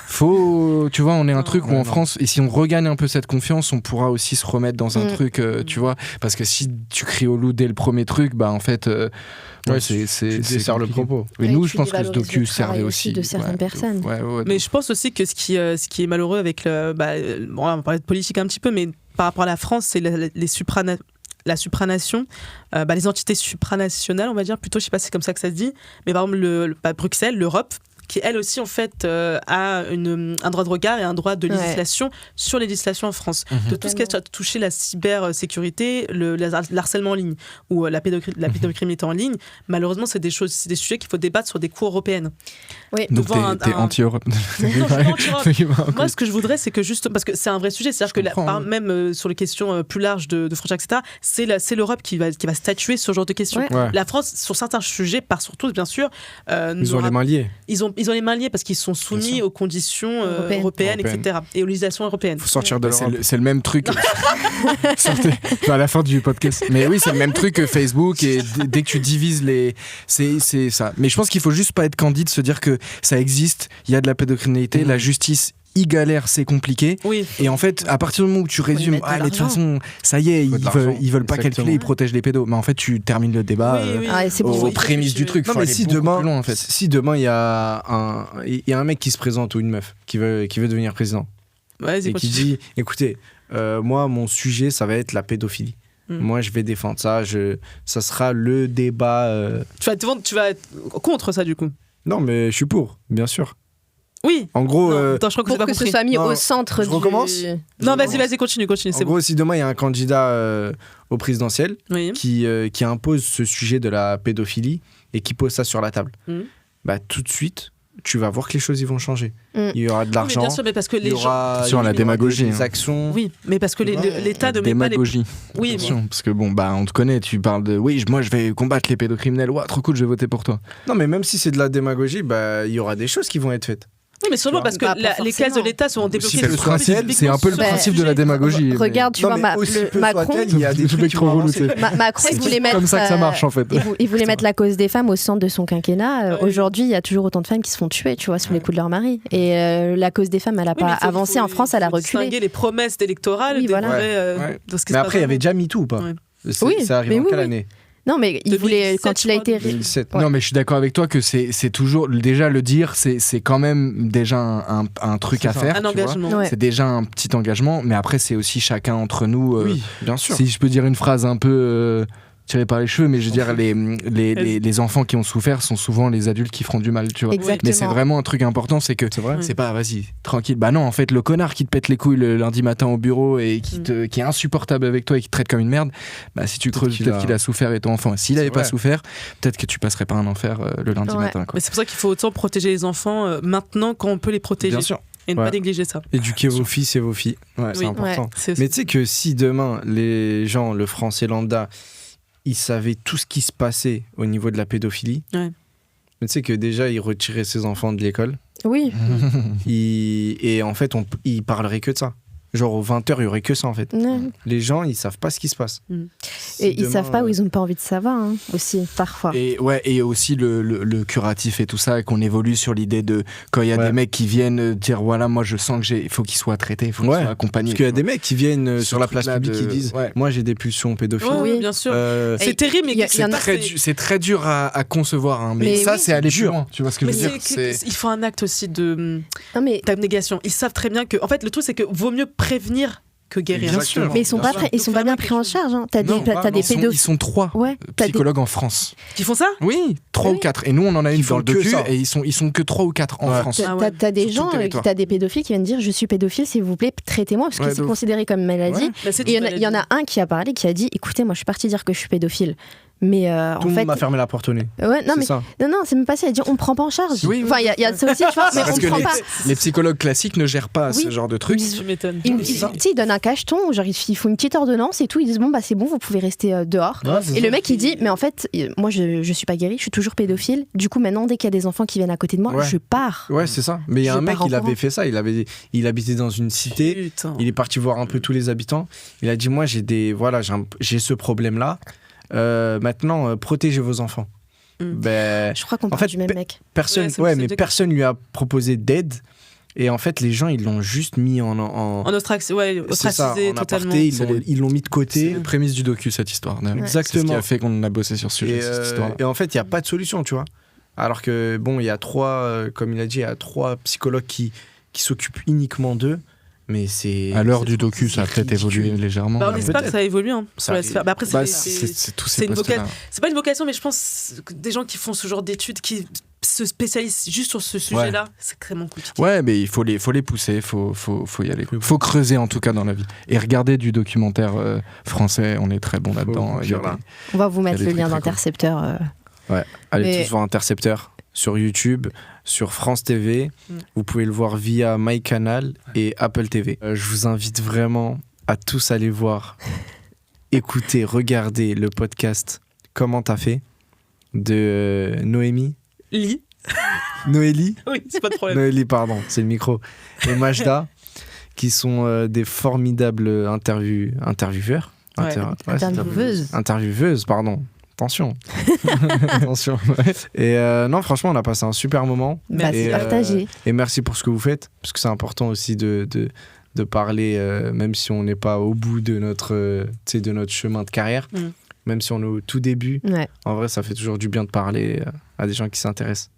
S3: Tu vois, on est un truc où en France, et si on regagne un peu cette confiance, on pourra aussi se remettre dans un truc, tu vois, parce que si tu cries au loup dès le premier truc, en fait, c'est
S4: le propos.
S3: Et nous, je pense que ce docu servait aussi
S1: de certaines personnes.
S2: Mais je pense aussi que ce qui est malheureux avec on va parler de politique un petit peu, mais par rapport à la France, c'est la supranation, les entités supranationales, on va dire, plutôt, je sais pas si c'est comme ça que ça se dit, mais par exemple Bruxelles, l'Europe, qui elle aussi en fait a un droit de regard et un droit de législation sur les législations en France. De tout ce qui a touché la cybersécurité, l'harcèlement en ligne ou la pédocriminalité en ligne, malheureusement c'est des sujets qu'il faut débattre sur des cours européennes.
S3: Oui. Donc t'es anti-Europe.
S2: Moi ce que je voudrais c'est que juste, parce que c'est un vrai sujet, c'est-à-dire que même sur les questions plus larges de frontières, etc., c'est l'Europe qui va statuer sur ce genre de questions. La France sur certains sujets, pas sur tous bien sûr,
S4: ils ont les mains liées.
S2: Ils ont les mains liées parce qu'ils sont soumis aux conditions européennes, etc. et aux législations européennes.
S4: Faut sortir de l'Europe.
S3: C'est le même truc. À la fin du podcast. Mais oui, c'est le même truc que Facebook, et dès que tu divises c'est ça. Mais je pense qu'il faut juste pas être candide, se dire que ça existe, il y a de la pédocriminalité, la justice ils galèrent, c'est compliqué. Et en fait, à partir du moment où tu résumes, de toute façon, ça y est, ils veulent pas calculer, ils protègent les pédos. Mais en fait, tu termines le débat aux prémices du truc.
S4: Non, mais si demain il y a un mec qui se présente ou une meuf qui veut devenir président et qui dit, écoutez, moi mon sujet ça va être la pédophilie. Moi je vais défendre ça, ça sera le débat.
S2: Tu vas être contre ça du coup?
S4: Non, mais je suis pour, bien sûr.
S2: Oui.
S4: En gros,
S2: attends, je crois que
S1: pour que ce soit mis au centre
S4: je recommence.
S2: Non, vas-y, continue.
S4: En gros, si demain il y a un candidat au présidentiel qui impose ce sujet de la pédophilie et qui pose ça sur la table, bah tout de suite, tu vas voir que les choses ils vont changer. Il y aura de l'argent.
S2: Oui, bien sûr, mais parce que les gens.
S3: Sur la démagogie.
S4: Des actions.
S2: Oui, mais parce que l'État ne met pas les.
S3: Oui, attention, parce que on te connaît, tu parles de moi je vais combattre les pédocriminels, trop cool, je vais voter pour toi.
S4: Non, mais même si c'est de la démagogie, il y aura des choses qui vont être faites.
S2: Oui, mais sûrement parce que les caisses de l'État sont débloquées.
S3: C'est un peu le principe de la démagogie.
S1: Regarde, tu vois, Macron,
S4: il y a des trucs
S1: Macron, il voulait mettre.
S3: Comme ça que ça marche en fait.
S1: Il voulait mettre la cause des femmes au centre de son quinquennat. Aujourd'hui, il y a toujours autant de femmes qui se font tuer, tu vois, sous les coups de leur mari. Et la cause des femmes, elle n'a pas avancé en France, elle a reculé.
S2: Distinguer les promesses électorales
S1: de
S2: ce qui se passe.
S4: Mais après, il y avait déjà MeToo ou pas?
S1: Oui,
S4: ça arrive en quelle année?
S1: Non, mais il voulait, quand il a été...
S4: 2007.
S3: Non, mais je suis d'accord avec toi que c'est toujours... Déjà, le dire, c'est quand même déjà un truc à faire.
S2: Un engagement.
S3: C'est déjà un petit engagement, mais après, c'est aussi chacun entre nous...
S4: oui, bien sûr.
S3: Si je peux dire une phrase un peu... tiré par les cheveux, mais je veux dire, les enfants qui ont souffert sont souvent les adultes qui feront du mal, tu vois.
S1: Exactement.
S3: Mais c'est vraiment un truc important, c'est que c'est pas, vas-y, tranquille. Bah non, en fait, le connard qui te pète les couilles le lundi matin au bureau et qui est insupportable avec toi et qui te traite comme une merde, bah si tu creuses, peut-être qu'il a souffert et ton enfant. S'il avait pas souffert, peut-être que tu passerais pas un enfer le lundi matin. Quoi.
S2: Mais c'est pour ça qu'il faut autant protéger les enfants maintenant quand on peut les protéger.
S4: Bien sûr.
S2: Et ne pas négliger ça.
S4: Éduquer vos fils et vos filles, c'est important. Mais tu sais que si demain, les gens, le français lambda, ils savaient tout ce qui se passait au niveau de la pédophilie. Mais tu sais que déjà, ils retiraient ses enfants de l'école.
S1: Oui.
S4: Et en fait, ils parleraient que de ça. Genre, aux 20h, il y aurait que ça, en fait. Les gens, ils savent pas ce qui se passe.
S1: Et ils savent pas ou ils ont pas envie de savoir, aussi, parfois.
S3: Et aussi le curatif et tout ça, qu'on évolue sur l'idée de quand il y a des mecs qui viennent dire voilà, moi je sens que il faut qu'ils soient traités, il faut qu'ils soient accompagnés.
S4: Parce qu'il y a des mecs qui viennent sur la place publique qui disent moi j'ai des pulsions pédophiles.
S2: Oui, bien sûr. C'est terrible, mais
S3: c'est très dur à concevoir. Mais ça, c'est aller plus loin. Tu vois ce que je veux dire?
S2: Il faut un acte aussi d'abnégation. Ils savent très bien que. En fait, le truc, c'est que vaut mieux prévenir que guérir.
S3: Bien sûr.
S1: Mais ils sont pas bien pris en charge. T'as des pédophiles.
S3: Ils sont 3 psychologues en France.
S2: Qui font ça?
S3: Oui, 3 ou 4. Et nous, on en a une dans le docu et ils sont que 3 ou 4 en France.
S1: T'as des gens, t'as des pédophiles qui viennent dire je suis pédophile, s'il vous plaît, traitez-moi, parce que c'est considéré comme maladie. Et il y en a un qui a parlé, qui a dit écoutez, moi je suis parti dire que je suis pédophile. Mais
S4: tout le monde m'a fermé la porte au nez.
S1: Non, c'est même pas ça. Il dit on prend pas en charge. Enfin, il y a ça aussi, tu vois. Mais
S3: parce que les psychologues classiques ne gèrent pas ce genre de trucs.
S2: Tu m'étonnes.
S1: Ils donnent un cacheton, genre ils font une petite ordonnance et tout. Ils disent bon bah c'est bon, vous pouvez rester dehors. Et le mec il dit mais en fait moi je suis pas guéri, je suis toujours pédophile. Du coup maintenant dès qu'il y a des enfants qui viennent à côté de moi, je pars.
S4: Ouais c'est ça. Mais il y a un mec il avait fait ça. Il habitait dans une cité. Il est parti voir un peu tous les habitants. Il a dit moi j'ai ce problème là. Maintenant, protégez vos enfants.
S1: Je crois qu'on parle du même mec.
S4: Personne lui a proposé d'aide. Et en fait, les gens, ils l'ont juste mis en
S2: ostracisé totalement.
S4: Ils l'ont mis de côté.
S3: C'est la prémisse du docu, cette histoire.
S4: Exactement.
S3: C'est ce qui a fait qu'on a bossé sur ce sujet, cette histoire.
S4: Et en fait, il n'y a pas de solution, tu vois. Alors que, bon, il y a 3, comme il a dit, il y a 3 psychologues qui s'occupent uniquement d'eux. Mais c'est
S3: à l'heure du docu, ça a peut-être évolué légèrement.
S2: On espère que ça évolue sur la sphère. Après,
S3: c'est
S2: une vocation. C'est pas une vocation, mais je pense que des gens qui font ce genre d'études, qui se spécialisent juste sur ce sujet-là, c'est extrêmement compliqué.
S3: Ouais, mais il faut les pousser, faut y aller. Faut creuser en tout cas dans la vie. Et regarder du documentaire français, on est très bon là-dedans.
S1: On va vous mettre le lien d'Intercepteur.
S4: Allez tous voir Intercepteur sur YouTube, sur France TV. Vous pouvez le voir via MyCanal et Apple TV. Je vous invite vraiment à tous aller voir, écouter, regarder le podcast Comment t'as fait de Noémie. Noélie.
S2: Oui, c'est pas de problème.
S4: Noélie, pardon, c'est le micro. Et Majda, qui sont des formidables intervieweurs. Intervieweuses, pardon. Attention. Et non, franchement, on a passé un super moment.
S1: Merci partagé.
S4: Et merci pour ce que vous faites, parce que c'est important aussi de parler, même si on n'est pas au bout de notre chemin de carrière, même si on est au tout début. En vrai, ça fait toujours du bien de parler à des gens qui s'intéressent.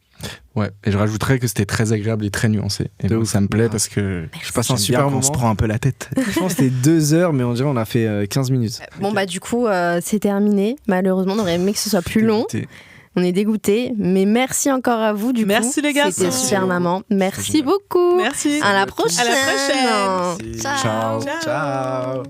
S3: Ouais, et je rajouterais que c'était très agréable et très nuancé. Et donc, ça me plaît parce que je passe un super moment. On se prend un peu la tête.
S4: Je pense que c'était 2 heures, mais on dirait on a fait 15 minutes.
S1: Bon, bah, du coup, c'est terminé. Malheureusement, on aurait aimé que ce soit plus long. On est dégoûtés, mais merci encore à vous du coup.
S2: Merci les garçons.
S1: C'était super maman. Merci beaucoup.
S2: Merci.
S1: À la prochaine.
S2: À la prochaine.
S4: Ciao. Ciao.